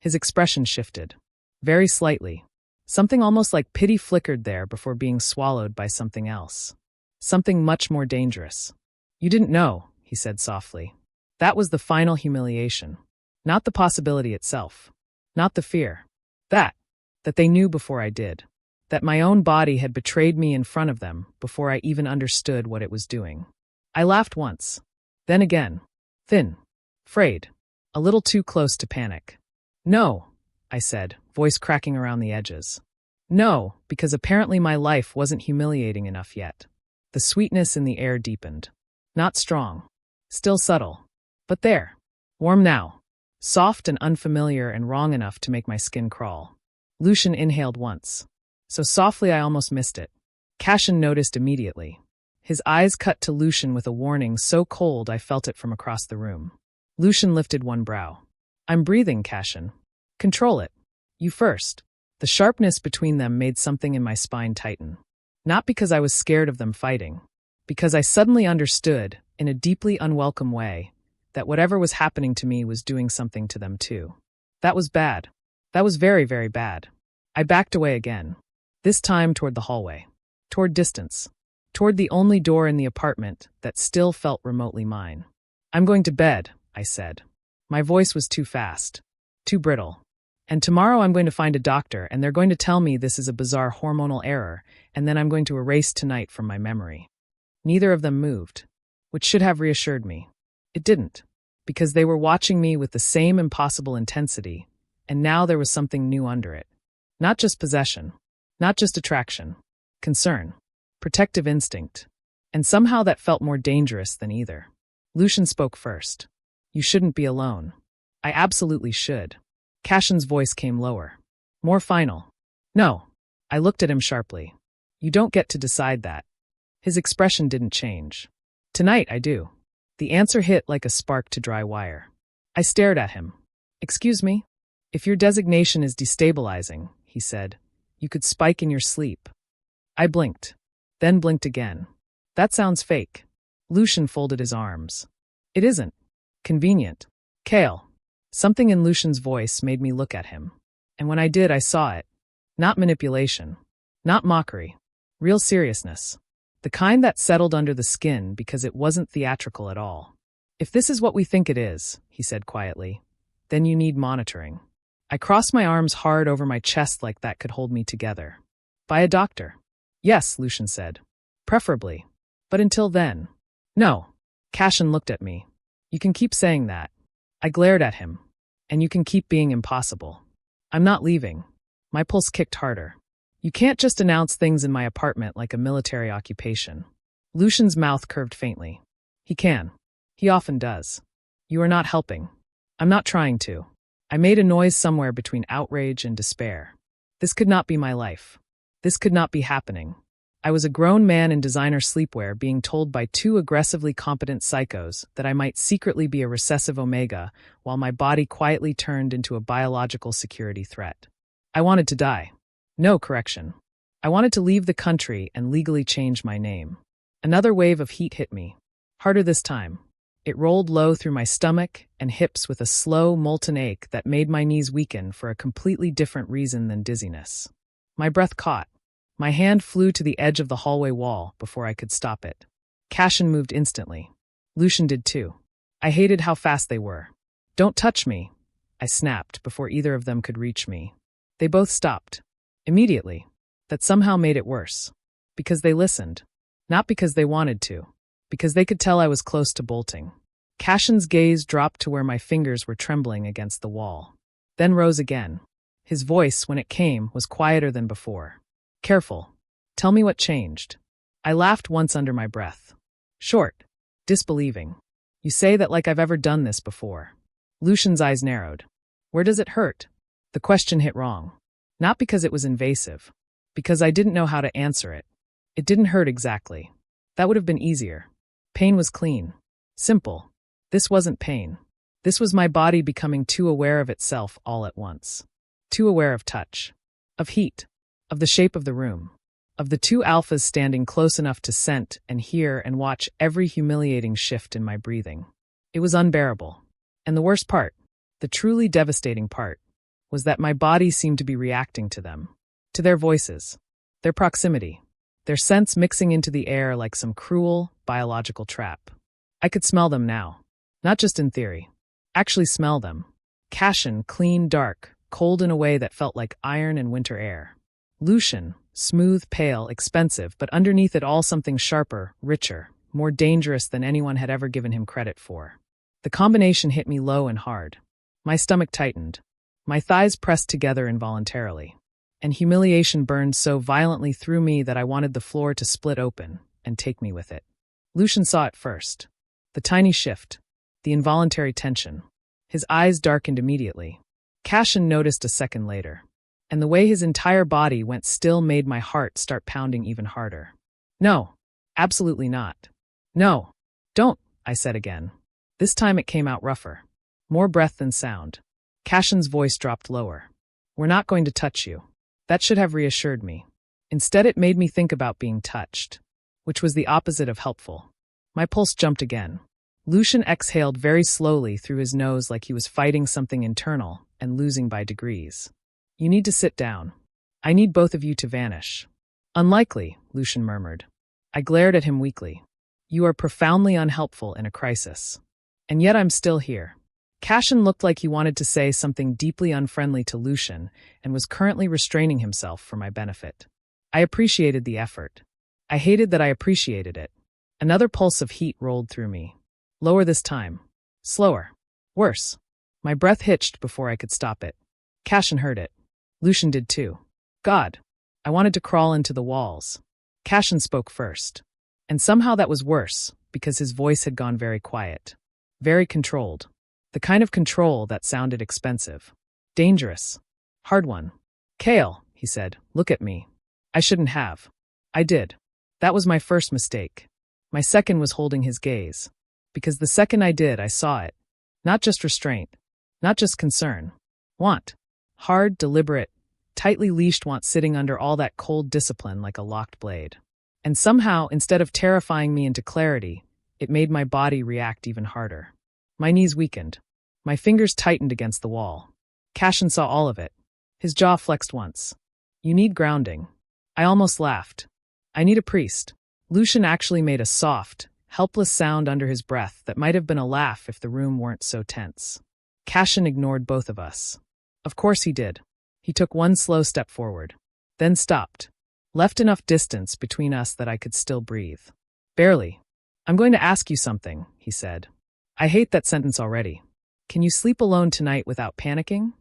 His expression shifted. Very slightly. Something almost like pity flickered there before being swallowed by something else. Something much more dangerous. You didn't know, he said softly. That was the final humiliation. Not the possibility itself. Not the fear. That they knew before I did. That my own body had betrayed me in front of them before I even understood what it was doing. I laughed once. Then again. Thin. Frayed. A little too close to panic. No, I said, voice cracking around the edges. No, because apparently my life wasn't humiliating enough yet. The sweetness in the air deepened. Not strong. Still subtle. But there. Warm now. Soft and unfamiliar and wrong enough to make my skin crawl. Lucian inhaled once. So softly I almost missed it. Cashin noticed immediately. His eyes cut to Lucian with a warning so cold I felt it from across the room. Lucian lifted one brow. I'm breathing, Cashin. Control it. You first. The sharpness between them made something in my spine tighten. Not because I was scared of them fighting. Because I suddenly understood, in a deeply unwelcome way, that whatever was happening to me was doing something to them too. That was bad. That was very, very bad. I backed away again. This time toward the hallway. Toward distance. Toward the only door in the apartment that still felt remotely mine. I'm going to bed, I said. My voice was too fast. Too brittle. And tomorrow I'm going to find a doctor and they're going to tell me this is a bizarre hormonal error, and then I'm going to erase tonight from my memory. Neither of them moved, which should have reassured me. It didn't, because they were watching me with the same impossible intensity, and now there was something new under it. Not just possession, not just attraction, concern, protective instinct, and somehow that felt more dangerous than either. Lucian spoke first. You shouldn't be alone. I absolutely should. Cashin's voice came lower. More final. No. I looked at him sharply. You don't get to decide that. His expression didn't change. Tonight I do. The answer hit like a spark to dry wire. I stared at him. Excuse me? If your designation is destabilizing, he said, you could spike in your sleep. I blinked. Then blinked again. That sounds fake. Lucian folded his arms. It isn't. Convenient. Kale. Something in Lucian's voice made me look at him. And when I did, I saw it. Not manipulation. Not mockery. Real seriousness. The kind that settled under the skin because it wasn't theatrical at all. If this is what we think it is, he said quietly, then you need monitoring. I crossed my arms hard over my chest like that could hold me together. By a doctor. Yes, Lucian said. Preferably. But until then. No. Cashin looked at me. You can keep saying that. I glared at him. And you can keep being impossible. I'm not leaving. My pulse kicked harder. You can't just announce things in my apartment like a military occupation. Lucian's mouth curved faintly. He can. He often does. You are not helping. I'm not trying to. I made a noise somewhere between outrage and despair. This could not be my life. This could not be happening. I was a grown man in designer sleepwear being told by two aggressively competent psychos that I might secretly be a recessive Omega while my body quietly turned into a biological security threat. I wanted to die. No, correction. I wanted to leave the country and legally change my name. Another wave of heat hit me. Harder this time. It rolled low through my stomach and hips with a slow, molten ache that made my knees weaken for a completely different reason than dizziness. My breath caught. My hand flew to the edge of the hallway wall before I could stop it. Cashin moved instantly. Lucian did too. I hated how fast they were. Don't touch me, I snapped before either of them could reach me. They both stopped. Immediately. That somehow made it worse. Because they listened. Not because they wanted to. Because they could tell I was close to bolting. Cashin's gaze dropped to where my fingers were trembling against the wall. Then rose again. His voice, when it came, was quieter than before. Careful. Tell me what changed. I laughed once under my breath. Short. Disbelieving. You say that like I've ever done this before. Lucian's eyes narrowed. Where does it hurt? The question hit wrong. Not because it was invasive. Because I didn't know how to answer it. It didn't hurt exactly. That would have been easier. Pain was clean. Simple. This wasn't pain. This was my body becoming too aware of itself all at once. Too aware of touch. Of heat. Of the shape of the room. Of the two alphas standing close enough to scent and hear and watch every humiliating shift in my breathing. It was unbearable. And the worst part, the truly devastating part, was that my body seemed to be reacting to them. To their voices. Their proximity. Their scents mixing into the air like some cruel, biological trap. I could smell them now. Not just in theory. Actually smell them. Cashin, clean, dark, cold in a way that felt like iron and winter air. Lucian, smooth, pale, expensive, but underneath it all something sharper, richer, more dangerous than anyone had ever given him credit for. The combination hit me low and hard. My stomach tightened. My thighs pressed together involuntarily. And humiliation burned so violently through me that I wanted the floor to split open, and take me with it. Lucian saw it first. The tiny shift, the involuntary tension. His eyes darkened immediately. Cashin noticed a second later. And the way his entire body went still made my heart start pounding even harder. No, absolutely not. No, don't, I said again. This time it came out rougher. More breath than sound. Cashin's voice dropped lower. We're not going to touch you. That should have reassured me. Instead it made me think about being touched, which was the opposite of helpful. My pulse jumped again. Lucian exhaled very slowly through his nose like he was fighting something internal and losing by degrees. You need to sit down. I need both of you to vanish. Unlikely, Lucian murmured. I glared at him weakly. You are profoundly unhelpful in a crisis. And yet I'm still here. Cashin looked like he wanted to say something deeply unfriendly to Lucian and was currently restraining himself for my benefit. I appreciated the effort. I hated that I appreciated it. Another pulse of heat rolled through me. Lower this time. Slower. Worse. My breath hitched before I could stop it. Cashin heard it. Lucian did too. God. I wanted to crawl into the walls. Cashin spoke first. And somehow that was worse, because his voice had gone very quiet. Very controlled. The kind of control that sounded expensive. Dangerous. Hard one. Kale, he said, look at me. I shouldn't have. I did. That was my first mistake. My second was holding his gaze. Because the second I did, I saw it. Not just restraint. Not just concern. Want. Hard, deliberate, tightly leashed want sitting under all that cold discipline like a locked blade. And somehow, instead of terrifying me into clarity, it made my body react even harder. My knees weakened. My fingers tightened against the wall. Cashin saw all of it. His jaw flexed once. You need grounding. I almost laughed. I need a priest. Lucian actually made a soft, helpless sound under his breath that might have been a laugh if the room weren't so tense. Cashin ignored both of us. Of course he did. He took one slow step forward. Then stopped. Left enough distance between us that I could still breathe. Barely. I'm going to ask you something, he said. I hate that sentence already. Can you sleep alone tonight without panicking?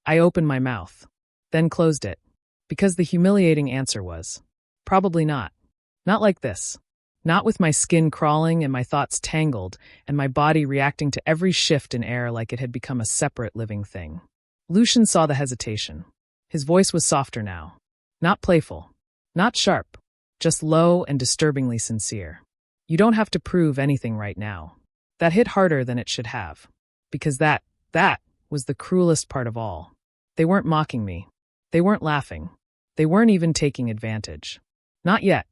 I opened my mouth. Then closed it. Because the humiliating answer was, probably not. Not like this. Not with my skin crawling and my thoughts tangled and my body reacting to every shift in air like it had become a separate living thing. Lucian saw the hesitation. His voice was softer now. Not playful. Not sharp. Just low and disturbingly sincere. You don't have to prove anything right now. That hit harder than it should have. Because that was the cruelest part of all. They weren't mocking me. They weren't laughing. They weren't even taking advantage. Not yet.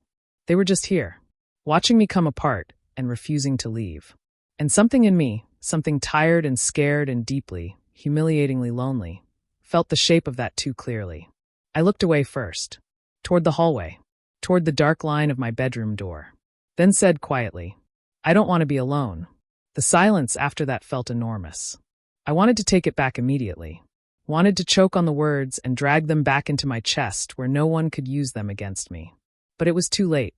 They were just here, watching me come apart and refusing to leave. And something in me, something tired and scared and deeply, humiliatingly lonely, felt the shape of that too clearly. I looked away first, toward the hallway, toward the dark line of my bedroom door, then said quietly, I don't want to be alone. The silence after that felt enormous. I wanted to take it back immediately, wanted to choke on the words and drag them back into my chest where no one could use them against me. But it was too late.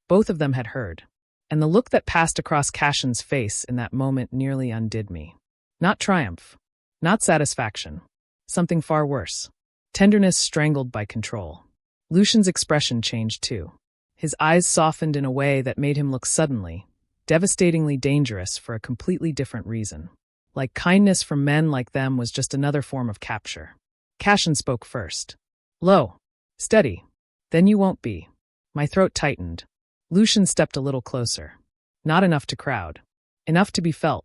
Both of them had heard. And the look that passed across Cashin's face in that moment nearly undid me. Not triumph. Not satisfaction. Something far worse. Tenderness strangled by control. Lucian's expression changed too. His eyes softened in a way that made him look suddenly, devastatingly dangerous for a completely different reason. Like kindness from men like them was just another form of capture. Cashin spoke first. Low. Steady. Then you won't be. My throat tightened. Lucian stepped a little closer. Not enough to crowd. Enough to be felt.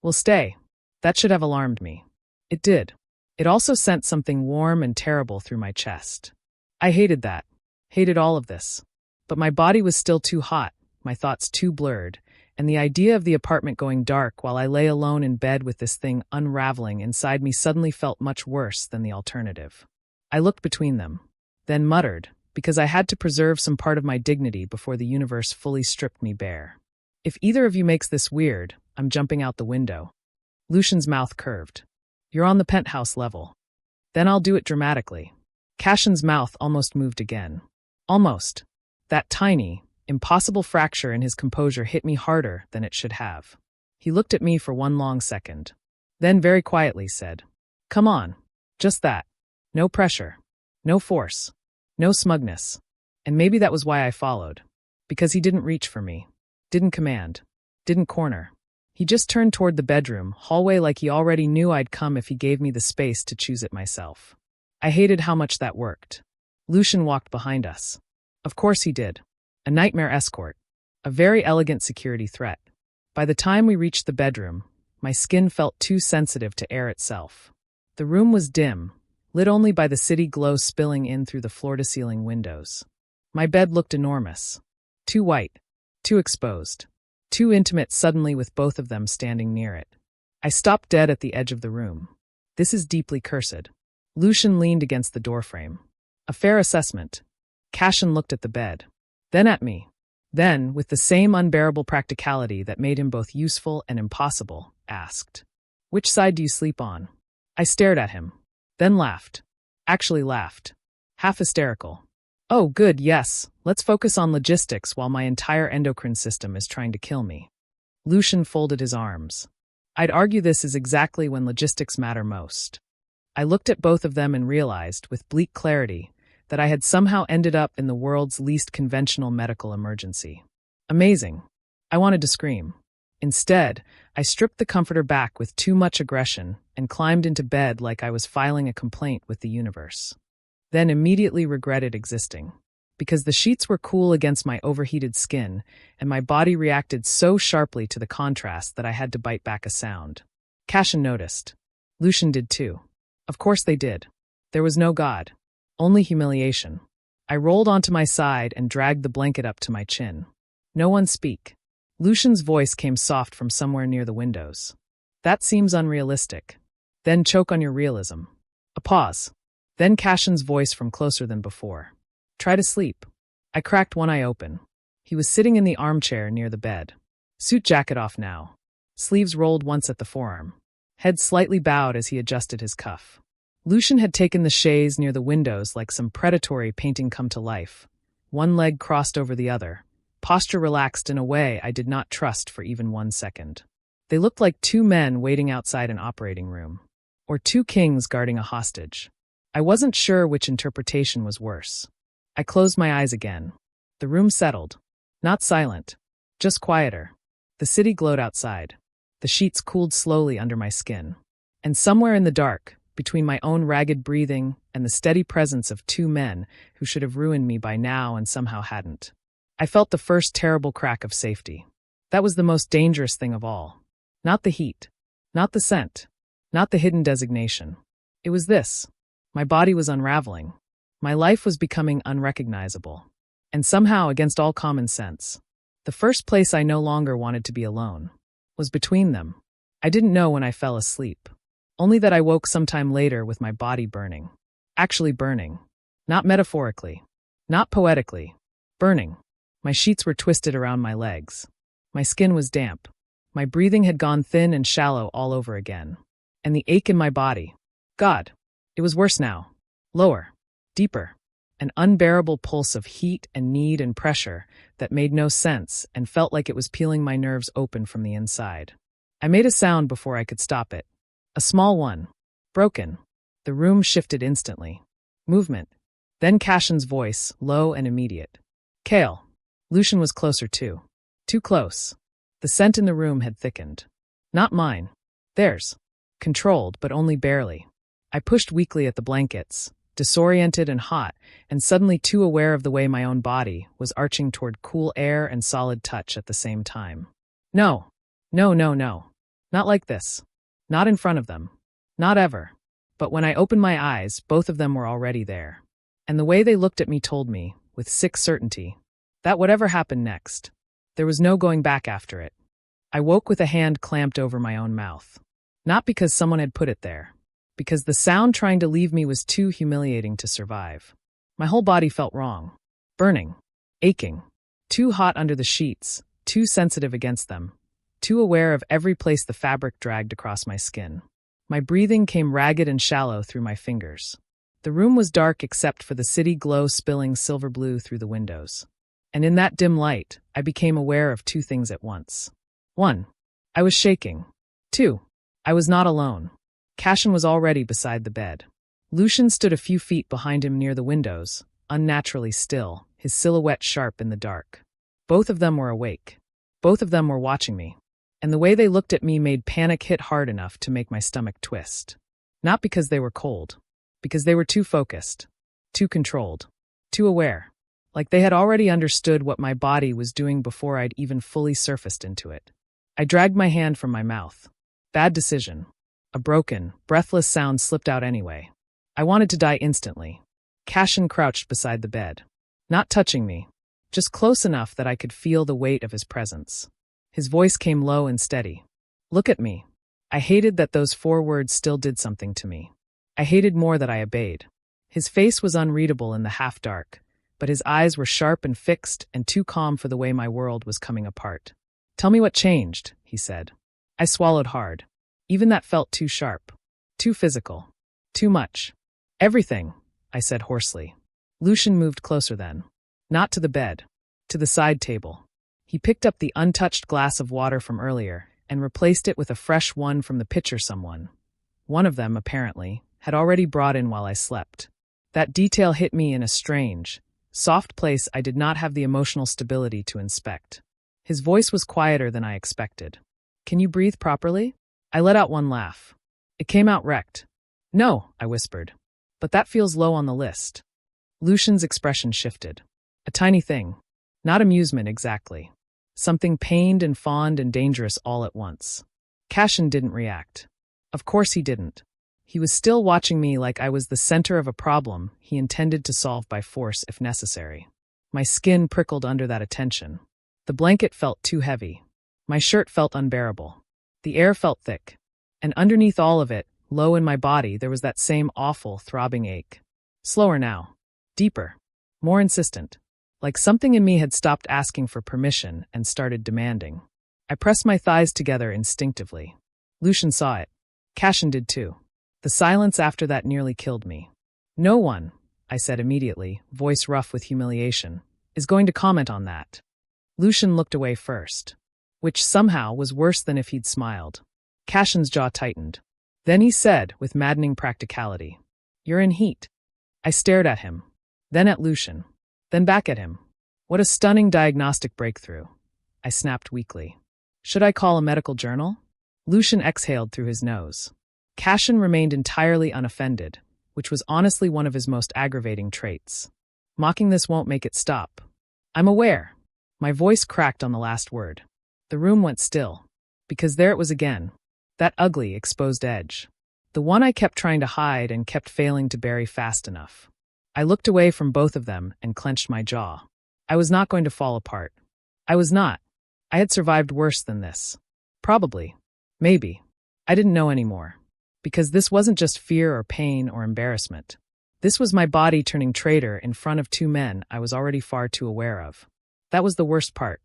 We'll stay. That should have alarmed me. It did. It also sent something warm and terrible through my chest. I hated that. Hated all of this. But my body was still too hot, my thoughts too blurred, and the idea of the apartment going dark while I lay alone in bed with this thing unraveling inside me suddenly felt much worse than the alternative. I looked between them, then muttered, because I had to preserve some part of my dignity before the universe fully stripped me bare. If either of you makes this weird, I'm jumping out the window. Lucian's mouth curved. You're on the penthouse level. Then I'll do it dramatically. Cashin's mouth almost moved again. Almost. That tiny, impossible fracture in his composure hit me harder than it should have. He looked at me for one long second. Then very quietly said, Come on. Just that. No pressure. No force. No smugness. And maybe that was why I followed. Because he didn't reach for me. Didn't command. Didn't corner. He just turned toward the bedroom, hallway like he already knew I'd come if he gave me the space to choose it myself. I hated how much that worked. Lucian walked behind us. Of course he did. A nightmare escort. A very elegant security threat. By the time we reached the bedroom, my skin felt too sensitive to air itself. The room was dim, lit only by the city glow spilling in through the floor-to-ceiling windows. My bed looked enormous. Too white. Too exposed. Too intimate suddenly with both of them standing near it. I stopped dead at the edge of the room. This is deeply cursed. Lucian leaned against the doorframe. A fair assessment. Cashin looked at the bed. Then at me. Then, with the same unbearable practicality that made him both useful and impossible, asked, "Which side do you sleep on?" I stared at him. Then laughed. Actually laughed. Half hysterical. Oh, good, yes, let's focus on logistics while my entire endocrine system is trying to kill me. Lucian folded his arms. I'd argue this is exactly when logistics matter most. I looked at both of them and realized, with bleak clarity, that I had somehow ended up in the world's least conventional medical emergency. Amazing. I wanted to scream. Instead, I stripped the comforter back with too much aggression and climbed into bed like I was filing a complaint with the universe. Then immediately regretted existing. Because the sheets were cool against my overheated skin, and my body reacted so sharply to the contrast that I had to bite back a sound. Cashin noticed. Lucian did too. Of course they did. There was no God. Only humiliation. I rolled onto my side and dragged the blanket up to my chin. No one speak. Lucian's voice came soft from somewhere near the windows. That seems unrealistic. Then choke on your realism. A pause. Then Cashin's voice from closer than before. Try to sleep. I cracked one eye open. He was sitting in the armchair near the bed. Suit jacket off now. Sleeves rolled once at the forearm. Head slightly bowed as he adjusted his cuff. Lucian had taken the chaise near the windows like some predatory painting come to life. One leg crossed over the other. Posture relaxed in a way I did not trust for even 1 second. They looked like two men waiting outside an operating room. Or two kings guarding a hostage. I wasn't sure which interpretation was worse. I closed my eyes again. The room settled. Not silent. Just quieter. The city glowed outside. The sheets cooled slowly under my skin. And somewhere in the dark, between my own ragged breathing and the steady presence of two men who should have ruined me by now and somehow hadn't, I felt the first terrible crack of safety. That was the most dangerous thing of all. Not the heat. Not the scent. Not the hidden designation. It was this. My body was unraveling. My life was becoming unrecognizable. And somehow, against all common sense, the first place I no longer wanted to be alone was between them. I didn't know when I fell asleep. Only that I woke sometime later with my body burning. Actually burning. Not metaphorically. Not poetically. Burning. My sheets were twisted around my legs. My skin was damp. My breathing had gone thin and shallow all over again. And the ache in my body. God. It was worse now. Lower. Deeper. An unbearable pulse of heat and need and pressure that made no sense and felt like it was peeling my nerves open from the inside. I made a sound before I could stop it. A small one. Broken. The room shifted instantly. Movement. Then Cashin's voice, low and immediate. Kale. Lucian was closer too. Too close. The scent in the room had thickened. Not mine. Theirs. Controlled, but only barely. I pushed weakly at the blankets, disoriented and hot, and suddenly too aware of the way my own body was arching toward cool air and solid touch at the same time. No. No, no, no. Not like this. Not in front of them. Not ever. But when I opened my eyes, both of them were already there. And the way they looked at me told me, with sick certainty, that whatever happened next, there was no going back after it. I woke with a hand clamped over my own mouth. Not because someone had put it there. Because the sound trying to leave me was too humiliating to survive. My whole body felt wrong. Burning. Aching. Too hot under the sheets. Too sensitive against them. Too aware of every place the fabric dragged across my skin. My breathing came ragged and shallow through my fingers. The room was dark except for the city glow spilling silver blue through the windows. And in that dim light, I became aware of two things at once. 1. I was shaking. 2. I was not alone. Cashin was already beside the bed. Lucian stood a few feet behind him near the windows, unnaturally still, his silhouette sharp in the dark. Both of them were awake. Both of them were watching me. And the way they looked at me made panic hit hard enough to make my stomach twist. Not because they were cold. Because they were too focused. Too controlled. Too aware. Like they had already understood what my body was doing before I'd even fully surfaced into it. I dragged my hand from my mouth. Bad decision. A broken, breathless sound slipped out anyway. I wanted to die instantly. Cashin crouched beside the bed. Not touching me. Just close enough that I could feel the weight of his presence. His voice came low and steady. Look at me. I hated that those 4 words still did something to me. I hated more that I obeyed. His face was unreadable in the half-dark, but his eyes were sharp and fixed and too calm for the way my world was coming apart. Tell me what changed, he said. I swallowed hard. Even that felt too sharp. Too physical. Too much. Everything, I said hoarsely. Lucian moved closer then. Not to the bed. To the side table. He picked up the untouched glass of water from earlier and replaced it with a fresh one from the pitcher someone, one of them, apparently, had already brought in while I slept. That detail hit me in a strange, soft place I did not have the emotional stability to inspect. His voice was quieter than I expected. Can you breathe properly? I let out one laugh. It came out wrecked. No, I whispered. But that feels low on the list. Lucian's expression shifted. A tiny thing. Not amusement exactly. Something pained and fond and dangerous all at once. Cashin didn't react. Of course he didn't. He was still watching me like I was the center of a problem he intended to solve by force if necessary. My skin prickled under that attention. The blanket felt too heavy. My shirt felt unbearable. The air felt thick. And underneath all of it, low in my body, there was that same awful, throbbing ache. Slower now. Deeper. More insistent. Like something in me had stopped asking for permission and started demanding. I pressed my thighs together instinctively. Lucian saw it. Cashin did too. The silence after that nearly killed me. No one, I said immediately, voice rough with humiliation, is going to comment on that. Lucian looked away first, which somehow was worse than if he'd smiled. Cashin's jaw tightened. Then he said, with maddening practicality, "You're in heat." I stared at him, then at Lucian, then back at him. What a stunning diagnostic breakthrough. I snapped weakly. Should I call a medical journal? Lucian exhaled through his nose. Cashin remained entirely unoffended, which was honestly one of his most aggravating traits. Mocking this won't make it stop. I'm aware. My voice cracked on the last word. The room went still, because there it was again. That ugly, exposed edge. The one I kept trying to hide and kept failing to bury fast enough. I looked away from both of them and clenched my jaw. I was not going to fall apart. I was not. I had survived worse than this. Probably. Maybe. I didn't know anymore. Because this wasn't just fear or pain or embarrassment. This was my body turning traitor in front of 2 men I was already far too aware of. That was the worst part.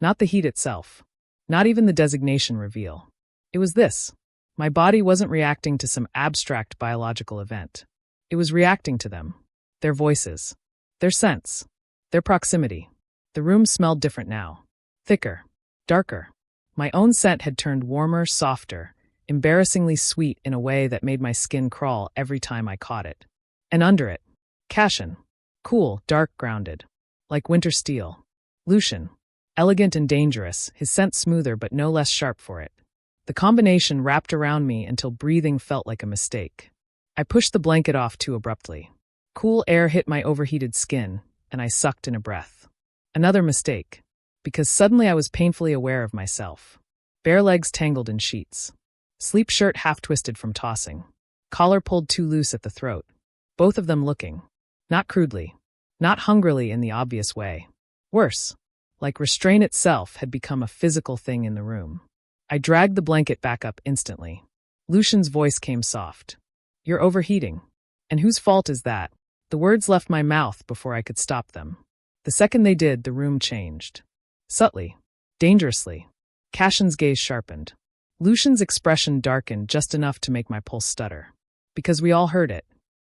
Not the heat itself. Not even the designation reveal. It was this. My body wasn't reacting to some abstract biological event. It was reacting to them. Their voices. Their scents. Their proximity. The room smelled different now. Thicker. Darker. My own scent had turned warmer, softer, embarrassingly sweet in a way that made my skin crawl every time I caught it. And under it, Cashin. Cool, dark, grounded. Like winter steel. Lucian. Elegant and dangerous, his scent smoother but no less sharp for it. The combination wrapped around me until breathing felt like a mistake. I pushed the blanket off too abruptly. Cool air hit my overheated skin, and I sucked in a breath. Another mistake. Because suddenly I was painfully aware of myself. Bare legs tangled in sheets. Sleep shirt half-twisted from tossing. Collar pulled too loose at the throat. Both of them looking. Not crudely. Not hungrily in the obvious way. Worse. Like restraint itself had become a physical thing in the room. I dragged the blanket back up instantly. Lucian's voice came soft. You're overheating. And whose fault is that? The words left my mouth before I could stop them. The second they did, the room changed. Subtly. Dangerously. Cashin's gaze sharpened. Lucian's expression darkened just enough to make my pulse stutter. Because we all heard it.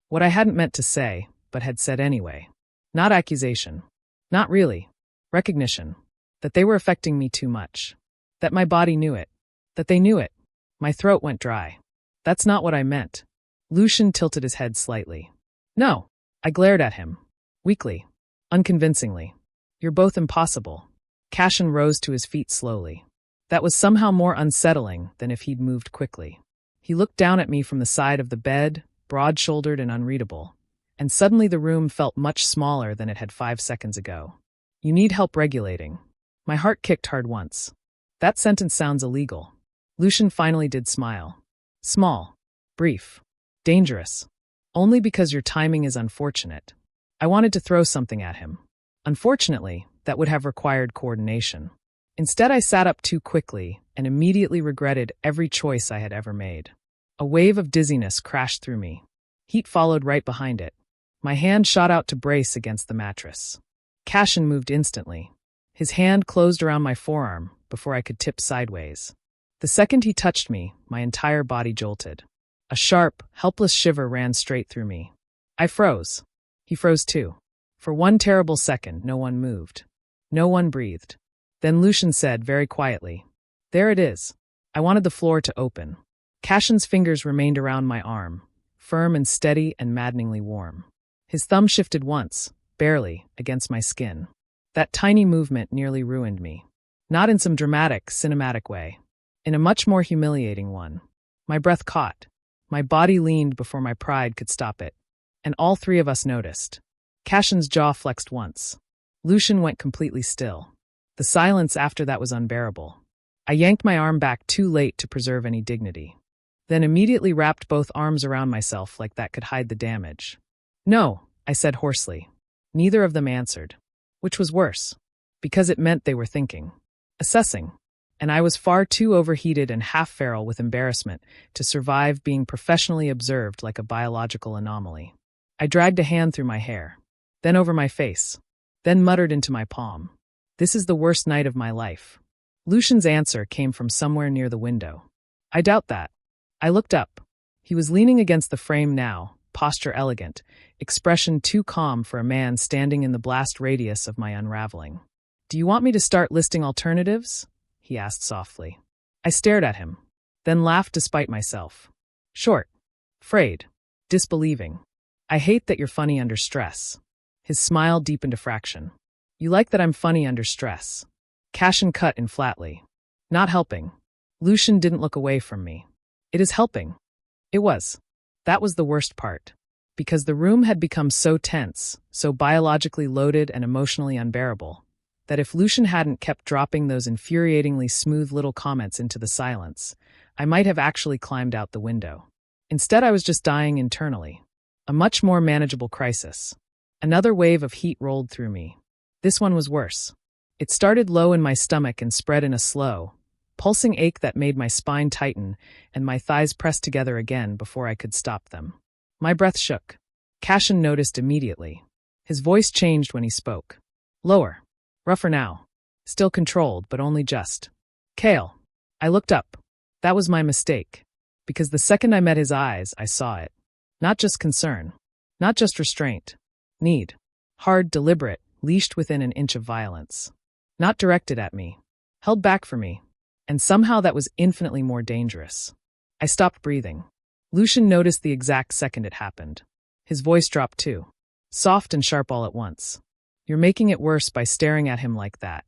What I hadn't meant to say, but had said anyway. Not accusation. Not really. Recognition. That they were affecting me too much. That my body knew it. That they knew it. My throat went dry. That's not what I meant. Lucian tilted his head slightly. No. I glared at him. Weakly. Unconvincingly. You're both impossible. Cashin rose to his feet slowly. That was somehow more unsettling than if he'd moved quickly. He looked down at me from the side of the bed, broad-shouldered and unreadable, and suddenly the room felt much smaller than it had 5 seconds ago. You need help regulating. My heart kicked hard once. That sentence sounds illegal. Lucian finally did smile. Small. Brief. Dangerous. Only because your timing is unfortunate. I wanted to throw something at him. Unfortunately, that would have required coordination. Instead, I sat up too quickly and immediately regretted every choice I had ever made. A wave of dizziness crashed through me. Heat followed right behind it. My hand shot out to brace against the mattress. Cashin moved instantly. His hand closed around my forearm before I could tip sideways. The second he touched me, my entire body jolted. A sharp, helpless shiver ran straight through me. I froze. He froze too. For one terrible second, no one moved. No one breathed. Then Lucian said very quietly, "There it is." I wanted the floor to open. Cashin's fingers remained around my arm, firm and steady and maddeningly warm. His thumb shifted once, barely, against my skin. That tiny movement nearly ruined me. Not in some dramatic, cinematic way. In a much more humiliating one. My breath caught. My body leaned before my pride could stop it. And all three of us noticed. Cashin's jaw flexed once. Lucian went completely still. The silence after that was unbearable. I yanked my arm back too late to preserve any dignity. Then immediately wrapped both arms around myself like that could hide the damage. "No," I said hoarsely. Neither of them answered. Which was worse. Because it meant they were thinking. Assessing. And I was far too overheated and half-feral with embarrassment to survive being professionally observed like a biological anomaly. I dragged a hand through my hair. Then over my face. Then muttered into my palm. "This is the worst night of my life." Lucian's answer came from somewhere near the window. I doubt that. I looked up. He was leaning against the frame now, posture elegant, expression too calm for a man standing in the blast radius of my unraveling. "Do you want me to start listing alternatives?" he asked softly. I stared at him, then laughed despite myself. Short. Frayed. Disbelieving. "I hate that you're funny under stress." His smile deepened a fraction. "You like that I'm funny under stress." Cashin cut in flatly. "Not helping." Lucian didn't look away from me. "It is helping." It was. That was the worst part. Because the room had become so tense, so biologically loaded and emotionally unbearable, that if Lucian hadn't kept dropping those infuriatingly smooth little comments into the silence, I might have actually climbed out the window. Instead, I was just dying internally. A much more manageable crisis. Another wave of heat rolled through me. This one was worse. It started low in my stomach and spread in a slow, pulsing ache that made my spine tighten and my thighs press together again before I could stop them. My breath shook. Cashin noticed immediately. His voice changed when he spoke. Lower. Rougher now. Still controlled, but only just. "Kale." I looked up. That was my mistake. Because the second I met his eyes, I saw it. Not just concern. Not just restraint. Need. Hard, deliberate, leashed within an inch of violence. Not directed at me. Held back for me. And somehow that was infinitely more dangerous. I stopped breathing. Lucian noticed the exact second it happened. His voice dropped too. Soft and sharp all at once. "You're making it worse by staring at him like that."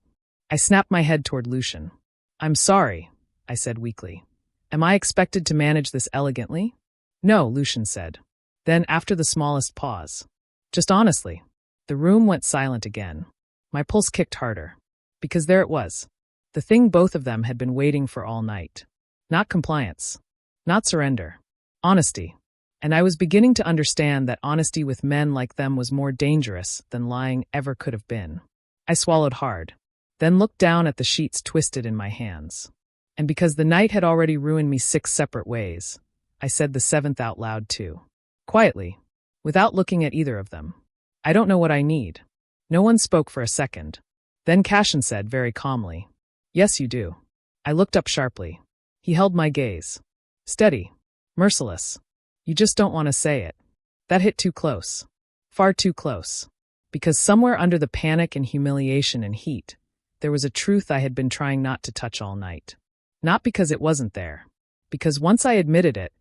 I snapped my head toward Lucian. "I'm sorry," I said weakly. "Am I expected to manage this elegantly?" "No," Lucian said. Then, after the smallest pause, "Just honestly." The room went silent again. My pulse kicked harder. Because there it was. The thing both of them had been waiting for all night. Not compliance. Not surrender. Honesty. And I was beginning to understand that honesty with men like them was more dangerous than lying ever could have been. I swallowed hard. Then looked down at the sheets twisted in my hands. And because the night had already ruined me 6 separate ways, I said the 7th out loud too. Quietly. Without looking at either of them. "I don't know what I need." No one spoke for a second. Then Cashin said very calmly, "Yes, you do." I looked up sharply. He held my gaze. Steady. Merciless. "You just don't want to say it." That hit too close. Far too close. Because somewhere under the panic and humiliation and heat, there was a truth I had been trying not to touch all night. Not because it wasn't there. Because once I admitted it,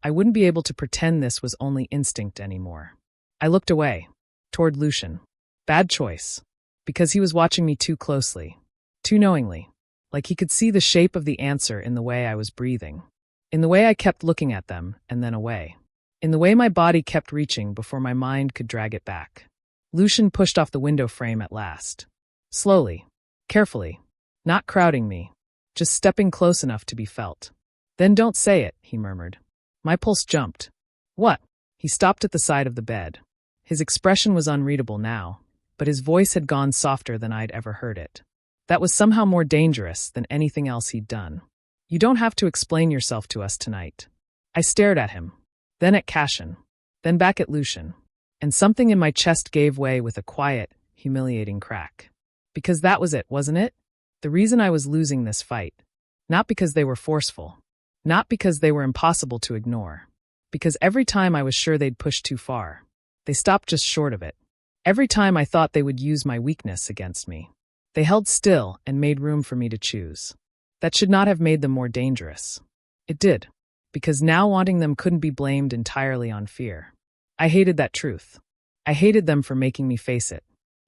I wouldn't be able to pretend this was only instinct anymore. I looked away. Toward Lucian. Bad choice. Because he was watching me too closely. too knowingly. Like he could see the shape of the answer in the way I was breathing. In the way I kept looking at them and then away. In the way my body kept reaching before my mind could drag it back. Lucian pushed off the window frame at last. Slowly. Carefully. Not crowding me. Just stepping close enough to be felt. Then don't say it, he murmured. My pulse jumped. What? He stopped at the side of the bed. His expression was unreadable now, but his voice had gone softer than I'd ever heard it. That was somehow more dangerous than anything else he'd done. You don't have to explain yourself to us tonight. I stared at him, then at Cashin, then back at Lucian, and something in my chest gave way with a quiet, humiliating crack. Because that was it, wasn't it? The reason I was losing this fight. Not because they were forceful. Not because they were impossible to ignore. Because every time I was sure they'd push too far, they stopped just short of it. Every time I thought they would use my weakness against me, they held still and made room for me to choose. That should not have made them more dangerous. It did, because now wanting them couldn't be blamed entirely on fear. I hated that truth. I hated them for making me face it.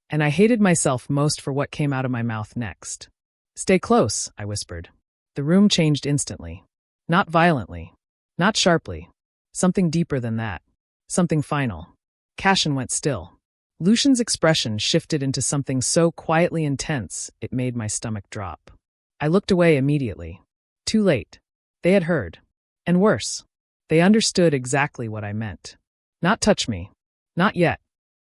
And I hated myself most for what came out of my mouth next. Stay close, I whispered. The room changed instantly. Not violently. Not sharply. Something deeper than that. Something final. Cashin went still. Lucian's expression shifted into something so quietly intense it made my stomach drop. I looked away immediately. Too late. They had heard. And worse. They understood exactly what I meant. Not touch me. Not yet.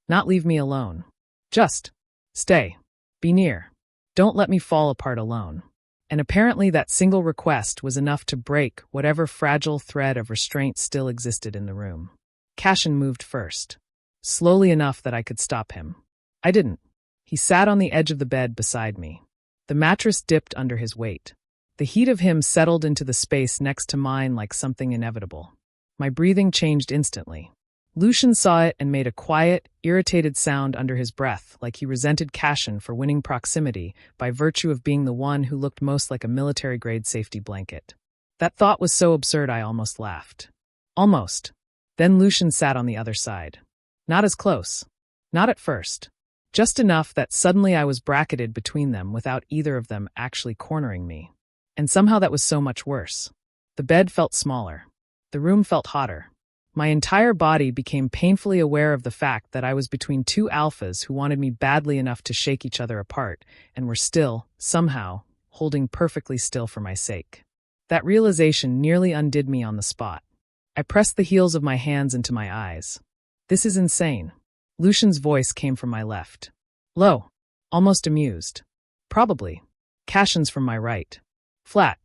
Not leave me alone. Just stay. Be near. Don't let me fall apart alone. And apparently that single request was enough to break whatever fragile thread of restraint still existed in the room. Cashin moved first. Slowly enough that I could stop him. I didn't. He sat on the edge of the bed beside me. The mattress dipped under his weight. The heat of him settled into the space next to mine like something inevitable. My breathing changed instantly. Lucian saw it and made a quiet, irritated sound under his breath, like he resented Cashin for winning proximity by virtue of being the one who looked most like a military-grade safety blanket. That thought was so absurd I almost laughed. Almost. Then Lucian sat on the other side. Not as close. Not at first. Just enough that suddenly I was bracketed between them without either of them actually cornering me. And somehow that was so much worse. The bed felt smaller. The room felt hotter. My entire body became painfully aware of the fact that I was between two alphas who wanted me badly enough to shake each other apart and were still, somehow, holding perfectly still for my sake. That realization nearly undid me on the spot. I pressed the heels of my hands into my eyes. This is insane. Lucian's voice came from my left. Low. Almost amused. Probably. Cashin's from my right. Flat.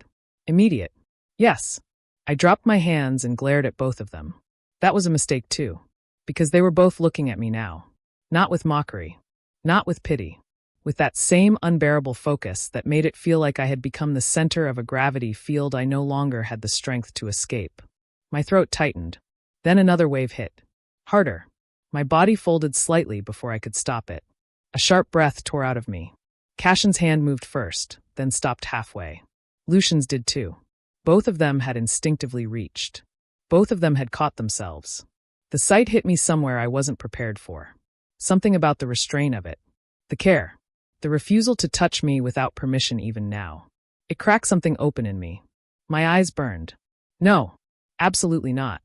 Immediate. Yes. I dropped my hands and glared at both of them. That was a mistake too. Because they were both looking at me now. Not with mockery. Not with pity. With that same unbearable focus that made it feel like I had become the center of a gravity field I no longer had the strength to escape. My throat tightened. Then another wave hit. Harder. My body folded slightly before I could stop it. A sharp breath tore out of me. Cashin's hand moved first, then stopped halfway. Lucian's did too. Both of them had instinctively reached. Both of them had caught themselves. The sight hit me somewhere I wasn't prepared for. Something about the restraint of it. The care. The refusal to touch me without permission even now. It cracked something open in me. My eyes burned. No. Absolutely not.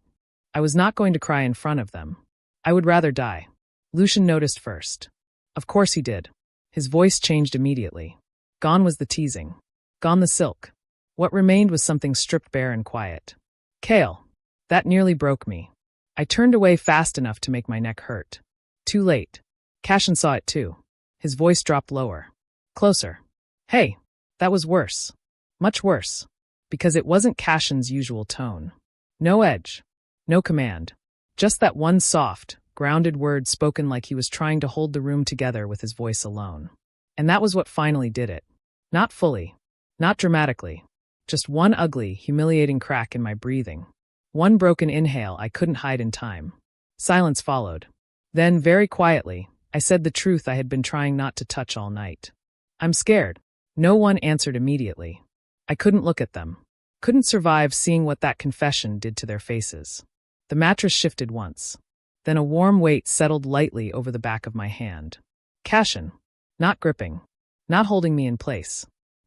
I was not going to cry in front of them. I would rather die. Lucian noticed first. Of course he did. His voice changed immediately. Gone was the teasing. Gone the silk. What remained was something stripped bare and quiet. Kale. That nearly broke me. I turned away fast enough to make my neck hurt. Too late. Cashin saw it too. His voice dropped lower. Closer. Hey, that was worse. Much worse. Because it wasn't Cashin's usual tone. No edge. No command. Just that one soft, grounded word spoken like he was trying to hold the room together with his voice alone. And that was what finally did it. Not fully. Not dramatically. Just one ugly, humiliating crack in my breathing. One broken inhale I couldn't hide in time. Silence followed. Then, very quietly, I said the truth I had been trying not to touch all night. I'm scared. No one answered immediately. I couldn't look at them. Couldn't survive seeing what that confession did to their faces. The mattress shifted once. Then a warm weight settled lightly over the back of my hand. Cashin. Not gripping. Not holding me in place.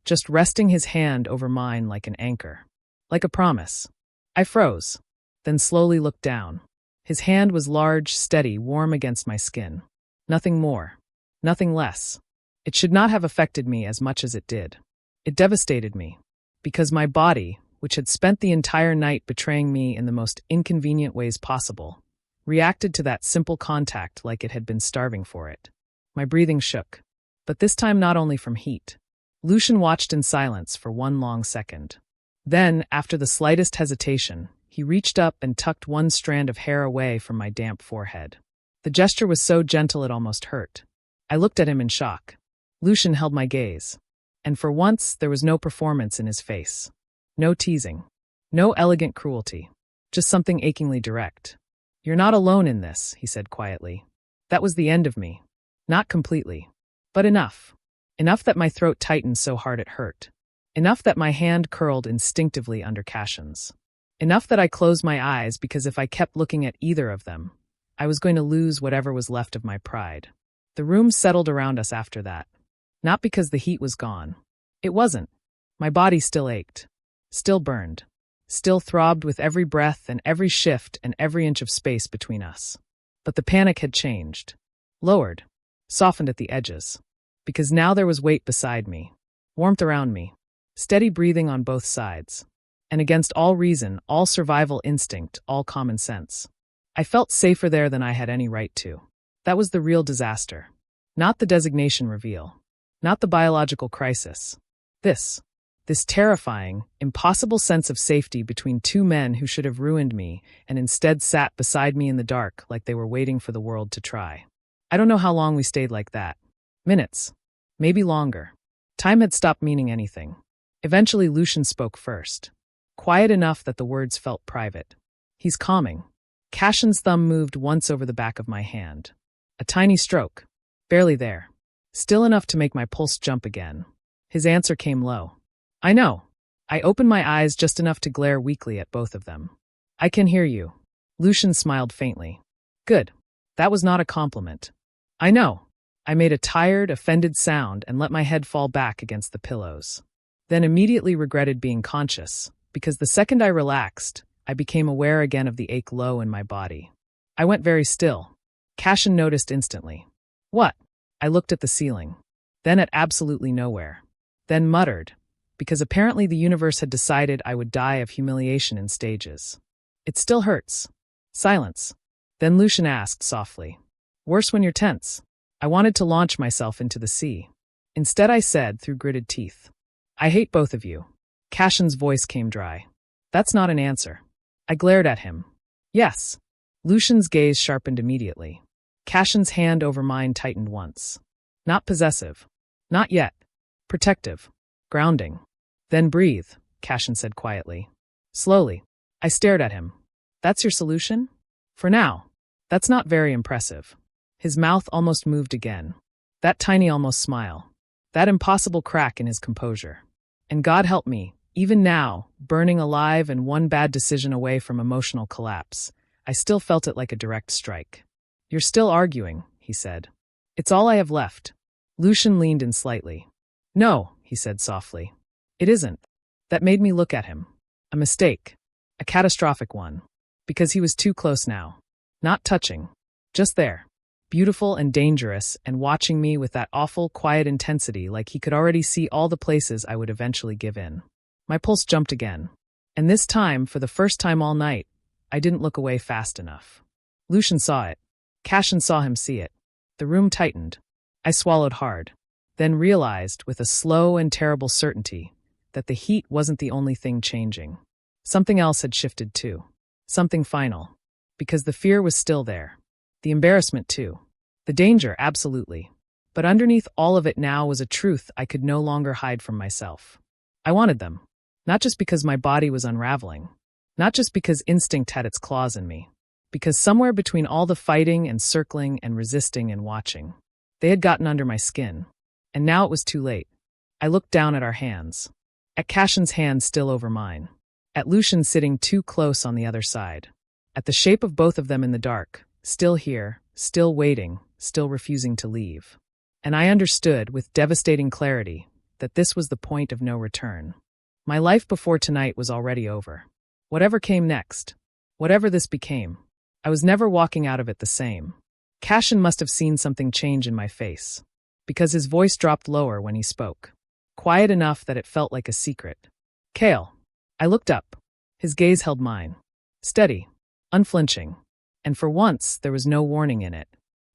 just resting his hand over mine like an anchor. Like a promise. I froze, then slowly looked down. His hand was large, steady, warm against my skin. Nothing more. Nothing less. It should not have affected me as much as it did. It devastated me. Because my body, which had spent the entire night betraying me in the most inconvenient ways possible, reacted to that simple contact like it had been starving for it. My breathing shook. But this time not only from heat. Lucian watched in silence for one long second. Then, after the slightest hesitation, he reached up and tucked one strand of hair away from my damp forehead. The gesture was so gentle it almost hurt. I looked at him in shock. Lucian held my gaze. And for once, there was no performance in his face. No teasing. No elegant cruelty. Just something achingly direct. "You're not alone in this," he said quietly. That was the end of me. Not completely. But enough. Enough that my throat tightened so hard it hurt. Enough that my hand curled instinctively under Cashin's. Enough that I closed my eyes because if I kept looking at either of them, I was going to lose whatever was left of my pride. The room settled around us after that. Not because the heat was gone. It wasn't. My body still ached. Still burned. Still throbbed with every breath and every shift and every inch of space between us. But the panic had changed. Lowered. Softened at the edges. Because now there was weight beside me. Warmth around me. Steady breathing on both sides. And against all reason, all survival instinct, all common sense. I felt safer there than I had any right to. That was the real disaster. Not the designation reveal. Not the biological crisis. This terrifying, impossible sense of safety between two men who should have ruined me and instead sat beside me in the dark like they were waiting for the world to try. I don't know how long we stayed like that. Minutes. Maybe longer. Time had stopped meaning anything. Eventually Lucian spoke first. Quiet enough that the words felt private. He's calming. Cashin's thumb moved once over the back of my hand. A tiny stroke. Barely there. Still enough to make my pulse jump again. His answer came low. I know. I opened my eyes just enough to glare weakly at both of them. I can hear you. Lucian smiled faintly. Good. That was not a compliment. I know. I made a tired, offended sound and let my head fall back against the pillows. Then immediately regretted being conscious, because the second I relaxed, I became aware again of the ache low in my body. I went very still. Cashin noticed instantly. What? I looked at the ceiling. Then at absolutely nowhere. Then muttered, because apparently the universe had decided I would die of humiliation in stages. It still hurts. Silence. Then Lucian asked softly. Worse when you're tense. I wanted to launch myself into the sea. Instead I said through gritted teeth. I hate both of you. Cashin's voice came dry. That's not an answer. I glared at him. Yes. Lucian's gaze sharpened immediately. Cashin's hand over mine tightened once. Not possessive. Not yet. Protective. Grounding. Then breathe, Cashin said quietly. Slowly. I stared at him. That's your solution? For now. That's not very impressive. His mouth almost moved again. That tiny almost smile. That impossible crack in his composure. And God help me, even now, burning alive and one bad decision away from emotional collapse, I still felt it like a direct strike. You're still arguing, he said. It's all I have left. Lucian leaned in slightly. No, he said softly. It isn't. That made me look at him. A mistake. A catastrophic one. Because he was too close now. Not touching. Just there. Beautiful and dangerous, and watching me with that awful, quiet intensity like he could already see all the places I would eventually give in. My pulse jumped again. And this time, for the first time all night, I didn't look away fast enough. Lucian saw it. Cashin saw him see it. The room tightened. I swallowed hard. Then realized, with a slow and terrible certainty, that the heat wasn't the only thing changing. Something else had shifted too. Something final. Because the fear was still there. The embarrassment too. The danger, absolutely. But underneath all of it now was a truth I could no longer hide from myself. I wanted them. Not just because my body was unraveling. Not just because instinct had its claws in me. Because somewhere between all the fighting and circling and resisting and watching, they had gotten under my skin. And now it was too late. I looked down at our hands. At Cashin's hand still over mine. At Lucian sitting too close on the other side. At the shape of both of them in the dark. Still here, still waiting, still refusing to leave. And I understood, with devastating clarity, that this was the point of no return. My life before tonight was already over. Whatever came next, whatever this became, I was never walking out of it the same. Cashin must have seen something change in my face, because his voice dropped lower when he spoke, quiet enough that it felt like a secret. Kale. I looked up. His gaze held mine. Steady, unflinching, and for once there was no warning in it.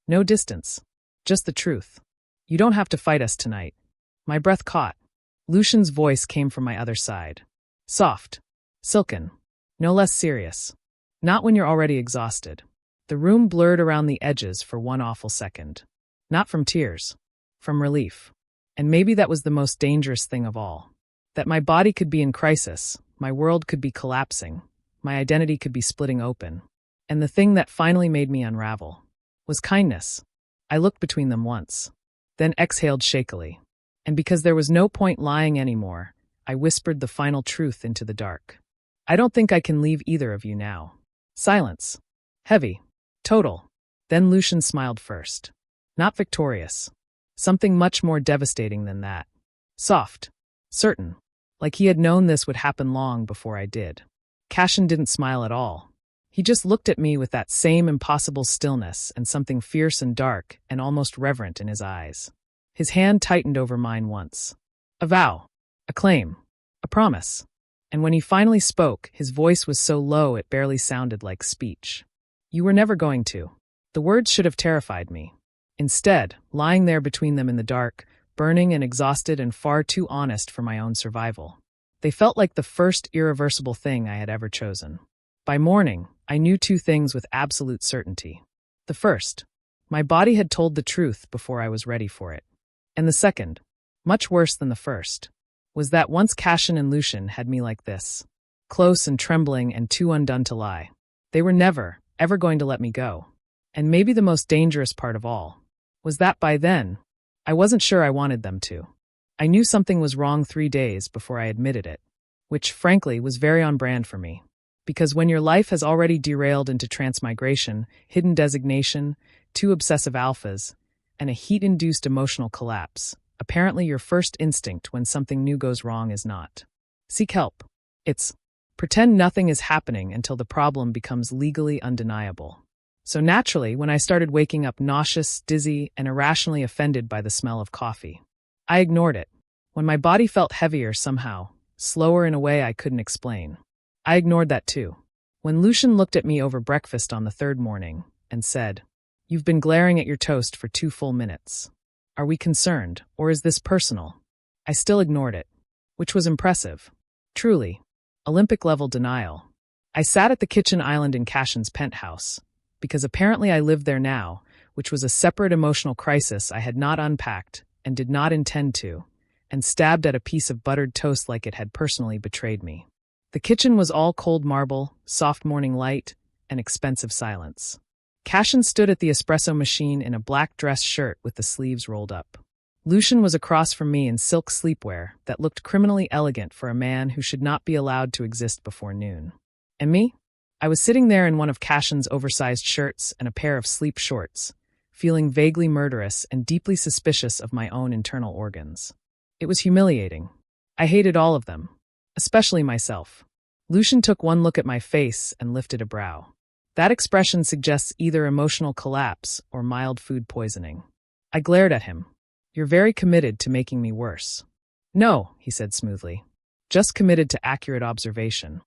No distance. Just the truth. You don't have to fight us tonight. My breath caught. Lucian's voice came from my other side. Soft. Silken. No less serious. Not when you're already exhausted. The room blurred around the edges for one awful second. Not from tears. From relief. And maybe that was the most dangerous thing of all. That my body could be in crisis, my world could be collapsing, my identity could be splitting open. And the thing that finally made me unravel was kindness. I looked between them once, then exhaled shakily. And because there was no point lying anymore, I whispered the final truth into the dark. I don't think I can leave either of you now. Silence. Heavy. Total. Then Lucian smiled first. Not victorious. Something much more devastating than that. Soft. Certain. Like he had known this would happen long before I did. Cashin didn't smile at all. He just looked at me with that same impossible stillness and something fierce and dark and almost reverent in his eyes. His hand tightened over mine once. A vow. A claim. A promise. And when he finally spoke, his voice was so low it barely sounded like speech. You were never going to. The words should have terrified me. Instead, lying there between them in the dark, burning and exhausted and far too honest for my own survival. They felt like the first irreversible thing I had ever chosen. By morning, I knew two things with absolute certainty. The first, my body had told the truth before I was ready for it. And the second, much worse than the first, was that once Cashin and Lucian had me like this, close and trembling and too undone to lie, they were never, ever going to let me go. And maybe the most dangerous part of all was that by then, I wasn't sure I wanted them to. I knew something was wrong 3 days before I admitted it, which frankly was very on brand for me. Because when your life has already derailed into transmigration, hidden designation, 2 obsessive alphas, and a heat-induced emotional collapse, apparently your first instinct when something new goes wrong is not seek help. It's pretend nothing is happening until the problem becomes legally undeniable. So naturally, when I started waking up nauseous, dizzy, and irrationally offended by the smell of coffee, I ignored it. When my body felt heavier somehow, slower in a way I couldn't explain, I ignored that too. When Lucian looked at me over breakfast on the 3rd morning and said, "You've been glaring at your toast for 2 full minutes. Are we concerned, or is this personal?" I still ignored it, which was impressive. Truly, Olympic-level denial. I sat at the kitchen island in Cashin's penthouse, because apparently I lived there now, which was a separate emotional crisis I had not unpacked and did not intend to, and stabbed at a piece of buttered toast like it had personally betrayed me. The kitchen was all cold marble, soft morning light, and expensive silence. Cashin stood at the espresso machine in a black dress shirt with the sleeves rolled up. Lucian was across from me in silk sleepwear that looked criminally elegant for a man who should not be allowed to exist before noon. And me? I was sitting there in one of Cashin's oversized shirts and a pair of sleep shorts, feeling vaguely murderous and deeply suspicious of my own internal organs. It was humiliating. I hated all of them, especially myself. Lucian took one look at my face and lifted a brow. That expression suggests either emotional collapse or mild food poisoning. I glared at him. "You're very committed to making me worse." "No," he said smoothly. "Just committed to accurate observation."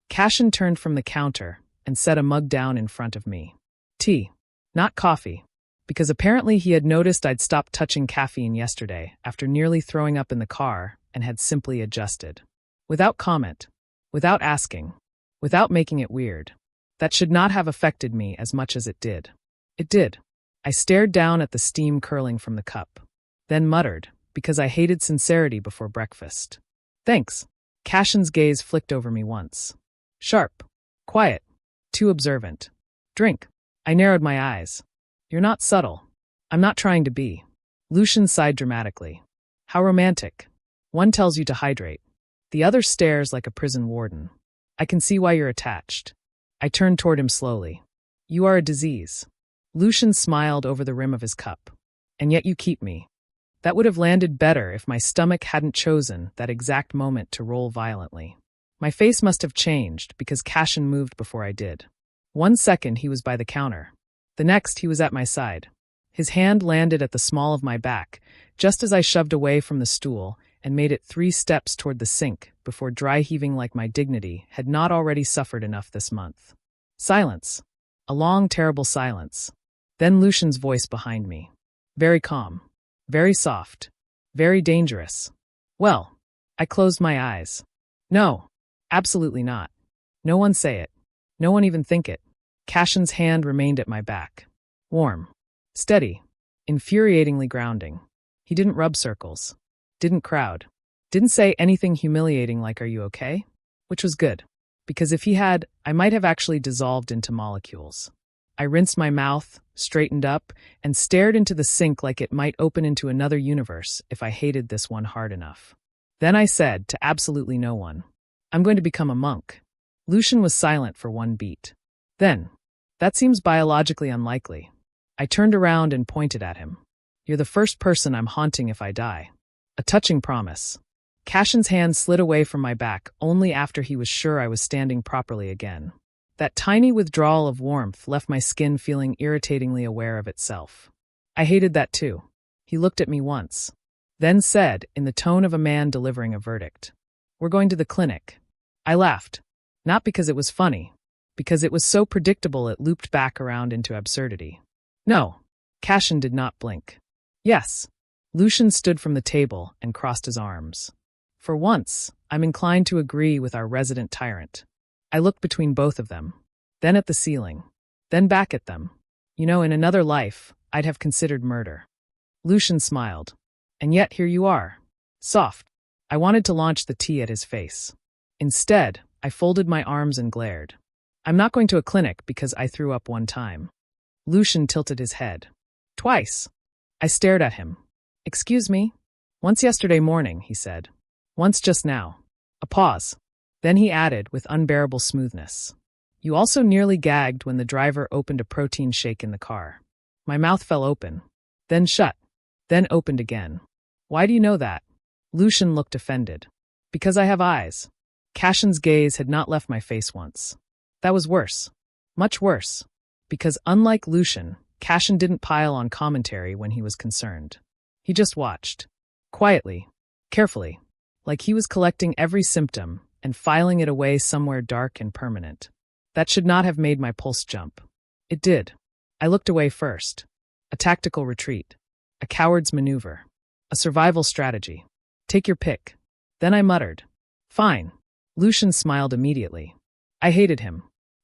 Cashin turned from the counter and set a mug down in front of me. Tea, not coffee, because apparently he had noticed I'd stopped touching caffeine yesterday after nearly throwing up in the car and had simply adjusted. Without comment, without asking, without making it weird. That should not have affected me as much as it did. It did. I stared down at the steam curling from the cup, then muttered, because I hated sincerity before breakfast. "Thanks." Cashin's gaze flicked over me once. Sharp. Quiet. Too observant. "Drink." I narrowed my eyes. "You're not subtle." "I'm not trying to be." Lucian sighed dramatically. "How romantic. One tells you to hydrate. The other stares like a prison warden. I can see why you're attached." I turned toward him slowly. "You are a disease." Lucian smiled over the rim of his cup. "And yet you keep me." That would have landed better if my stomach hadn't chosen that exact moment to roll violently. My face must have changed because Cashin moved before I did. 1 second he was by the counter. The next he was at my side. His hand landed at the small of my back, just as I shoved away from the stool and made it 3 steps toward the sink before dry heaving like my dignity had not already suffered enough this month. Silence. A long, terrible silence. Then Lucian's voice behind me. Very calm. Very soft. Very dangerous. Well, I closed my eyes. No. Absolutely not. No one say it. No one even think it. Cashin's hand remained at my back. Warm. Steady. Infuriatingly grounding. He didn't rub circles. Didn't crowd. Didn't say anything humiliating like, "Are you okay?" Which was good. Because if he had, I might have actually dissolved into molecules. I rinsed my mouth, straightened up, and stared into the sink like it might open into another universe if I hated this one hard enough. Then I said to absolutely no one, "I'm going to become a monk." Lucian was silent for 1 beat. Then, "That seems biologically unlikely." I turned around and pointed at him. "You're the first person I'm haunting if I die." A touching promise. Cashin's hand slid away from my back only after he was sure I was standing properly again. That tiny withdrawal of warmth left my skin feeling irritatingly aware of itself. I hated that too. He looked at me once, then said, in the tone of a man delivering a verdict, "We're going to the clinic." I laughed. Not because it was funny, because it was so predictable it looped back around into absurdity. No. Cashin did not blink. Yes. Lucian stood from the table and crossed his arms. For once, I'm inclined to agree with our resident tyrant. I looked between both of them, then at the ceiling, then back at them. You know, in another life, I'd have considered murder. Lucian smiled. And yet here you are. Soft. I wanted to launch the tea at his face. Instead, I folded my arms and glared. I'm not going to a clinic because I threw up 1 time. Lucian tilted his head. Twice. I stared at him. Excuse me? Once yesterday morning, he said. Once just now. A pause. Then he added with unbearable smoothness. You also nearly gagged when the driver opened a protein shake in the car. My mouth fell open. Then shut. Then opened again. Why do you know that? Lucian looked offended. Because I have eyes. Cashin's gaze had not left my face once. That was worse. Much worse. Because unlike Lucian, Cashin didn't pile on commentary when he was concerned. He just watched. Quietly. Carefully. Like he was collecting every symptom and filing it away somewhere dark and permanent. That should not have made my pulse jump. It did. I looked away first. A tactical retreat. A coward's maneuver. A survival strategy. Take your pick. Then I muttered. Fine. Lucian smiled immediately. I hated him.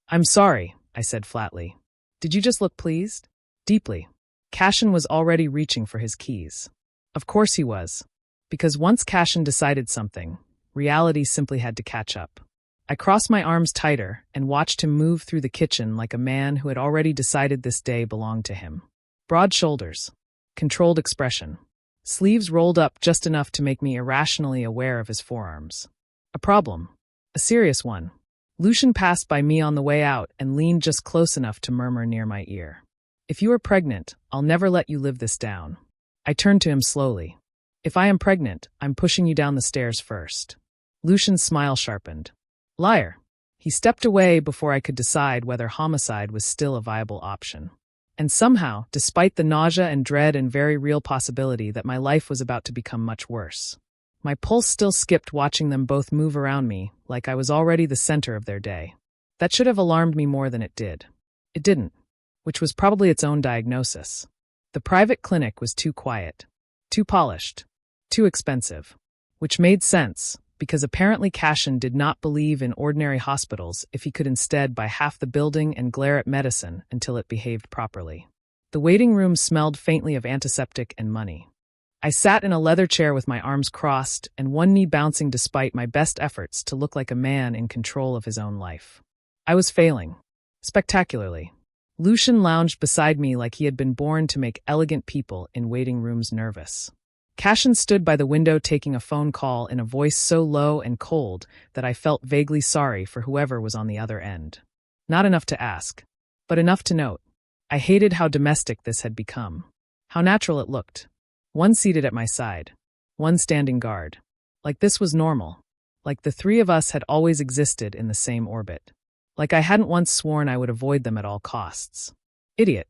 I'm sorry, I said flatly. Did you just look pleased? Deeply. Cashin was already reaching for his keys. Of course he was. Because once Cashin decided something, reality simply had to catch up. I crossed my arms tighter and watched him move through the kitchen like a man who had already decided this day belonged to him. Broad shoulders. Controlled expression. Sleeves rolled up just enough to make me irrationally aware of his forearms. A problem. A serious one. Lucian passed by me on the way out and leaned just close enough to murmur near my ear. If you are pregnant, I'll never let you live this down. I turned to him slowly. If I am pregnant, I'm pushing you down the stairs first. Lucian's smile sharpened. Liar. He stepped away before I could decide whether homicide was still a viable option. And somehow, despite the nausea and dread and very real possibility that my life was about to become much worse, my pulse still skipped watching them both move around me like I was already the center of their day. That should have alarmed me more than it did. It didn't, which was probably its own diagnosis. The private clinic was too quiet, too polished, too expensive, which made sense because apparently Cashin did not believe in ordinary hospitals if he could instead buy half the building and glare at medicine until it behaved properly. The waiting room smelled faintly of antiseptic and money. I sat in a leather chair with my arms crossed and one knee bouncing despite my best efforts to look like a man in control of his own life. I was failing. Spectacularly. Lucian lounged beside me like he had been born to make elegant people in waiting rooms nervous. Cashin stood by the window taking a phone call in a voice so low and cold that I felt vaguely sorry for whoever was on the other end. Not enough to ask, but enough to note. I hated how domestic this had become. How natural it looked. One seated at my side, one standing guard. Like this was normal. Like the three of us had always existed in the same orbit. Like I hadn't once sworn I would avoid them at all costs. Idiot.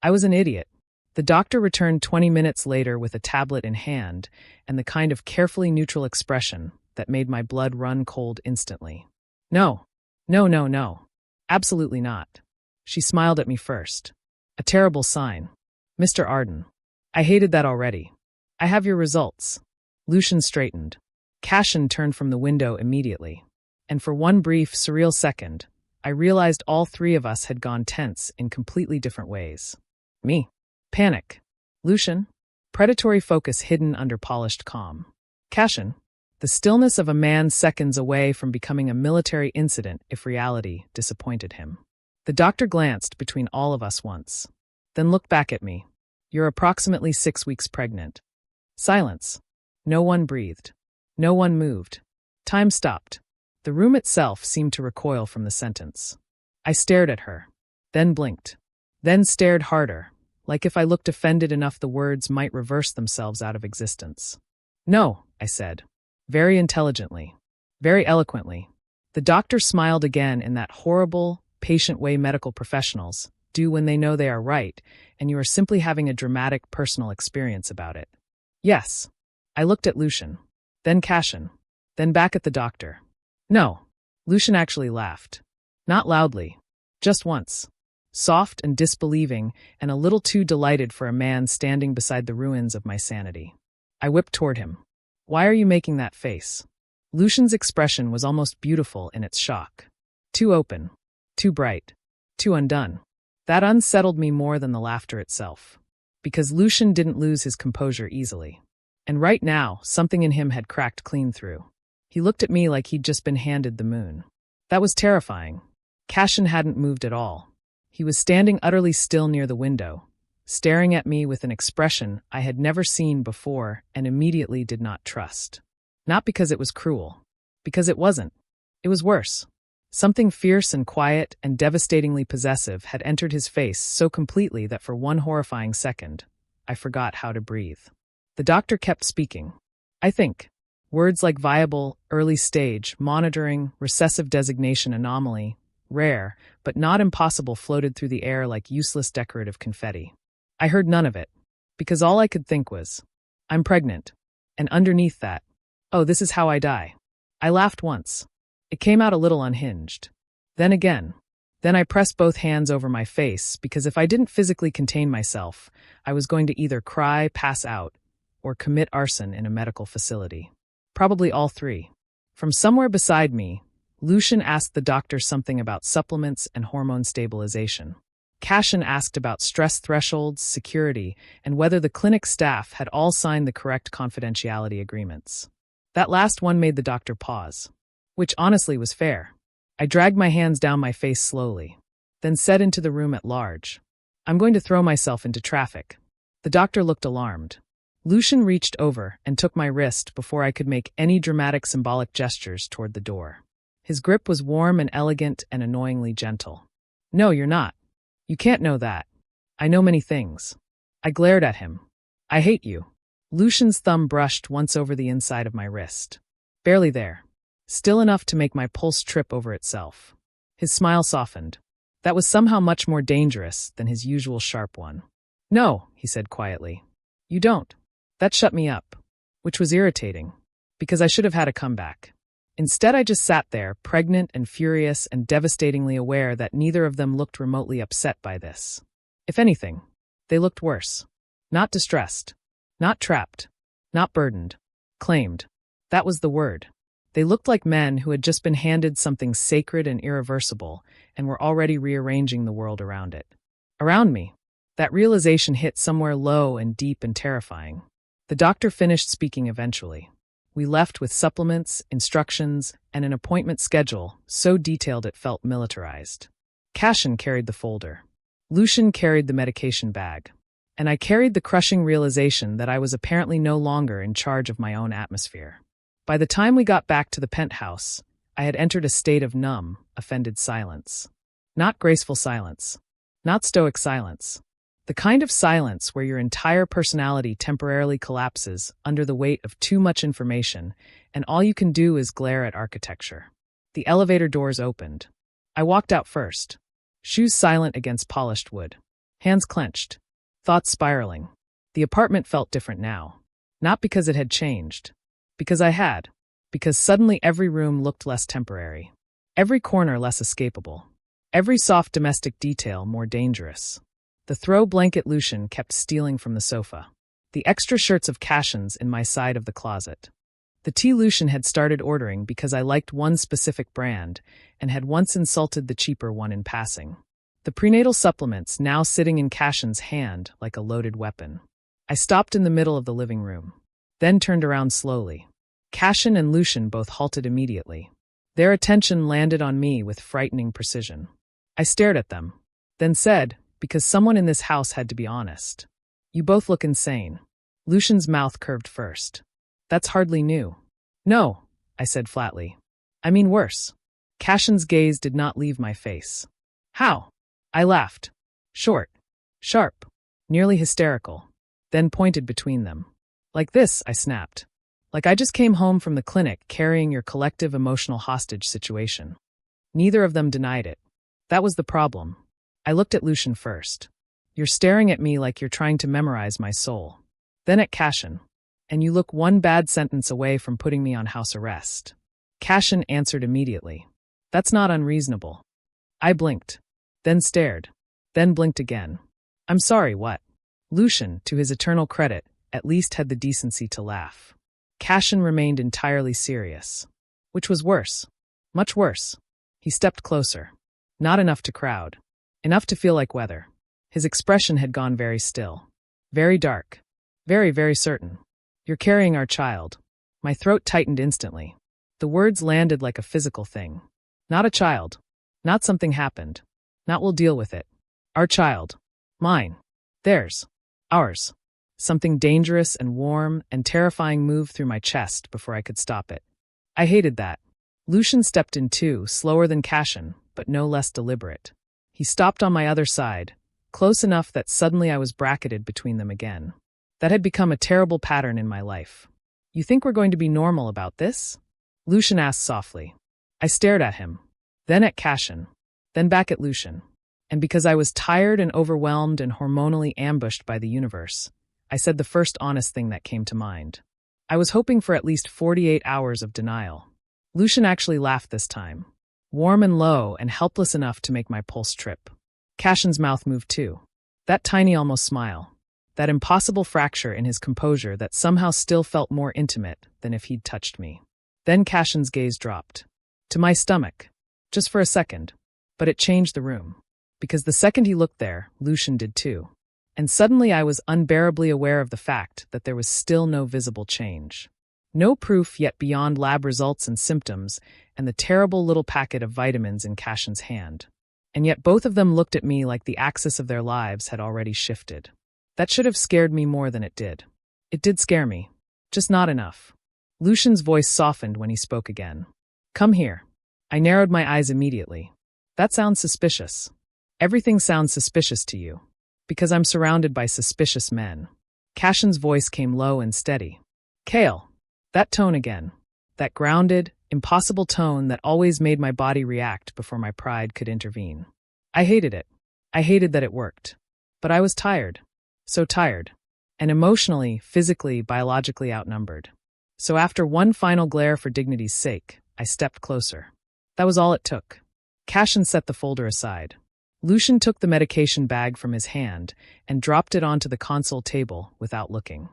I was an idiot. The doctor returned 20 minutes later with a tablet in hand and the kind of carefully neutral expression that made my blood run cold instantly. No. No, no, no. Absolutely not. She smiled at me first. A terrible sign. Mr. Arden. I hated that already. I have your results. Lucian straightened. Cashin turned from the window immediately. And for one brief, surreal second, I realized all three of us had gone tense in completely different ways. Me. Panic. Lucian. Predatory focus hidden under polished calm. Cashin. The stillness of a man seconds away from becoming a military incident if reality disappointed him. The doctor glanced between all of us once, then looked back at me. You're approximately 6 weeks pregnant. Silence. No one breathed. No one moved. Time stopped. The room itself seemed to recoil from the sentence. I stared at her, then blinked, then stared harder, like if I looked offended enough the words might reverse themselves out of existence. No, I said. Very intelligently. Very eloquently. The doctor smiled again in that horrible, patient way medical professionals do when they know they are right, and you are simply having a dramatic personal experience about it. Yes. I looked at Lucian, then Cashin, then back at the doctor. No. Lucian actually laughed. Not loudly. Just once. Soft and disbelieving, and a little too delighted for a man standing beside the ruins of my sanity. I whipped toward him. Why are you making that face? Lucian's expression was almost beautiful in its shock. Too open. Too bright. Too undone. That unsettled me more than the laughter itself. Because Lucian didn't lose his composure easily. And right now, something in him had cracked clean through. He looked at me like he'd just been handed the moon. That was terrifying. Cashin hadn't moved at all. He was standing utterly still near the window, staring at me with an expression I had never seen before and immediately did not trust. Not because it was cruel. Because it wasn't. It was worse. Something fierce and quiet and devastatingly possessive had entered his face so completely that for one horrifying second, I forgot how to breathe. The doctor kept speaking. I think. Words like viable, early stage, monitoring, recessive designation anomaly, rare, but not impossible floated through the air like useless decorative confetti. I heard none of it, because all I could think was, I'm pregnant. And underneath that, oh, this is how I die. I laughed once. It came out a little unhinged. Then again. Then I pressed both hands over my face because if I didn't physically contain myself, I was going to either cry, pass out, or commit arson in a medical facility. Probably all three. From somewhere beside me, Lucian asked the doctor something about supplements and hormone stabilization. Cashin asked about stress thresholds, security, and whether the clinic staff had all signed the correct confidentiality agreements. That last one made the doctor pause, which honestly was fair. I dragged my hands down my face slowly, then said into the room at large, I'm going to throw myself into traffic. The doctor looked alarmed. Lucian reached over and took my wrist before I could make any dramatic symbolic gestures toward the door. His grip was warm and elegant and annoyingly gentle. No, you're not. You can't know that. I know many things. I glared at him. I hate you. Lucian's thumb brushed once over the inside of my wrist. Barely there. Still enough to make my pulse trip over itself. His smile softened. That was somehow much more dangerous than his usual sharp one. No, he said quietly. You don't. That shut me up. Which was irritating. Because I should have had a comeback. Instead, I just sat there, pregnant and furious and devastatingly aware that neither of them looked remotely upset by this. If anything, they looked worse. Not distressed. Not trapped. Not burdened. Claimed. That was the word. They looked like men who had just been handed something sacred and irreversible and were already rearranging the world around it. Around me. That realization hit somewhere low and deep and terrifying. The doctor finished speaking eventually. We left with supplements, instructions, and an appointment schedule so detailed it felt militarized. Cashin carried the folder. Lucian carried the medication bag. And I carried the crushing realization that I was apparently no longer in charge of my own atmosphere. By the time we got back to the penthouse, I had entered a state of numb, offended silence. Not graceful silence. Not stoic silence. The kind of silence where your entire personality temporarily collapses under the weight of too much information, and all you can do is glare at architecture. The elevator doors opened. I walked out first, shoes silent against polished wood, hands clenched, thoughts spiraling. The apartment felt different now. Not because it had changed. Because I had. Because suddenly every room looked less temporary. Every corner less escapable. Every soft domestic detail more dangerous. The throw blanket Lucian kept stealing from the sofa. The extra shirts of Cashin's in my side of the closet. The tea Lucian had started ordering because I liked one specific brand and had once insulted the cheaper one in passing. The prenatal supplements now sitting in Cashin's hand like a loaded weapon. I stopped in the middle of the living room, then turned around slowly. Cashin and Lucian both halted immediately. Their attention landed on me with frightening precision. I stared at them, then said, because someone in this house had to be honest. You both look insane. Lucian's mouth curved first. That's hardly new. No, I said flatly. I mean worse. Cashin's gaze did not leave my face. How? I laughed. Short. Sharp. Nearly hysterical. Then pointed between them. Like this, I snapped. Like I just came home from the clinic carrying your collective emotional hostage situation. Neither of them denied it. That was the problem. I looked at Lucian first. You're staring at me like you're trying to memorize my soul. Then at Cashin. And you look one bad sentence away from putting me on house arrest. Cashin answered immediately. That's not unreasonable. I blinked. Then stared. Then blinked again. I'm sorry, what? Lucian, to his eternal credit, at least had the decency to laugh. Cashin remained entirely serious. Which was worse. Much worse. He stepped closer. Not enough to crowd. Enough to feel like weather. His expression had gone very still. Very dark. Very, very certain. You're carrying our child. My throat tightened instantly. The words landed like a physical thing. Not a child. Not something happened. Not we'll deal with it. Our child. Mine. Theirs. Ours. Something dangerous and warm and terrifying moved through my chest before I could stop it. I hated that. Lucian stepped in too, slower than Cashin, but no less deliberate. He stopped on my other side, close enough that suddenly I was bracketed between them again. That had become a terrible pattern in my life. You think we're going to be normal about this? Lucian asked softly. I stared at him, then at Cashin, then back at Lucian. And because I was tired and overwhelmed and hormonally ambushed by the universe, I said the first honest thing that came to mind. I was hoping for at least 48 hours of denial. Lucian actually laughed this time, warm and low and helpless enough to make my pulse trip. Cashin's mouth moved too. That tiny almost smile. That impossible fracture in his composure that somehow still felt more intimate than if he'd touched me. Then Cashin's gaze dropped. To my stomach. Just for a second. But it changed the room. Because the second he looked there, Lucian did too. And suddenly I was unbearably aware of the fact that there was still no visible change. No proof yet beyond lab results and symptoms and the terrible little packet of vitamins in Cashin's hand. And yet both of them looked at me like the axis of their lives had already shifted. That should have scared me more than it did. It did scare me. Just not enough. Lucian's voice softened when he spoke again. Come here. I narrowed my eyes immediately. That sounds suspicious. Everything sounds suspicious to you. Because I'm surrounded by suspicious men. Cashin's voice came low and steady. Kale. That tone again. That grounded, impossible tone that always made my body react before my pride could intervene. I hated it. I hated that it worked. But I was tired. So tired. And emotionally, physically, biologically outnumbered. So after one final glare for dignity's sake, I stepped closer. That was all it took. Cashin set the folder aside. Lucian took the medication bag from his hand and dropped it onto the console table without looking.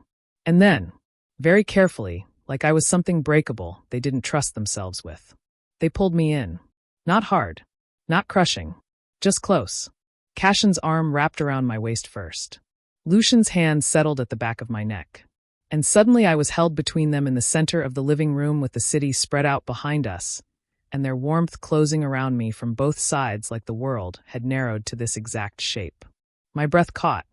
And then, very carefully, like I was something breakable they didn't trust themselves with, they pulled me in. Not hard. Not crushing. Just close. Cashin's arm wrapped around my waist first. Lucian's hand settled at the back of my neck. And suddenly I was held between them in the center of the living room with the city spread out behind us, and their warmth closing around me from both sides like the world had narrowed to this exact shape. My breath caught.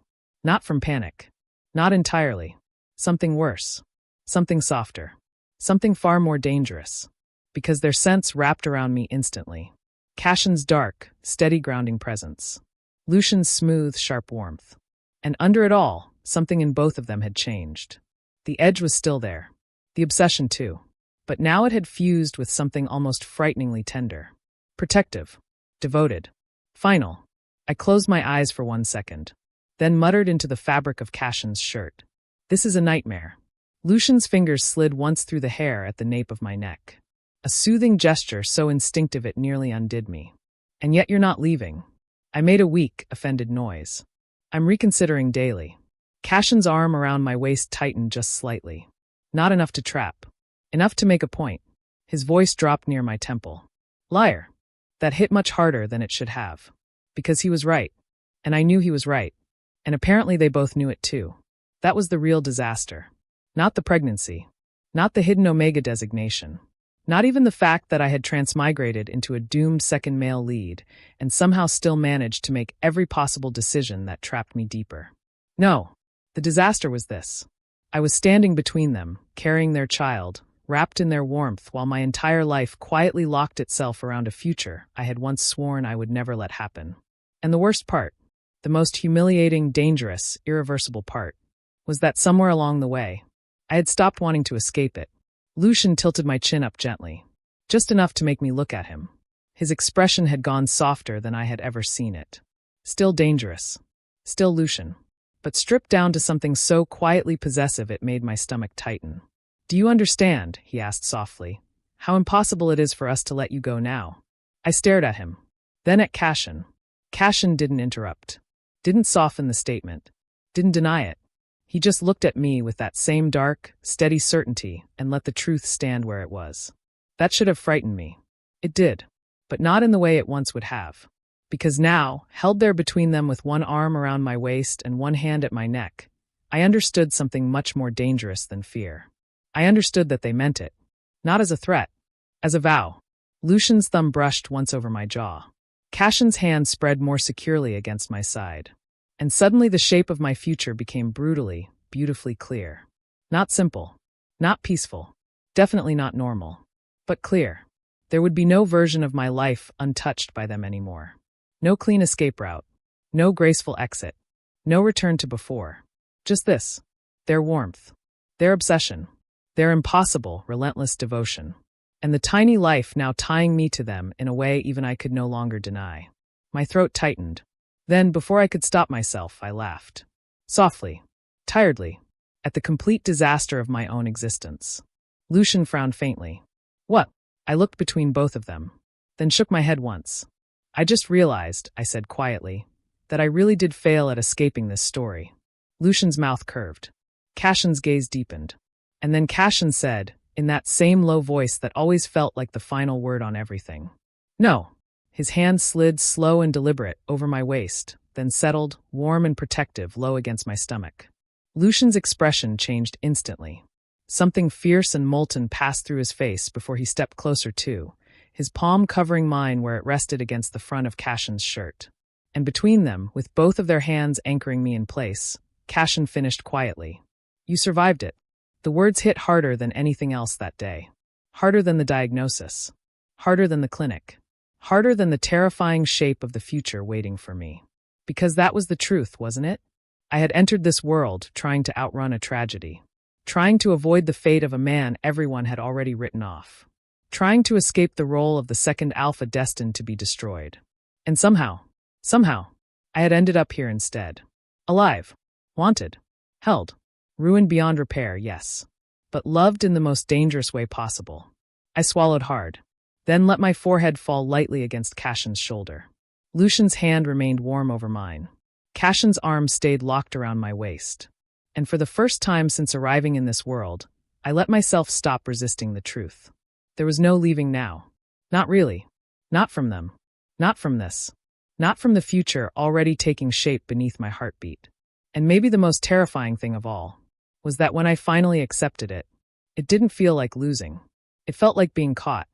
Not from panic. Not entirely. Something worse. Something softer. Something far more dangerous. Because their scents wrapped around me instantly. Cashin's dark, steady grounding presence. Lucian's smooth, sharp warmth. And under it all, something in both of them had changed. The edge was still there. The obsession too. But now it had fused with something almost frighteningly tender. Protective. Devoted. Final. I closed my eyes for 1 second. Then muttered into the fabric of Cassion's shirt. This is a nightmare. Lucian's fingers slid once through the hair at the nape of my neck. A soothing gesture so instinctive it nearly undid me. And yet you're not leaving. I made a weak, offended noise. I'm reconsidering daily. Cassion's arm around my waist tightened just slightly. Not enough to trap. Enough to make a point. His voice dropped near my temple. Liar. That hit much harder than it should have. Because he was right. And I knew he was right. And apparently they both knew it too. That was the real disaster. Not the pregnancy. Not the hidden Omega designation. Not even the fact that I had transmigrated into a doomed second male lead and somehow still managed to make every possible decision that trapped me deeper. No. The disaster was this. I was standing between them, carrying their child, wrapped in their warmth while my entire life quietly locked itself around a future I had once sworn I would never let happen. And the worst part, the most humiliating, dangerous, irreversible part, was that somewhere along the way, I had stopped wanting to escape it. Lucian tilted my chin up gently, just enough to make me look at him. His expression had gone softer than I had ever seen it. Still dangerous. Still Lucian. But stripped down to something so quietly possessive it made my stomach tighten. Do you understand, he asked softly, how impossible it is for us to let you go now? I stared at him. Then at Cassion. Cassion didn't interrupt. Didn't soften the statement. Didn't deny it. He just looked at me with that same dark, steady certainty and let the truth stand where it was. That should have frightened me. It did. But not in the way it once would have. Because now, held there between them with one arm around my waist and one hand at my neck, I understood something much more dangerous than fear. I understood that they meant it. Not as a threat. As a vow. Lucian's thumb brushed once over my jaw. Cassion's hand spread more securely against my side. And suddenly the shape of my future became brutally, beautifully clear. Not simple. Not peaceful. Definitely not normal. But clear. There would be no version of my life untouched by them anymore. No clean escape route. No graceful exit. No return to before. Just this. Their warmth. Their obsession. Their impossible, relentless devotion. And the tiny life now tying me to them in a way even I could no longer deny. My throat tightened. Then, before I could stop myself, I laughed. Softly. Tiredly. At the complete disaster of my own existence. Lucian frowned faintly. What? I looked between both of them. Then shook my head once. I just realized, I said quietly, that I really did fail at escaping this story. Lucian's mouth curved. Cassion's gaze deepened. And then Cassion said, in that same low voice that always felt like the final word on everything. No. His hand slid slow and deliberate over my waist, then settled, warm and protective, low against my stomach. Lucian's expression changed instantly. Something fierce and molten passed through his face before he stepped closer too, his palm covering mine where it rested against the front of Cassion's shirt. And between them, with both of their hands anchoring me in place, Cassion finished quietly. You survived it. The words hit harder than anything else that day. Harder than the diagnosis. Harder than the clinic. Harder than the terrifying shape of the future waiting for me. Because that was the truth, wasn't it? I had entered this world trying to outrun a tragedy. Trying to avoid the fate of a man everyone had already written off. Trying to escape the role of the second alpha destined to be destroyed. And somehow, I had ended up here instead. Alive. Wanted. Held. Ruined beyond repair, yes. But loved in the most dangerous way possible. I swallowed hard. Then let my forehead fall lightly against Cassion's shoulder. Lucian's hand remained warm over mine. Cassion's arm stayed locked around my waist. And for the first time since arriving in this world, I let myself stop resisting the truth. There was no leaving now. Not really. Not from them. Not from this. Not from the future already taking shape beneath my heartbeat. And maybe the most terrifying thing of all was that when I finally accepted it, it didn't feel like losing. It felt like being caught.